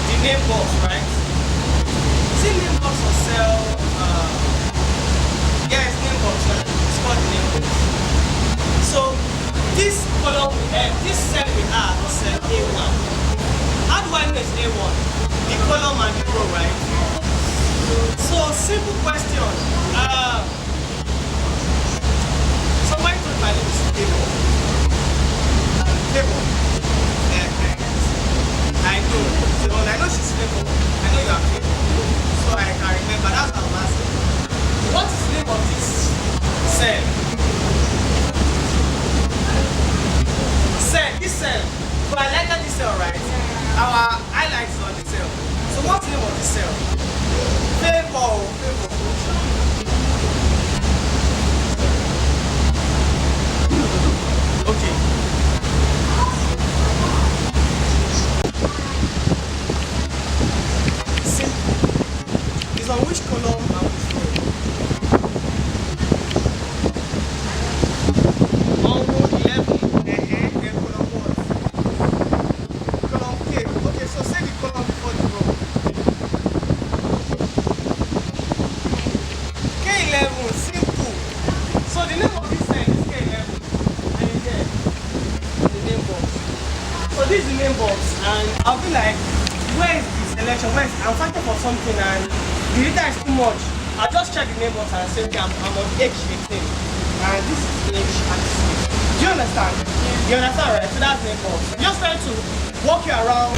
The name box, right? See name box or cell? Yeah, it's name box, right? It's called the name box. So this column we have, this cell we have is cell A1. How do I know it's A1? The column and the row, right? So simple question. Somebody told my name is Table. Table. I know. So I know she's Table. I know you are Table. So I can remember. That's what I'm asking. What is the name of this cell? Cell. This cell. So I like this cell, right? Our highlights on the cell. So what's the name of this cell? Favor. Okay. Simple. It's on which column and which row? On row 11. Then column what? Column K. Okay, so say the column before the row. K11, simple. So the name of this cell is K11. And here, the name box. So this is the name box, and I'll be like, where is the selection? I'm fighting for something, and the data is too much. I'll just check the name box and say, okay, I'm on H15. And this is H16. Do you understand? You understand, right? So that's name box. Just trying to walk you around.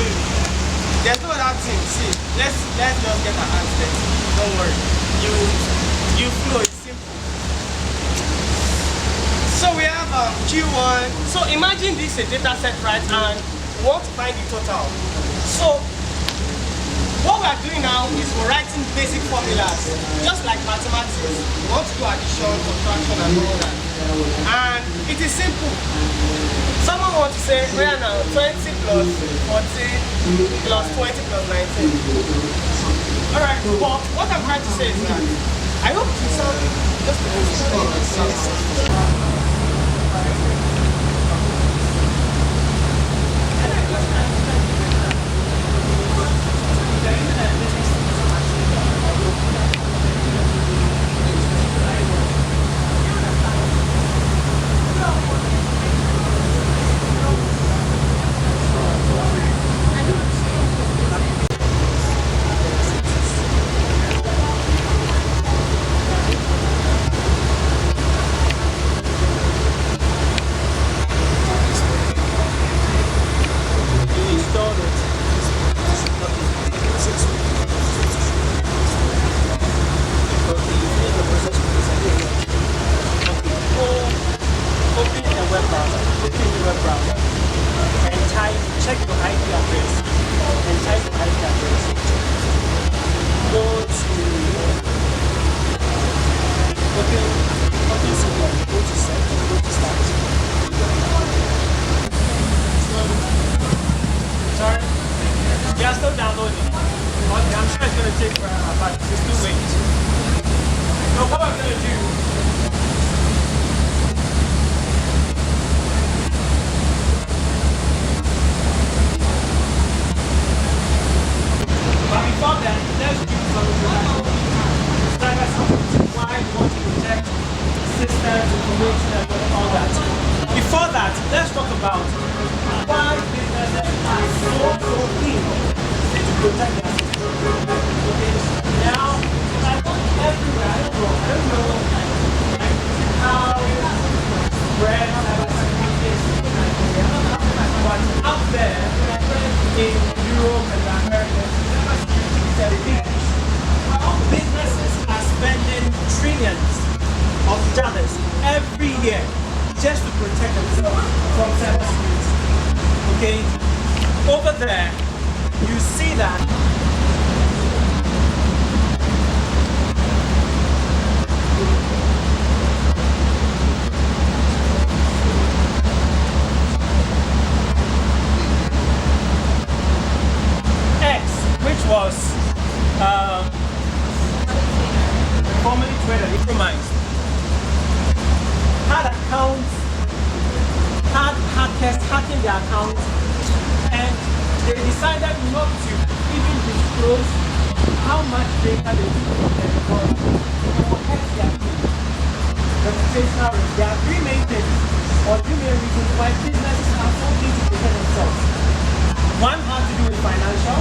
There's no other thing. See, let's just get our hands dirty. Don't worry. You flow, it's simple. So we have Q1. So imagine this is a data set, right? And we want to find the total. So what we are doing now is we're writing basic formulas, just like mathematics. We want to do addition, subtraction, and all that. And it is simple. Someone wants to say, where now? 20 plus 40 plus 20 plus 19. Alright, but what I'm trying to say is that I hope to sound just download it. Okay, I'm sure it's going to take forever, but just do wait. So what I'm going to do, but before that, let's do some introduction. Cybersecurity, why we want to protect systems, information, and all that. Before that, let's talk about why businesses are so keen to protect their systems. Okay, now, I want everywhere, I don't know how spread cybersecurity is in Nigeria, but out there, in Europe and the Americas, cybersecurity is a big issue. Our businesses are spending trillions of dollars every year just to protect themselves from cybersecurity. Okay? Over there, you see that X, which was formerly Twitter, compromised, had accounts, had hackers hacking their accounts, and they decided not to even disclose how much data they took because it will hurt their team. Reputational risk. There are three main things or three main reasons why businesses are so keen to protect themselves. One has to do with financial.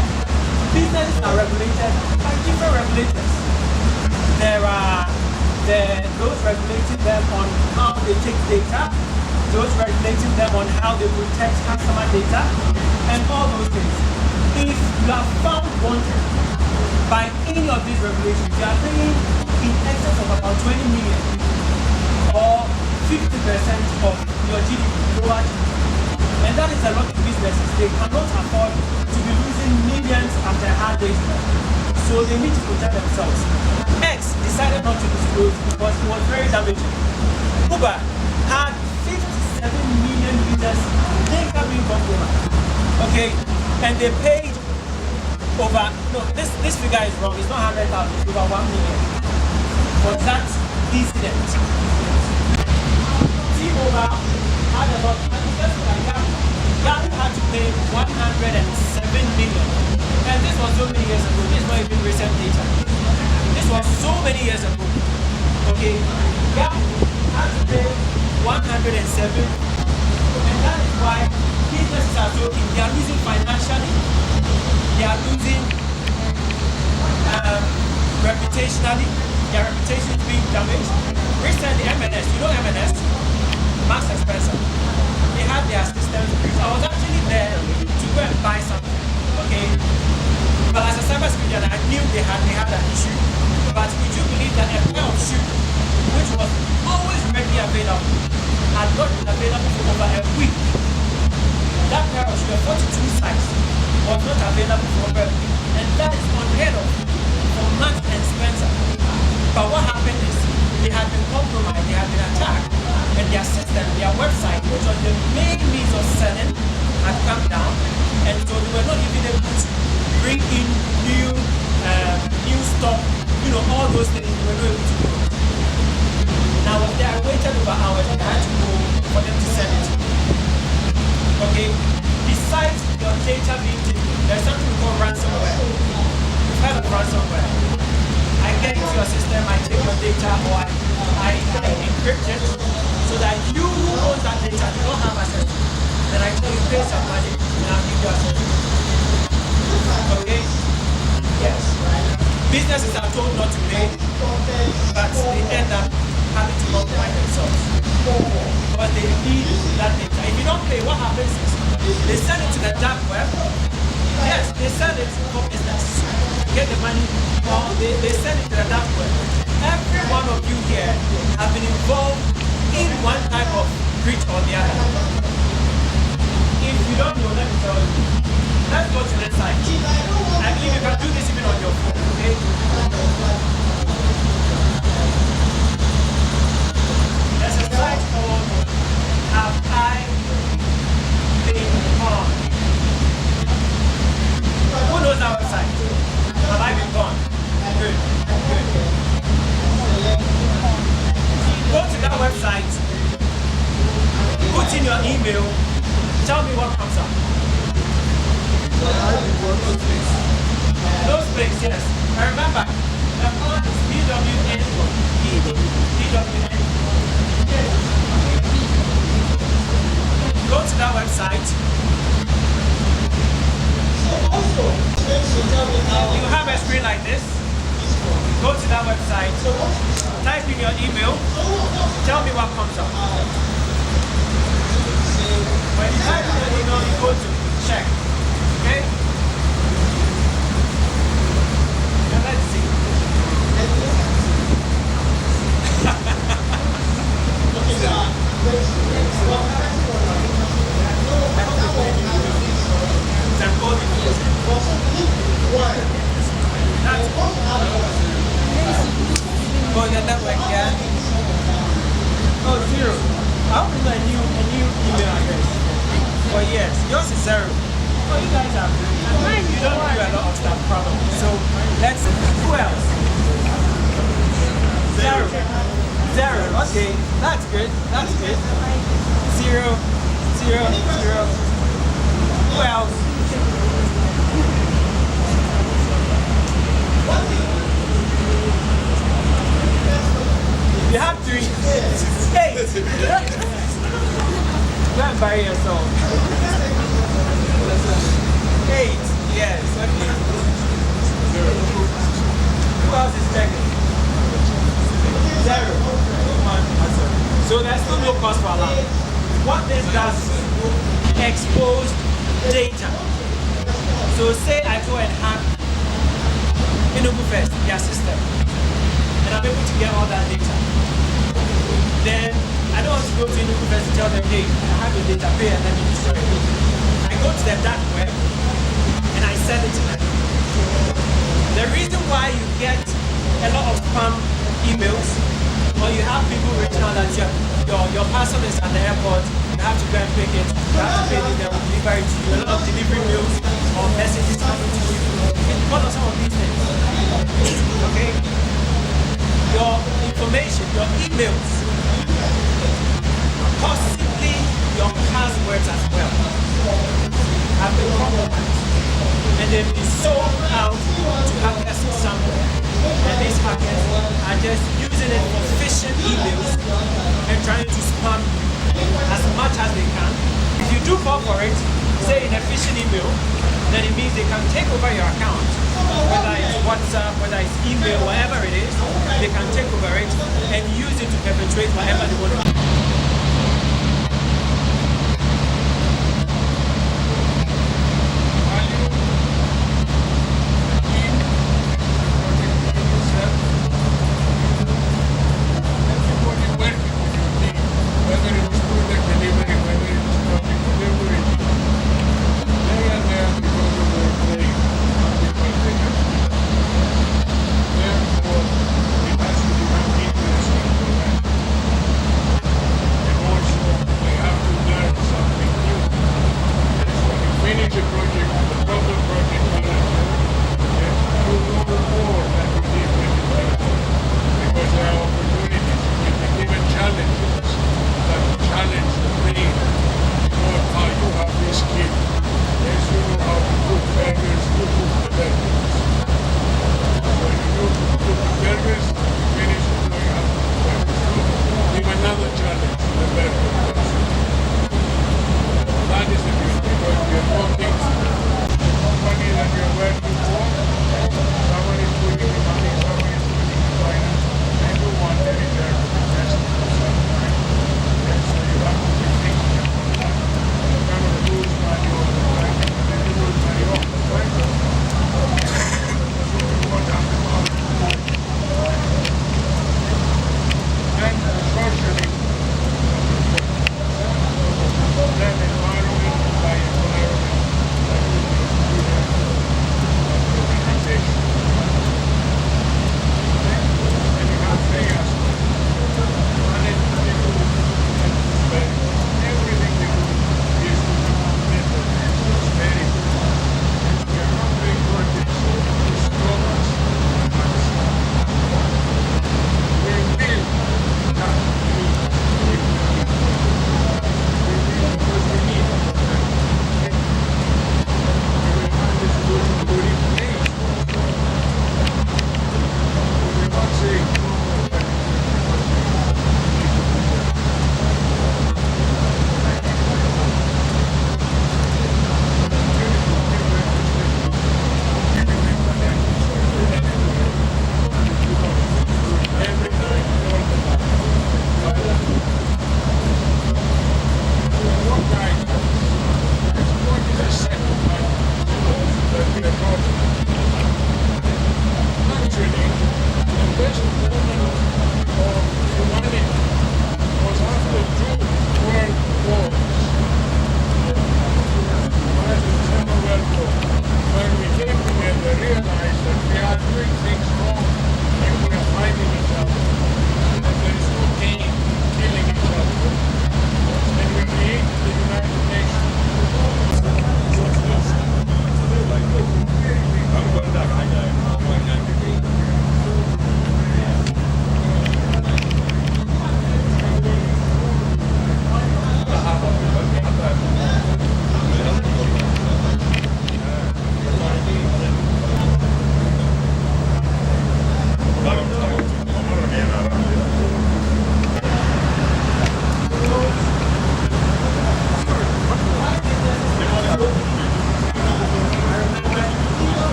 Businesses are regulated by different regulators. There are those regulating them on how they take data, those regulating them on how they protect customer data, and all those things. If you are found wanted by any of these regulations, you are paying in excess of about 20 million or 50% of your GDP, lower GDP. And that is a lot of businesses. They cannot afford to be losing millions after a hard day's work. So they need to protect themselves. X decided not to disclose because it was very damaging. Uber had 57 million users data being compromised. Okay, and they paid over, no, this figure is wrong, it's not 100,000, it's over 1 million for that incident. T-Mobile had about, Yahoo had to pay 107 million. And this was so many years ago, this is not even recent data. This was so many years ago. Okay, Yahoo had to pay 107, and that is why businesses are so keen. They are losing financially, they are losing reputationally, their reputation is being damaged. Recently, M&S, you know M&S? Max Spencer, they had their systems breached. I was actually there to go and buy something, okay? But as a cybersecurity, I knew they had an issue. But would you believe that a pair of shoes, which was always readily available, had not been available for over a week? That pair of shoes, 42 size, was not available for over a week. And that is unheard of for Max and Spencer. But what happened is, they had been compromised, they had been attacked, and their system, their website, which was the main means of selling, had come down, and so they were not even able to bring in new stock, all those things they were not able to do. Now, I waited over hours and I had to go for them to sell it. Okay, besides your data being taken, there's something we call ransomware. You've heard of ransomware. I get into your system, I take your data, or I encrypt it, so that you who owns that data do not have access. Then I tell you, pay some money, and I'll give you access. Okay? Yes. Businesses are told not to pay, but they end up having to compromise themselves. Because they need that data. If you don't pay, what happens is they send it to the dark web. Yes, they send it for business. Get the money, or they send it to the dark web. Every one of you here have been involved in one type of breach or the other. If you don't know, let me tell you. Let's go to the side. I believe you can do this even on your phone, okay? There's a site called Have I Been Conned? Who knows that website? Yes. And remember, the font is BWN. Go to that website. You have a screen like this. Go to that website. Type in your email. Tell me what comes up. When you type in your email, you go to check. Okay? And let's see. Oh, the network, yeah. Oh, zero. I opened a new email address. Oh, yes. Yours is zero. Oh, you guys are great. You don't do a lot of stuff, probably. So, let's see. Who else? Zero. Zero. Okay. That's good. That's good. Zero. Zero. Zero. Who else? You have three. Eight. Go and bury yourself. Eight. Yes. Okay. Who else is checking? Zero. One. So there's still no cost for alarm. What this does is expose data. So say I go and hack Enugu first, their system, and I'm able to get all that data. Then I don't want to go to Enugu first to tell them, hey, I have your data, pay and let me destroy it. I go to the dark web and I send it to them. The reason why you get a lot of spam emails, or you have people reaching out that your parcel is at the airport, you have to go and pick it, you have to pay it, they will deliver it to you, a lot of delivery mails or messages coming to you. It's because of some of these things. Okay? Your information, your emails, possibly your passwords as well, have been compromised. And they've been sold out to hackers somewhere. And these hackers are just using it for phishing emails and trying to spam you as much as they can. If you do fall for it, say in a phishing email, then it means they can take over your account. Whether it's WhatsApp, whether it's email, whatever it is, they can take over it and use it to perpetrate whatever they want to do.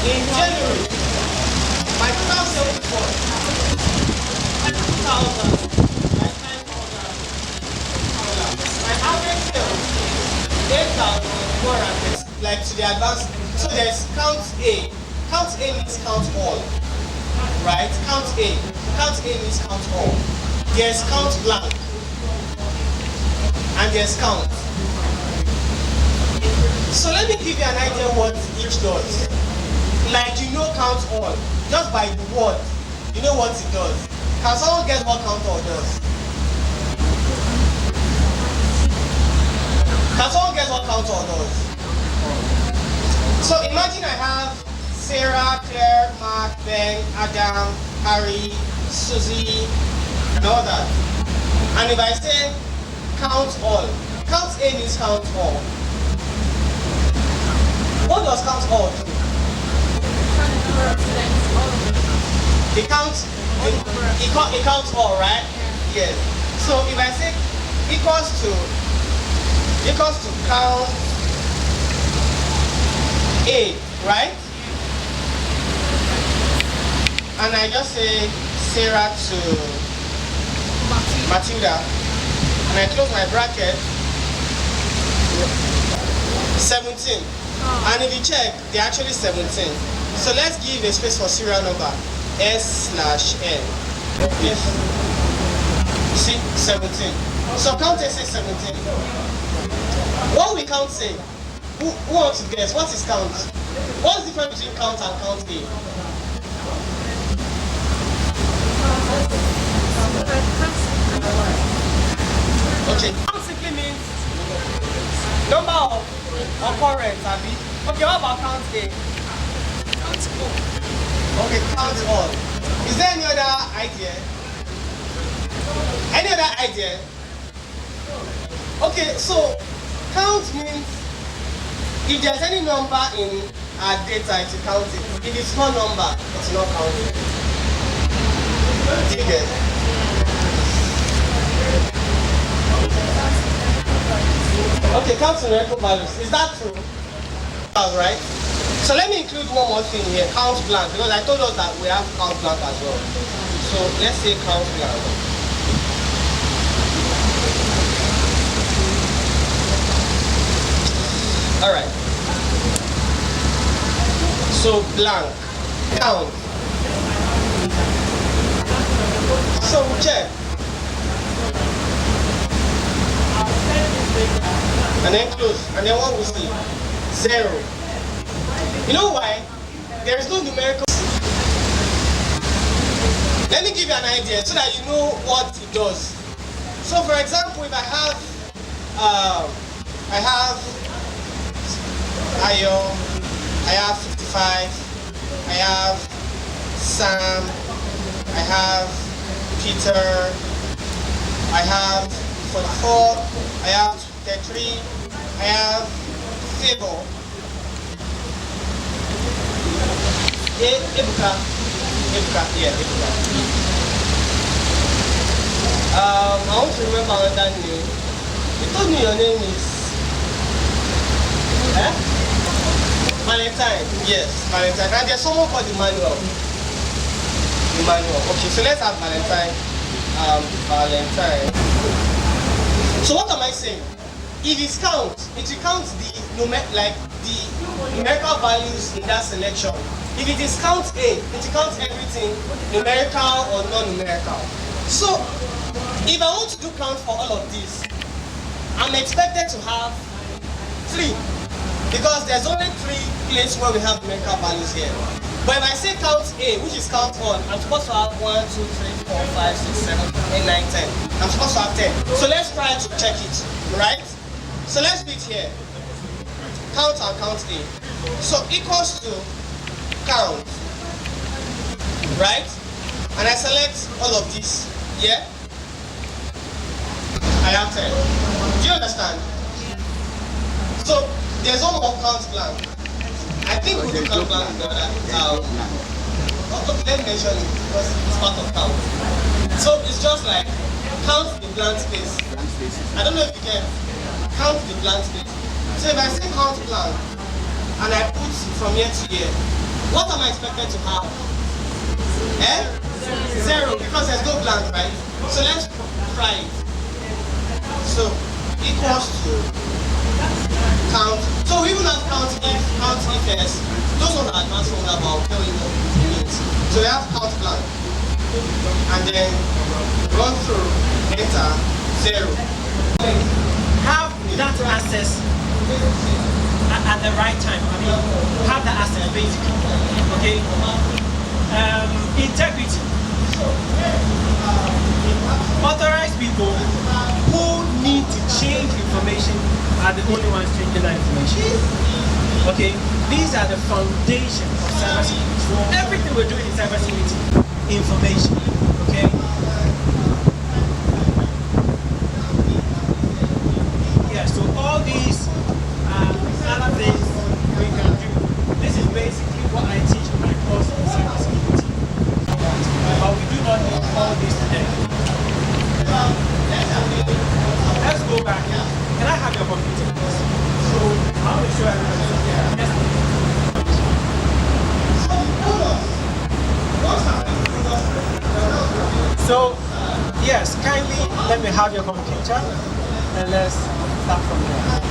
In January, my total sales was 2,900. My average sales, 8,400. Like to the advanced. So there's count A. Count A means count all. Right? Count A. Count A means count all. There's count blank. And there's count. So let me give you an idea what each does. Like you know count all. Just by the word, you know what it does. Can someone guess what count all does? Can someone guess what count all does? So imagine I have Sarah, Claire, Mark, Ben, Adam, Harry, Susie, and all that. And if I say count all, count A means count all. What does count all do? It counts all, right? Yes. So if I say equals to count A, right? And I just say Sarah to Matilda, and I close my bracket, 17. And if you check, they're actually 17. So let's give a space for serial number, S/N. Yes. See, 17. So count A says 17. What will count say? Who wants to guess? What is count? What's the difference between count and count A? Okay. Count simply means number of occurrence, Abby. Okay, what about count A? Count all. Okay, count all. Is there any other idea? Any other idea? Okay, so count means if there's any number in our data, it will count it. If it's not number, it's not counted. Do you get it? Okay, count numerical values. Is that true? Alright. So let me include one more thing here, count blank, because I told us that we have count blank as well. So let's say count blank. Alright. So blank, count. So we check. And then close. And then what we see? 0. You know why? There is no numerical. Let me give you an idea so that you know what it does. So for example, if I have Ayo, I have 55, I have Sam, I have Peter, I have 44, I have 33, I have Fable, Ebuka, yeah, Ebuka. I want to remember another name. You told me your name is Valentine. Yes, Valentine. And there's someone called Emmanuel. Okay, so let's have Valentine. Valentine. So what am I saying? If it's count, it will count the numerical values in that selection. If it is count A, it will count everything, numerical or non-numerical. So if I want to do count for all of these, I'm expected to have 3. Because there's only 3 places where we have numerical values here. But if I say count A, which is count 1, I'm supposed to have 1, 2, 3, 4, 5, 6, 7, 8, 9, 10. I'm supposed to have 10. So let's try to check it, right? So let's do it here. Count and count A. So equals to count, right? And I select all of these, yeah? I have 10. Do you understand? So there's one more count blank. I think we do count blank together. Let me mention it because it's part of count. So it's just like count the blank space. I don't know if you can count the blank space. So if I say count blank and I put from here to here, what am I expected to have? Zero, because there's no blank, right? So let's try it. So equals to count. So we even have count if s. Those ones are advanced formula, but I'll tell you what it means. So we have count blank. And then run through, enter, 0. Have that access at the right time. I mean, have the access basically. Okay. Integrity. Authorized people who need to change information are the only ones changing that information. Okay. These are the foundation of cybersecurity. So everything we're doing in cybersecurity, information. Okay. Yeah. So all these other things we can do. This is basically what I teach in my course in cybersecurity. But we do not need all this today. Let's go back. Can I have your computer, please? So I want to show everybody. So, yes, kindly let me have your computer and let's start from there.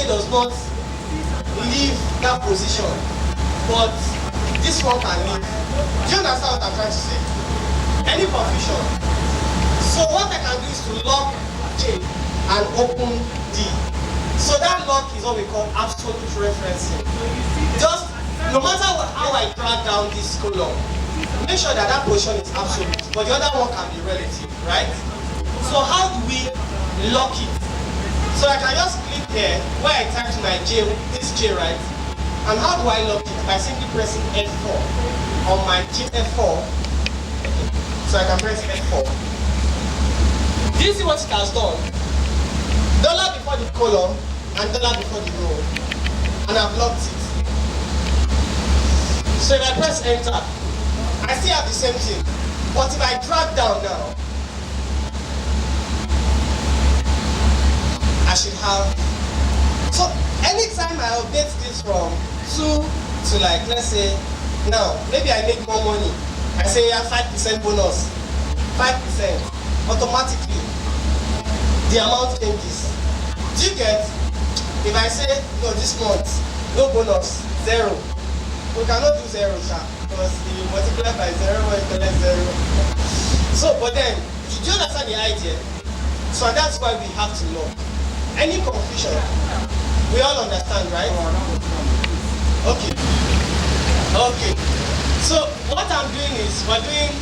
Does not leave that position, but this one can leave. Do you understand what I'm trying to say? Any confusion? So what I can do is to lock J and open D. So that lock is what we call absolute referencing. Just no matter how I drag down this column, make sure that that position is absolute, but the other one can be relative, right? So how do we lock it? So I can just click here where I type to my J, this J, right? And how do I lock it? By simply pressing F4 on my F4. So I can press F4. Do you see what it has done? Dollar before the column and dollar before the row. And I've locked it. So if I press enter, I still have the same thing. But if I drag down now, I should have. So anytime I update this from 2 to like, let's say, now, maybe I make more money. I say I have 5% bonus. 5%. Automatically, the amount changes. Do you get? If I say, no, this month, no bonus, 0. We cannot do 0, because if you multiply by 0, you collect 0. So, but then, do you understand the idea? So that's why we have to know. Any confusion? We all understand, right? Okay. Okay. So what I'm doing is we're doing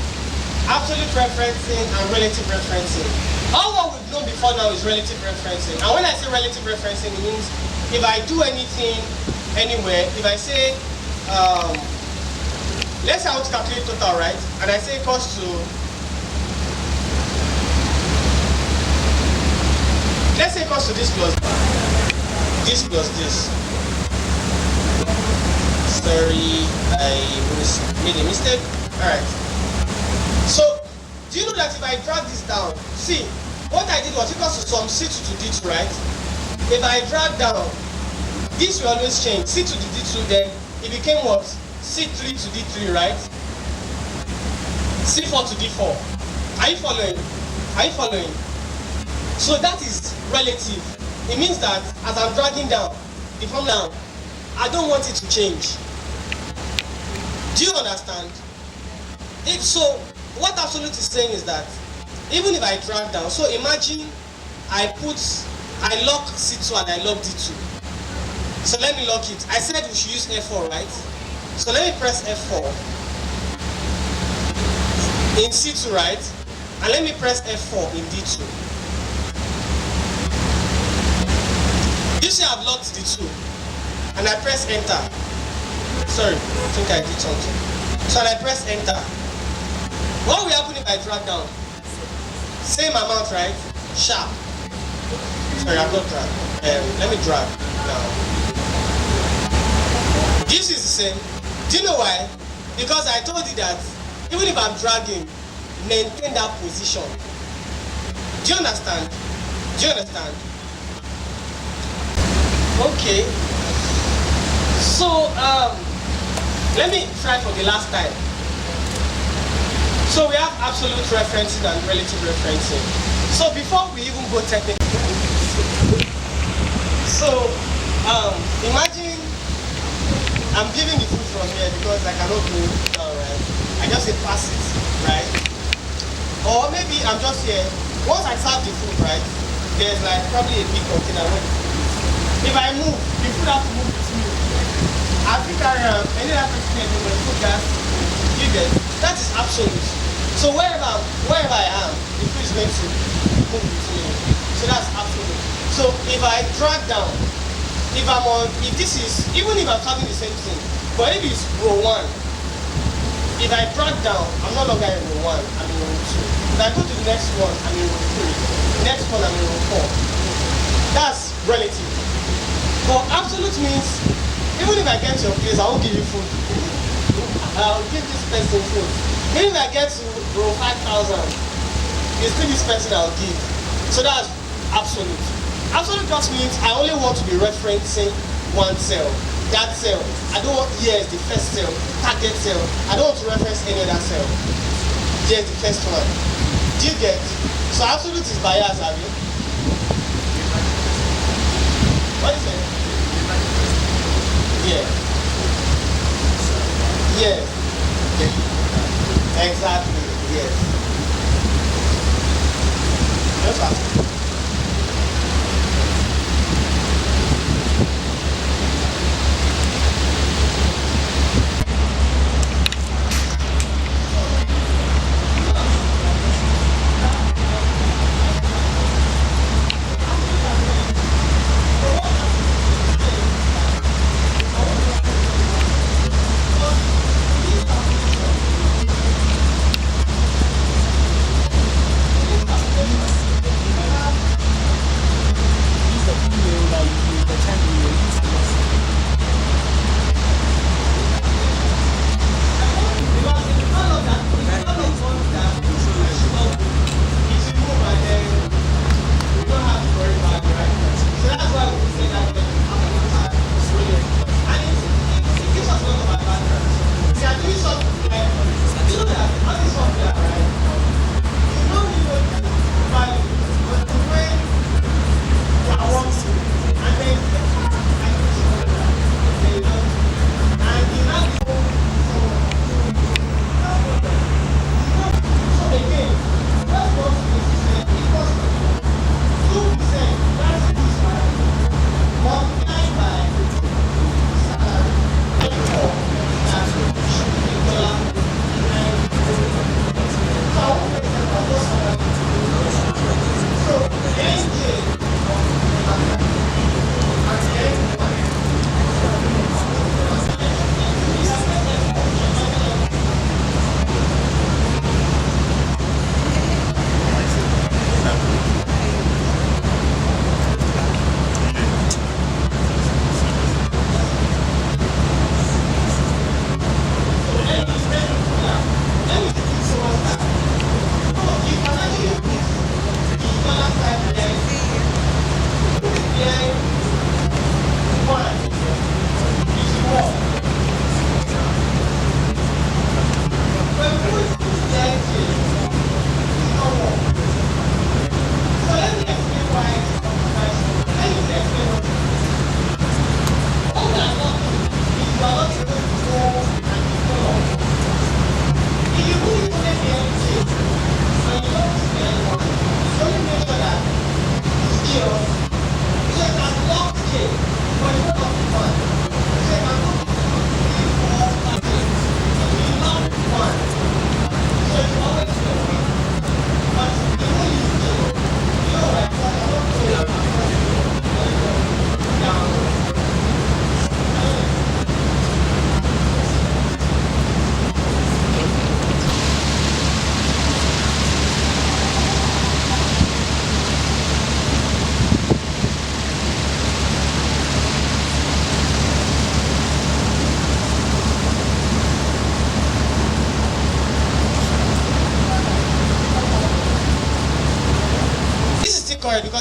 absolute referencing and relative referencing. All what we've known before now is relative referencing. And when I say relative referencing, it means if I do anything anywhere, if I say, let's say I want to calculate total, right? And I say equals to, let's say equals to this plus this. Sorry, I made a mistake. Alright. So, do you know that if I drag this down, see, what I did was equals to some C2 to D2, right? If I drag down, this will always change. C2 to D2, then it became what? C3 to D3, right? C4 to D4. Are you following? Are you following? So that is relative. It means that as I'm dragging down, the formula, I don't want it to change. Do you understand? So what absolute is saying is that even if I drag down, so imagine I lock C2 and I lock D2. So let me lock it. I said we should use F4, right? So let me press F4 in C2, right? And let me press F4 in D2. You see I've locked D2 and I press enter. Sorry, I think I did something. So I press enter. What will happen if I drag down? Same amount, right? Sharp. Sorry, I'm not drag. Let me drag now. This is the same. Do you know why? Because I told you that even if I'm dragging, maintain that position. Do you understand? Do you understand? Okay. So let me try for the last time. So we have absolute referencing and relative referencing. So before we even go technical, so imagine I'm giving the food from here because I cannot go down, right? I just say pass it, right? Or maybe I'm just here. Once I serve the food, right, there's like probably a big container where the food is. If I move, the food has to move with me. I think any other person can do when food gas, you get. That is absolute. So wherever I am, the food is going to move with me. So that's absolute. So if I drag down, if this is, even if I'm having the same thing, but if it's row 1, if I drag down, I'm no longer in row 1, I'm in row 2. If I go to the next one, I'm in row 3. Next one, I'm in row 4. That's relative. But absolute means, even if I get to your place, I won't give you food. I'll give this person food. Even if I get to row 5,000, it's still this person I'll give. So that's absolute. Absolute just means I only want to be referencing one cell. That cell. I don't want, yes, the first cell, target cell. I don't want to reference any other cell. Yes, the first one. Do you get? So absolute is bias, have you? What is it? Yeah. Yes. Exactly. Yes. Just ask.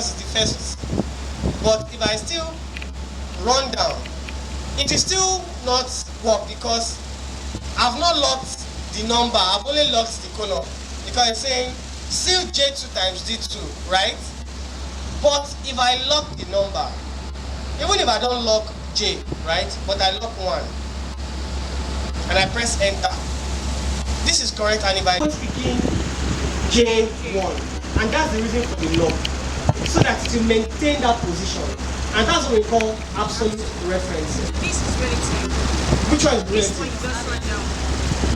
because it's the first. But if I still run down, it will still not work because I've not locked the number, I've only locked the column. Because it's saying still J2 times D2, right? But if I lock the number, even if I don't lock J, right? But I lock 1 and I press enter, this is correct. And if I begin J1, and that's the reason for the lock, so that it will maintain that position. And that's what we call absolute referencing. This is relative. Which one is This one relative? you just write down.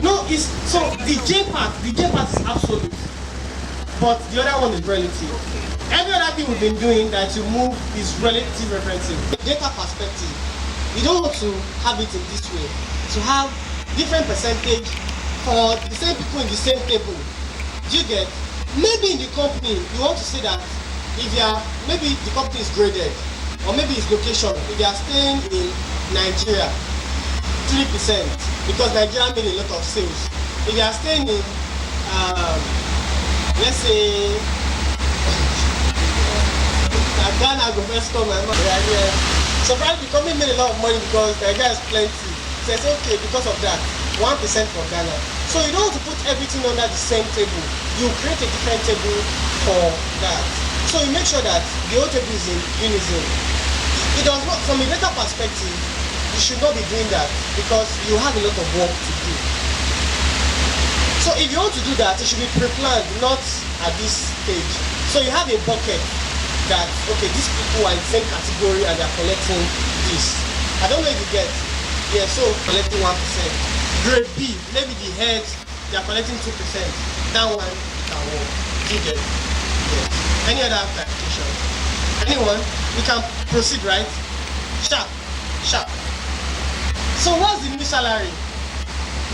No, it's so the J part is absolute, but the other one is relative. Every other thing we've been doing that to move is relative referencing. The data perspective, you don't want to have it in this way. To have different percentage for the same people in the same table. Do you get? Maybe in the company you want to say that if you are, maybe the company is graded, or maybe it's location. If you are staying in Nigeria, 3%, because Nigeria made a lot of sales. If you are staying in, let's say, Ghana, go first come my mind. Yeah. So probably the company made a lot of money because Nigeria is plenty. So it's okay because of that. 1% for Ghana. So you don't want to put everything under the same table. You create a different table for that. So you make sure that the whole table is in unison. It does not, from a data perspective, you should not be doing that because you have a lot of work to do. So if you want to do that, it should be pre-planned, not at this stage. So you have a bucket that, okay, these people are in the same category and they're collecting this. I don't know if you get. Yeah, so collecting 1%. Grade B, maybe the heads, they're collecting 2%. That one can work. You get. Yeah. Any other clarification? Anyone? We can proceed, right? Sharp. So what's the new salary?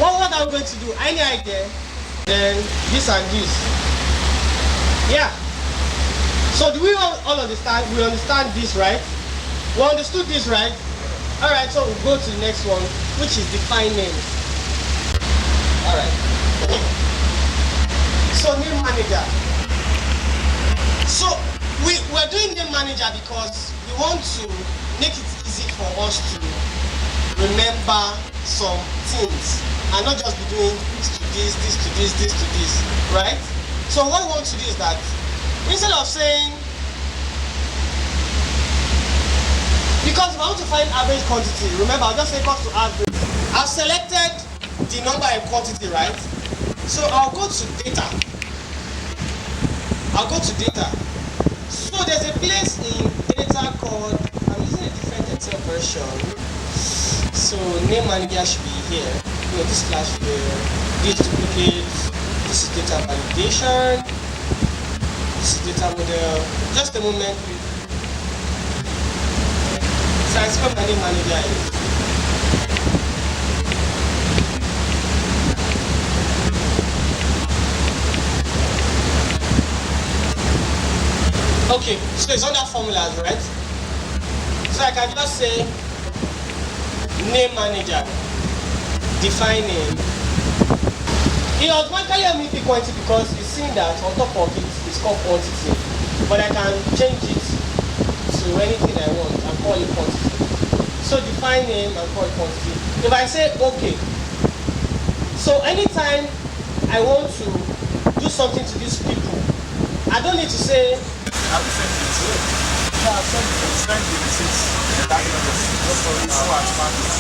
What are we going to do? Any idea? Then this and this. Yeah. So do we all understand? We understand this, right? We understood this, right? Alright, so we'll go to the next one, which is define names. Alright. So name manager. So we're doing name manager because we want to make it easy for us to remember some things and not just be doing this to this, right? So what we want to do is that instead of saying, because if I want to find average quantity, remember I'll just say equals to average. I've selected the number and quantity, right? So I'll go to data. So there's a place in data called, I'm using a different Excel version. So name manager should be here. This slash here, this duplicate, this is data validation, this is data model. Just a moment. So I spell my name manager here. Okay, so it's under formulas, right? So I can just say name manager, define name. It automatically has me pick quantity because it's seen that on top of it it's called quantity. But I can change it to anything I want and call it quantity. So define name and call it quantity. If I say okay, so anytime I want to do something to these people, I don't need to say Have you sent it to? Yeah, I've sent it. Send the receipts. That is the receipt. Just for this one.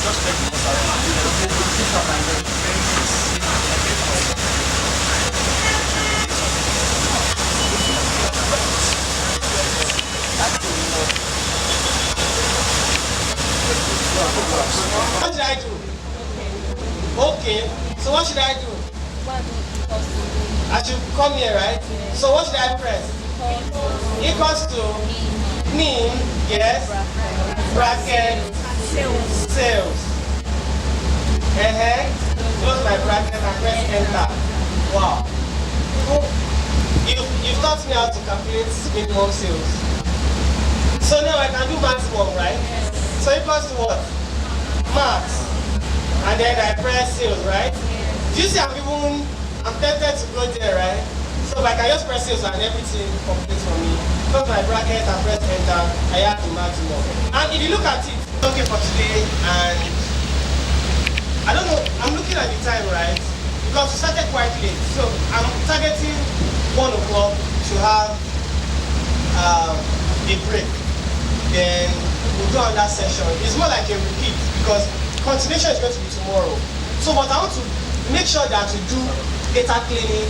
Just check the What should I do? Okay. So what should I do? I should come here, right? So what should I press? Equals to name, yes, bracket, sales. Close my bracket and press enter. Wow. You've taught me how to calculate minimum sales. So now I can do maximum, right? So equals to what? Max. And then I press sales, right? Do you see I'm tempted to go there, right? So I can just press sales and everything completes for me. because my bracket and press enter, I have to maximum. And if you look at it, it's okay for today, and I don't know, I'm looking at the time, right? Because we started quite late, so I'm targeting 1 o'clock to have a break. Then we'll do another session. It's more like a repeat because continuation is going to be tomorrow. So, but I want to make sure that we do data cleaning.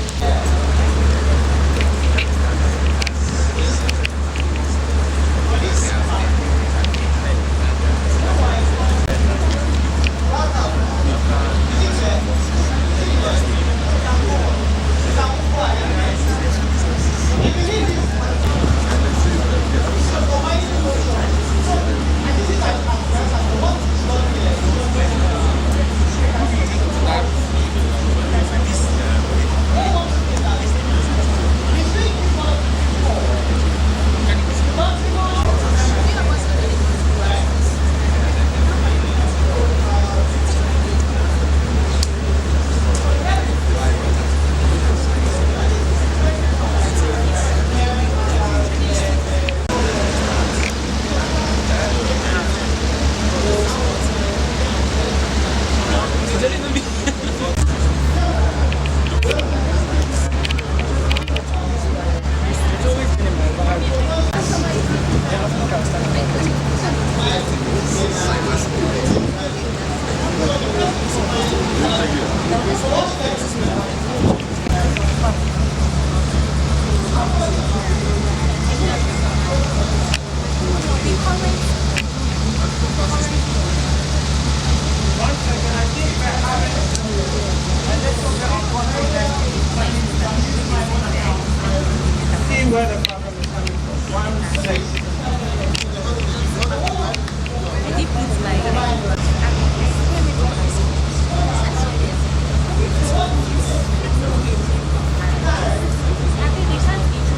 Where the problem is coming from. 1 6.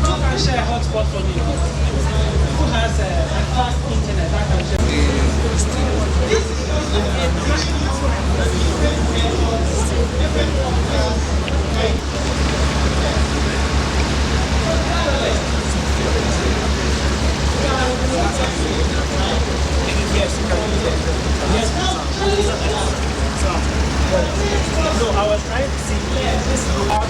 Who can share a hotspot for me? Who has a fast internet that can share? Yes, you can do that. Yes, so I was trying to see this is how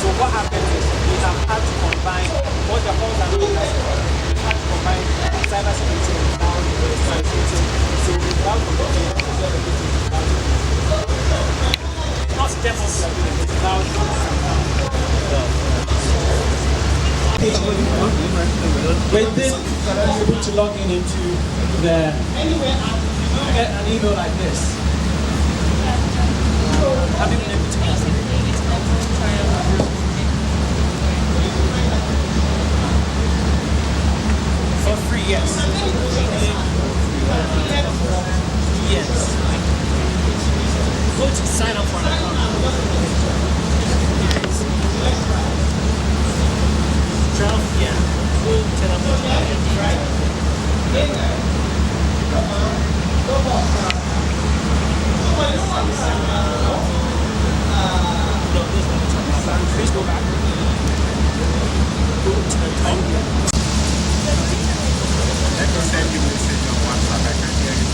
so what happens is we have had to combine what the holes are doing. We had to combine cybersecurity and cloud security. So without combining not DevOps are doing it, cloud. With this, you're able to log in into the get an email like this. Have you been able to get it? For free, yes. Yes. Go to sign up for an account. 12, yeah. Go to the right. Please go back. Go to the top. Let me send you a message on WhatsApp. I can hear you.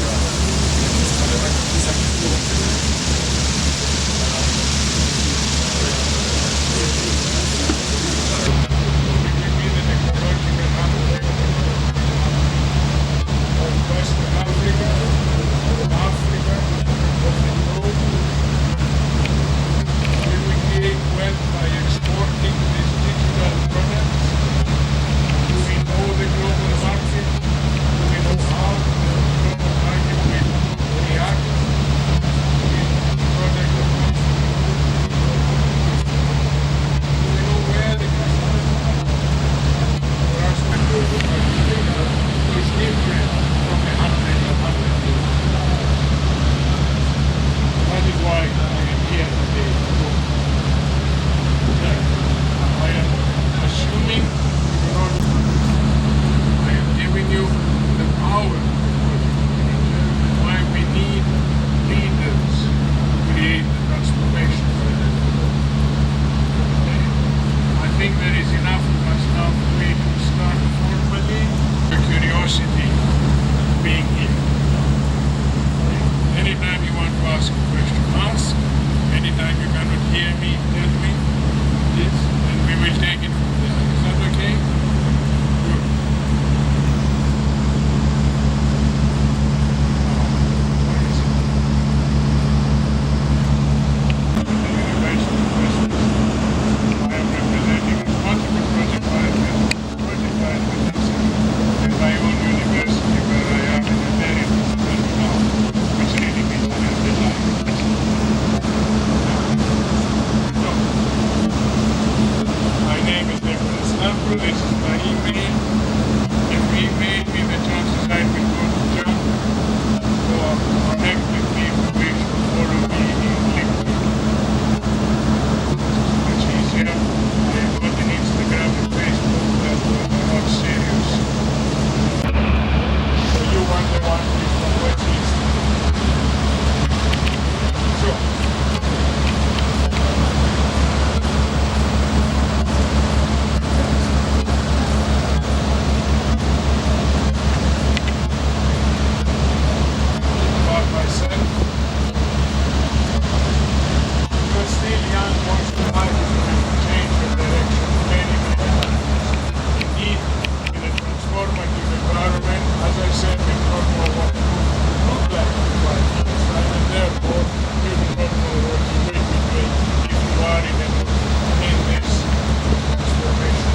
Do we know the global market? Do we know how ask a question. Ask. Anytime you cannot hear me, tell me this, and we will take it from there. Is that okay? Good. I am representing responsible project management agency in my own university where I am in a very difficult now, which really means I have the life. My name is Nicholas Ambrose, this is my email. If you email me, the chances I will go to junk or connect with me information, follow me in LinkedIn. Much easier. I am not in Instagram and Facebook, but I'm not serious. So you want the one from what's easy. So, about myself. You're still young, wants to life is to change your direction many, many times. Indeed, in a transformative environment, as I said, we don't know what to look like in 5 years, right? And therefore, you do not know what you will be doing if you are in this transformation.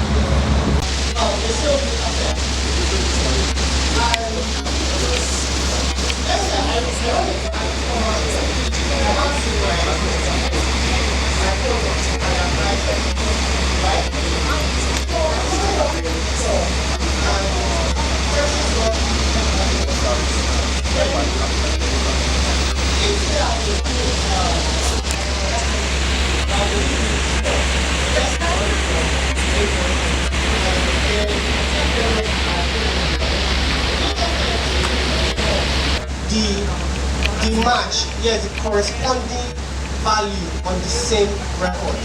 The match, yes, the corresponding value on the same record.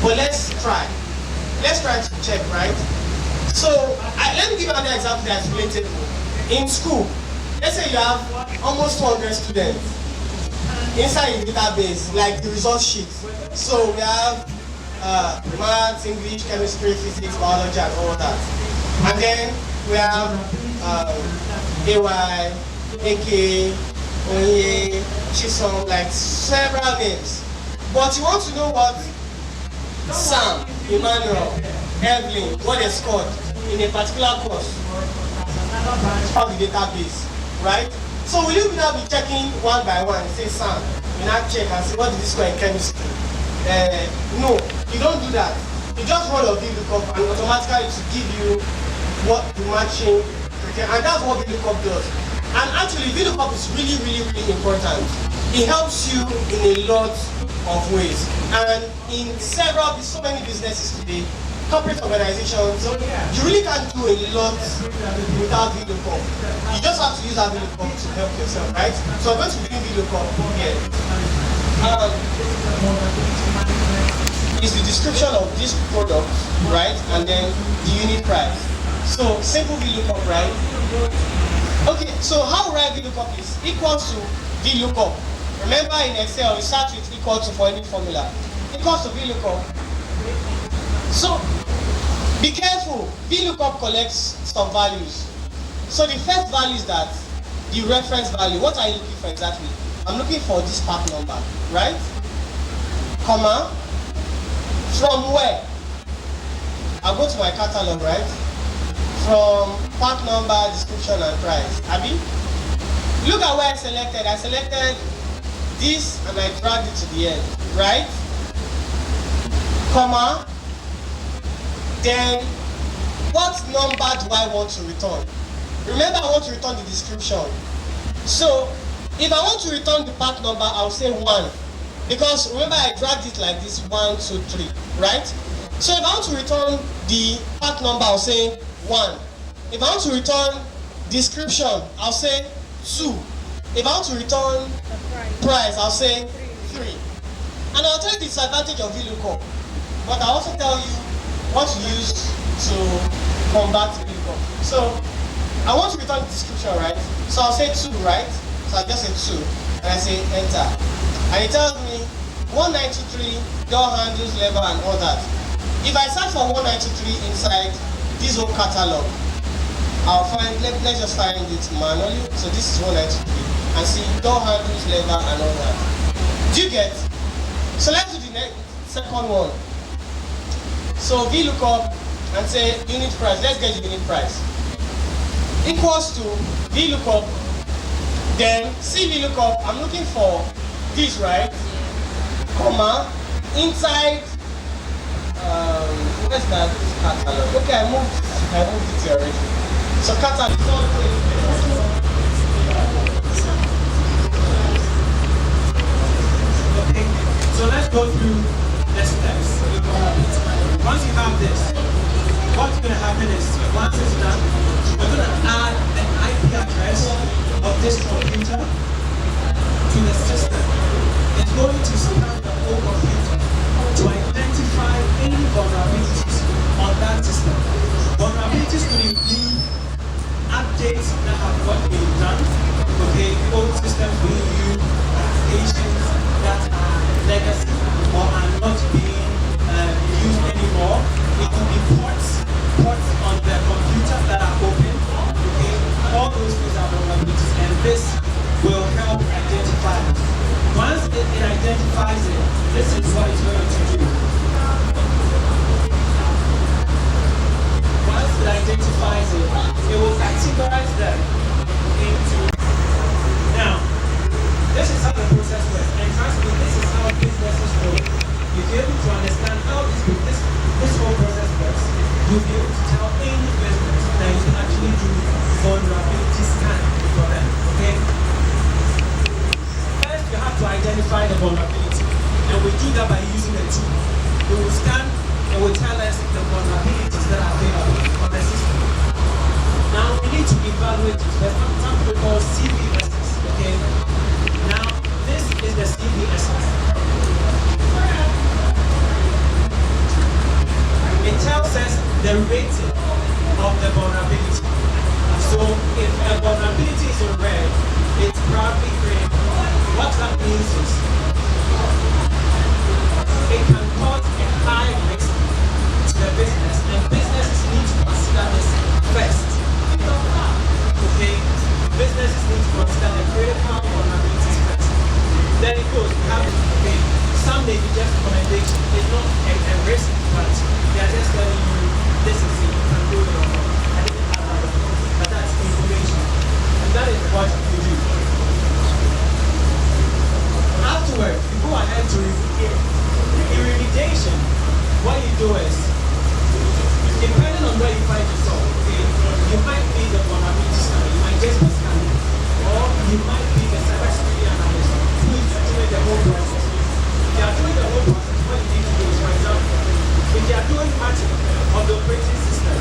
But let's try to check, right? So let me give you another example that's relatable. In school, let's say you have almost 200 students inside the database, like the result sheet. So we have maths, English, chemistry, physics, biology, and all that. And then we have AY, AK, Onye, Chisom, like several names. But you want to know what Sam, Emmanuel, Evelyn, what they scored in a particular course of the database, right? So will you now be checking one by one and say, Sam, you now check and see what did this score in chemistry? No, you don't do that. You just run your VLOOKUP and automatically to give you what the matching, and that's what VLOOKUP does. And actually, VLOOKUP is really, really, really important. It helps you in a lot of ways. And in so many businesses today, corporate organizations, you really can't do a lot without VLOOKUP. You just have to use that VLOOKUP to help yourself, right? So I'm going to bring VLOOKUP here. It's the description of this product, right? And then the unit price. So simple VLOOKUP, right? Okay, so how write VLOOKUP is equals to VLOOKUP. Remember in Excel, you start with equal to for any formula. Equals to VLOOKUP. So be careful, VLOOKUP collects some values. So the first value is that the reference value. What are you looking for exactly? I'm looking for this part number, right? Comma. From where? I'll go to my catalog, right? From part number, description, and price. Abi? Look at where I selected. I selected this and I dragged it to the end, right? Comma. Then, what number do I want to return? Remember, I want to return the description. So, if I want to return the part number, I'll say 1. Because remember, I dragged it like this 1, 2, 3, right? So if I want to return the part number, I'll say 1. If I want to return description, I'll say 2. If I want to return price, I'll say 3. And I'll tell you the disadvantage of VLOOKUP. But I'll also tell you what to use to combat VLOOKUP. So I want to return the description, right? So I'll say 2, right? So I just say 2, and I say enter. And it tells me 1923, door handles, lever, and all that. If I search for 1923 inside this whole catalog, I'll find, let's just find it manually. So this is 1923, and see door handles, lever, and all that. Do you get? So let's do the next, second one. So VLOOKUP and say unit price. Let's get the unit price. Equals to VLOOKUP. Then CVLOOKUP, I'm looking for this, right? Comma, inside, where's that catalog? Okay, I moved it here already. So catalog. Okay, so let's go through the steps. Once you have this, what's going to happen is, once it's done, we're going to add the IP address of this computer to the system. It's going to scan the whole computer to identify any vulnerabilities on that system. Vulnerabilities could include updates that have not been done, okay, old systems being used, applications that are legacy or are not being used anymore. It could be ports on the computer that are open, okay, all those things are vulnerabilities, and this will help identify it. Once it identifies it, this is what it's going to do. Once it identifies it, it will categorize them into. Now, this is how the process works, and trust me, this is how businesses work. If you're able to understand how this whole process works, you'll be able to tell any business that you can actually do vulnerability scanning for them. Okay? First, you have to identify the vulnerability, and we do that by using a tool. We will scan and will tell us the vulnerabilities that are available on the system. Now, we need to evaluate it. There's something we call CVSS. Okay? Now, this is the CVSS. It tells us the rating of the vulnerability. So if a vulnerability is in red, it's probably green. What that means is it can cause a high risk to the business, and businesses need to consider this first. Okay? Businesses need to consider the critical vulnerabilities first. Then it goes, okay, some may be just recommendation. It's not a risk, but they are just telling you this is it, you can do it or not. But that's information. And that is what you do. Afterwards, you go ahead to remediation. What you do is, depending on where you find yourself, okay, you might be the vulnerability scanner, you might just be scanning, or you might be the cybersecurity analyst who is doing the whole process. If you are doing the whole process, what you need to do is, for example, if you are doing matching on the operating system,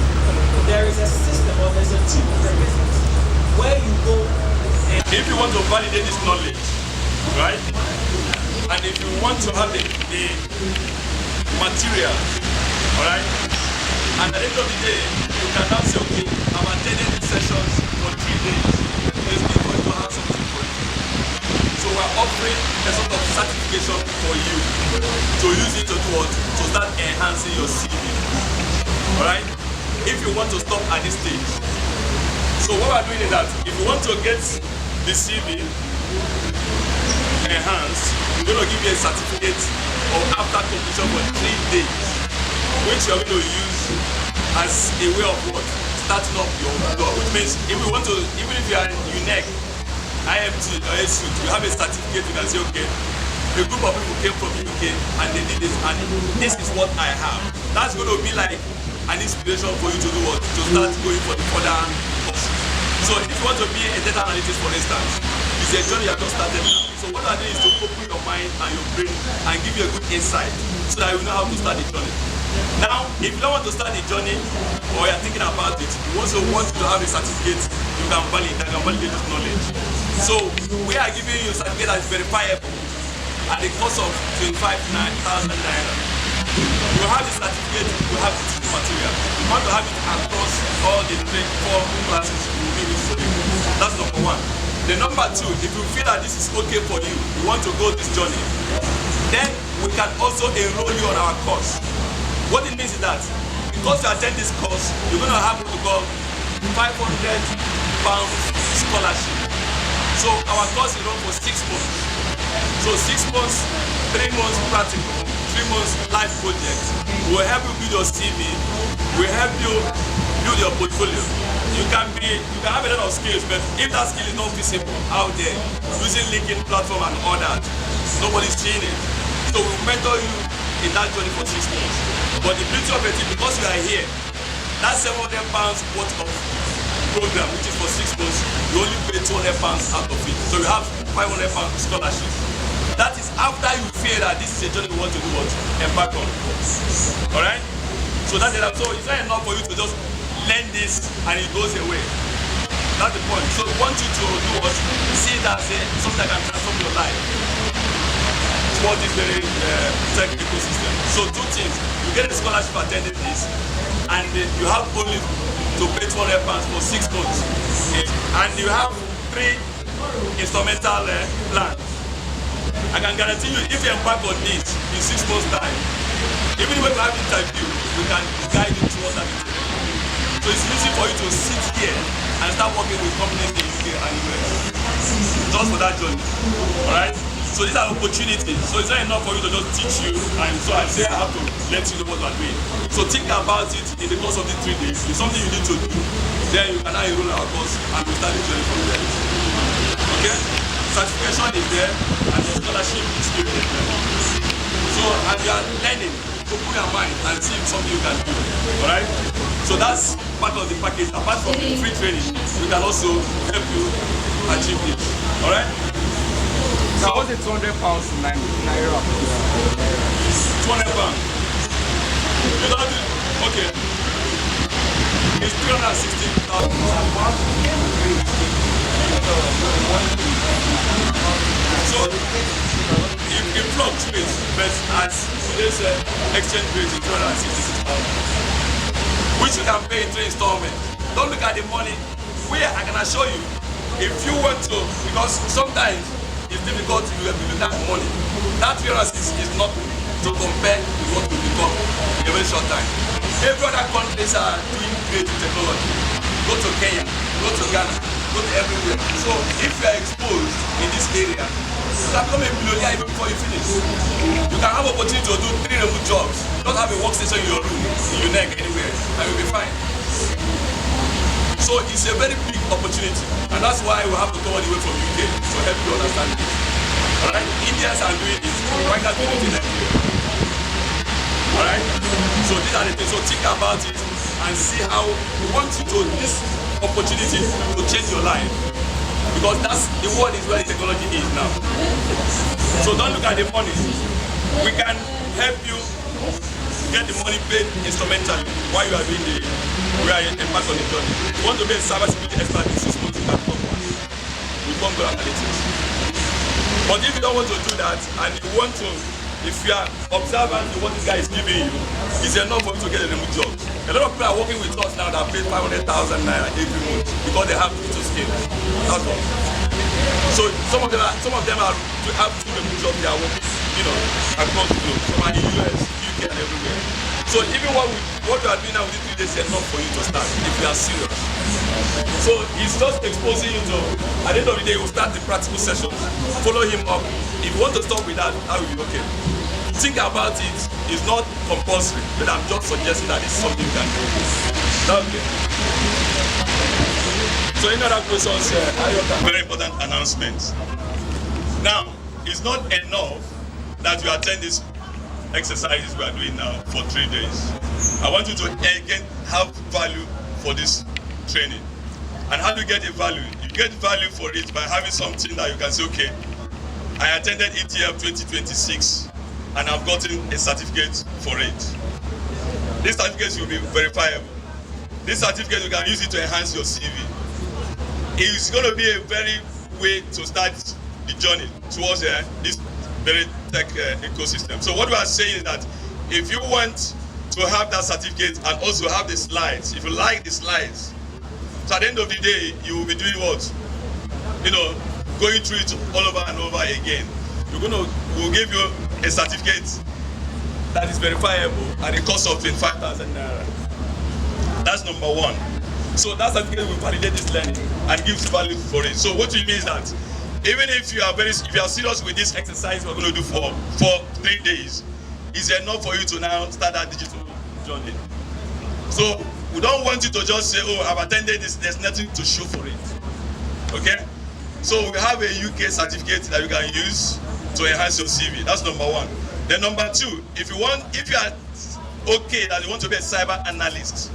there is a system or there's a tool for business where you go and if you want to validate this knowledge, right? And if you want to have the material, alright? And at the end of the day, you can now say, okay, I'm attending these sessions for 3 days. It's going to have something for you. So we're offering a sort of certification for you to use it to do what? To start enhancing your CV. Alright? If you want to stop at this stage. So what we're doing is that if you want to get the CV enhanced, we're going to give you a certificate of after completion for 3 days, which you're going to use as a way of what? Starting up your blog. Which means if we want to, even if you are unique, IMT or SU, you have a certificate, you can say, okay, a group of people came from the UK and they did this, and this is what I have. That's going to be like an inspiration for you to do what? To start going for the further courses. So if you want to be a data analyst, for instance, it's a journey you have just started now. So what I do is to open your mind and your brain and give you a good insight so that you know how to start the journey. Now, if you don't want to start the journey or you're thinking about it, you also want to have a certificate, you can validate this knowledge. So we are giving you a certificate that is verifiable at the cost of 25,000 naira. You have the certificate, you have the teaching material. You want to have it across all the 4 classes you will be with. That's number 1. The number two, if you feel that this is okay for you, you want to go this journey, then we can also enroll you on our course. What it means is that because you attend this course, you're going to have what we call £500 scholarship. So our course is run for 6 months. So 6 months, 3 months practical, 3 months live project. We'll help you build your CV. We'll help you build your portfolio. You can have a lot of skills, but if that skill is not visible out there, using LinkedIn platform and all that, nobody's seeing it. So we'll mentor you in that journey for 6 months. But the beauty of it is because you are here, that £700 worth of program, which is for 6 months, you only pay £200 out of it. So you have £500 scholarship. That is after you feel that this is a journey you want to do what? Embark on. Alright? So that's it. So it's not enough for you to just learn this and it goes away. That's the point. So we want you to do what? See that as something that can transform your life towards this very tech ecosystem. So 2 things. You get a scholarship attending this and you have only to pay £200 for 6 months. And you have 3 instrumental plans. I can guarantee you, if you embark on this in 6 months' time, even when you have interview, we can guide you towards that interview. So it's easy for you to sit here and start working with companies in the UK and US. Just for that journey. Alright? So these are opportunities. So it's not enough for you to just teach you, and so I say I have to let you know what you are doing. So think about it in the course of these 3 days. It's something you need to do. Then you can now enroll our course and we start the journey from there. Okay? Certification is there and the scholarship is still there. So as you are learning, open your mind and see if something you can do. Alright? So that's part of the package. Apart from the free training, we can also help you achieve this. Alright? Now what's the £200 in Naira? £200. You don't do, okay. It's 360,000. So it fluctuates, but as today's exchange rate is 366,000, which you can pay in 3 installments. Don't look at the money. Where I can assure you, if you want to, because sometimes it's difficult to look at money. That 360 is not to compare with what will become in a very short time. Every other countries are doing great technology. Go to Kenya, go to Ghana, go to everywhere. So if you are exposed in this area, you can become a millionaire even before you finish. You can have opportunity to do 3 remote jobs. Don't have a workstation in your room, in your neck, anywhere, and you'll be fine. So it's a very big opportunity, and that's why we have to come all the way from UK to help you understand it. Alright? Indians are doing it. Why can't we do it in Nigeria? Alright? So these are the things. So think about it and see how we want you to this opportunity to change your life. Because that's the world is where the technology is now. So don't look at the money. We can help you get the money paid instrumentally while you are doing the embark on the journey. You want to be a cybersecurity expert in 6 months, you can come with Google Analytics. But if you don't want to do that and you want to, if you are observant to what this guy is giving you, it's enough for you to get a remote job. A lot of people are working with us now that pay 500,000 naira every month because they have digital skills. That's all. So some of them are to have 2 remote jobs they are working, across the globe. Some are in US, UK and everywhere. So even what we are doing now within 3 days is enough for you to start if you are serious. So it's just exposing you to, at the end of the day, you start the practical sessions, follow him up. If you want to stop with that will be okay. Think about it. It's not compulsory, but I'm just suggesting that it's something you can do. Okay. So any other questions? Very important announcement. Now, it's not enough that you attend these exercises we are doing now for 3 days. I want you to again have value for this training. And how do you get a value? You get value for it by having something that you can say, okay, I attended ETF 2026 and I've gotten a certificate for it. This certificate will be verifiable. This certificate, you can use it to enhance your CV. It's going to be a very way to start the journey towards this very tech ecosystem. So what we are saying is that if you want to have that certificate and also have the slides, if you like the slides, so at the end of the day, you will be doing what? going through it all over and over again. We'll give you a certificate that is verifiable at the cost of 25,000 naira. That's number one. So that certificate will validate this learning and gives value for it. So what it means that even if you are serious with this exercise we're going to do for 3 days, it's enough for you to now start that digital journey. So we don't want you to just say, oh, I've attended this, there's nothing to show for it. Okay? So we have a UK certificate that you can use to enhance your CV. That's number one. Then number two, if you are okay that you want to be a cyber analyst,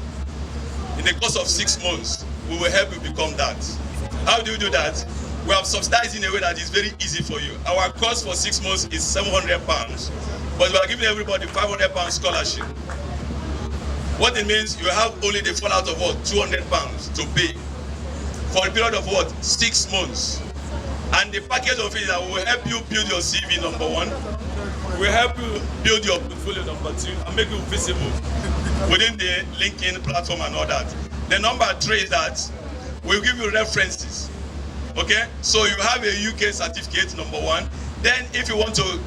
in the course of 6 months, we will help you become that. How do you do that? We have subsidized in a way that is very easy for you. Our cost for 6 months is £700, but we are giving everybody £500 scholarship. What it means, you have only the fallout of what? £200 to pay for a period of what? 6 months. And the package of it is that we will help you build your CV, number one. We will help you build your portfolio, number two, and make you visible within the LinkedIn platform and all that. The number three is that we'll give you references. Okay? So you have a UK certificate, number one. Then if you want to,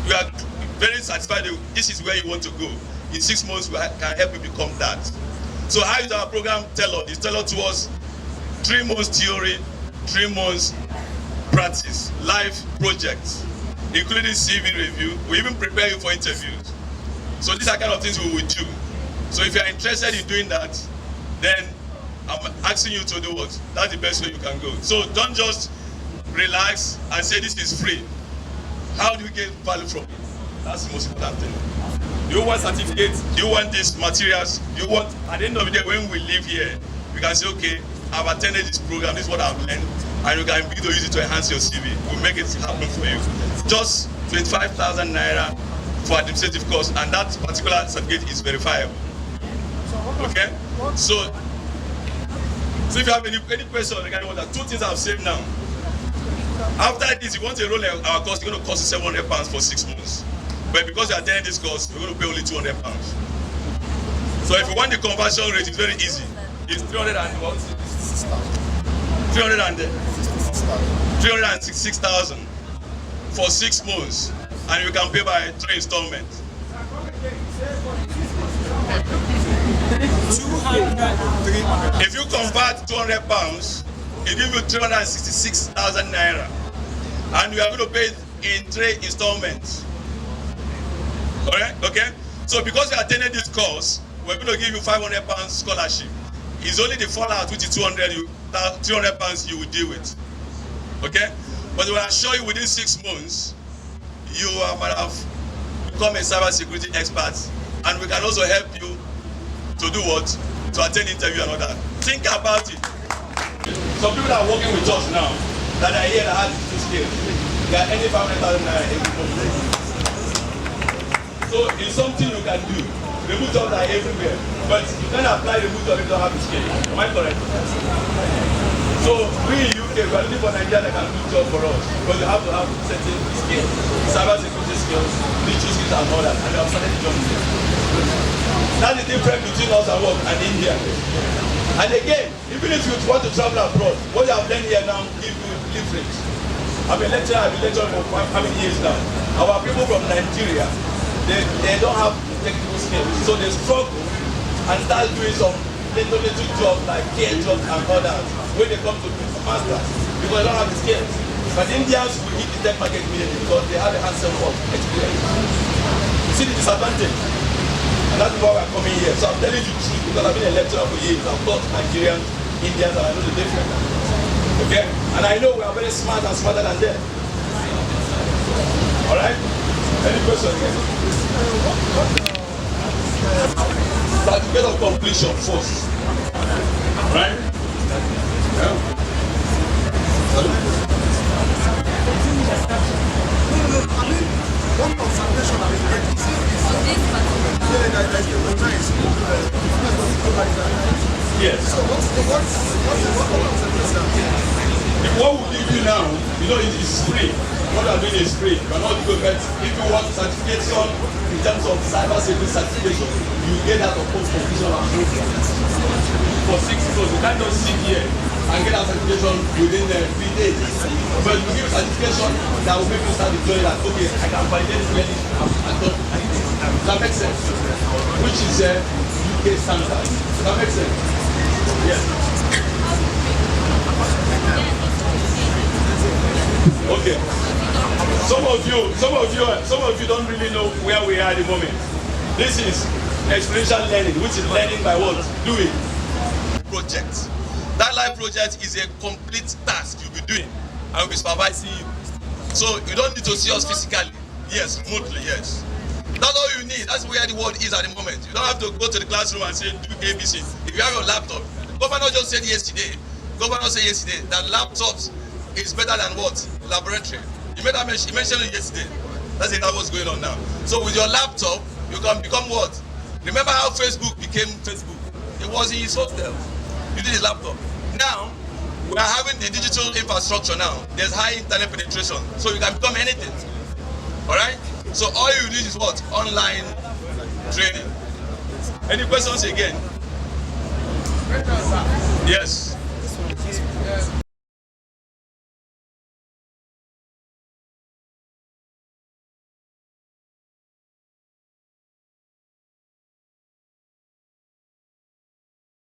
you are very satisfied that this is where you want to go. In 6 months, we can help you become that. So how is our program tailored? It's tailored towards 3 months theory, 3 months practice, live projects, including CV review. We even prepare you for interviews. So these are kind of things we will do. So if you are interested in doing that, then I'm asking you to do what? That's the best way you can go. So don't just relax and say this is free. How do you get value from it? That's the most important thing. Do you want certificates? Do you want these materials? Do you want, at the end of the day, when we leave here, we can say, okay, I've attended this program, this is what I've learned, and you can begin to use it to enhance your CV. We'll make it happen for you. Just 25,000 naira for administrative costs, and that particular certificate is verifiable. Okay? So if you have any question regarding what that, 2 things I've said now. After this, if you want to enroll in our course, it's going to cost you £700 for 6 months. But because you are attending this course, we're going to pay only £200. So if you want the conversion rate, it's very easy. It's 366,000 for 6 months, and you can pay by 3 installments. 200. If you convert £200, it gives you 366,000 naira, and you are going to pay in 3 installments. Alright? Okay? So because you attended this course, we're going to give you £500 scholarship. It's only the fallout, which is £300 you will deal with. Okay? But we assure you within 6 months, you might have become a cybersecurity expert, and we can also help you to do what? To attend interview and all that. Think about it. Some people that are working with us now, that are here that have this skill, they are earning 500,000 naira every month. So it's something you can do. Remote jobs are everywhere, but you can't apply remote job if you don't have the skill. Am I correct? So we in UK, we are looking for Nigeria that can do job for us, but you have to have certain skills, cyber security skills, digital skills and all that, and we have started the job here. That's the difference between us and what and India. And again, even if you want to travel abroad, what you have learned here now give you leverage. I've been lecturing for how many years now? Our people from Nigeria, they don't have technical skills, so they struggle and start doing some little jobs like care jobs and others when they come to masters because they don't have the skills. But Indians will hit the tech market immediately because they have a hands-on work experience. You see the disadvantage, and that's why we're coming here. So I'm telling you the truth because I've been a lecturer for years. I've taught Nigerians, Indians, and I know the difference. Okay, and I know we are very smart and smarter than them. All right. Any question again? Certificate of completion first. Right? Yeah. Yes. So what's the what we give you now, you know, it's free. What I'm doing is free. You cannot go get. If you want certification in terms of cyber security certification, you get that of post completion and for 6 months. You can't just sit here and get a certification within 3 days. But you give a certification that will make you start enjoying that, okay, I can validate this learning and done. Does that make sense? Which is UK standard. Does that make sense? Yes. Okay. Some of you don't really know where we are at the moment. This is experiential learning, which is learning by what? Doing. Project. That life project is a complete task you'll be doing and we'll be supervising you. So you don't need to see us physically. Yes, remotely, yes. That's all you need. That's where the world is at the moment. You don't have to go to the classroom and say do ABC. If you have your laptop, governor just said yesterday, that laptops is better than what? Laboratory. He mentioned it yesterday. That's it, what's going on now. So with your laptop, you can become what? Remember how Facebook became Facebook? It was in his hotel. You did his laptop. Now, we are having the digital infrastructure now. There's high internet penetration. So you can become anything. Alright? So all you need is what? Online training. Any questions again? Yes.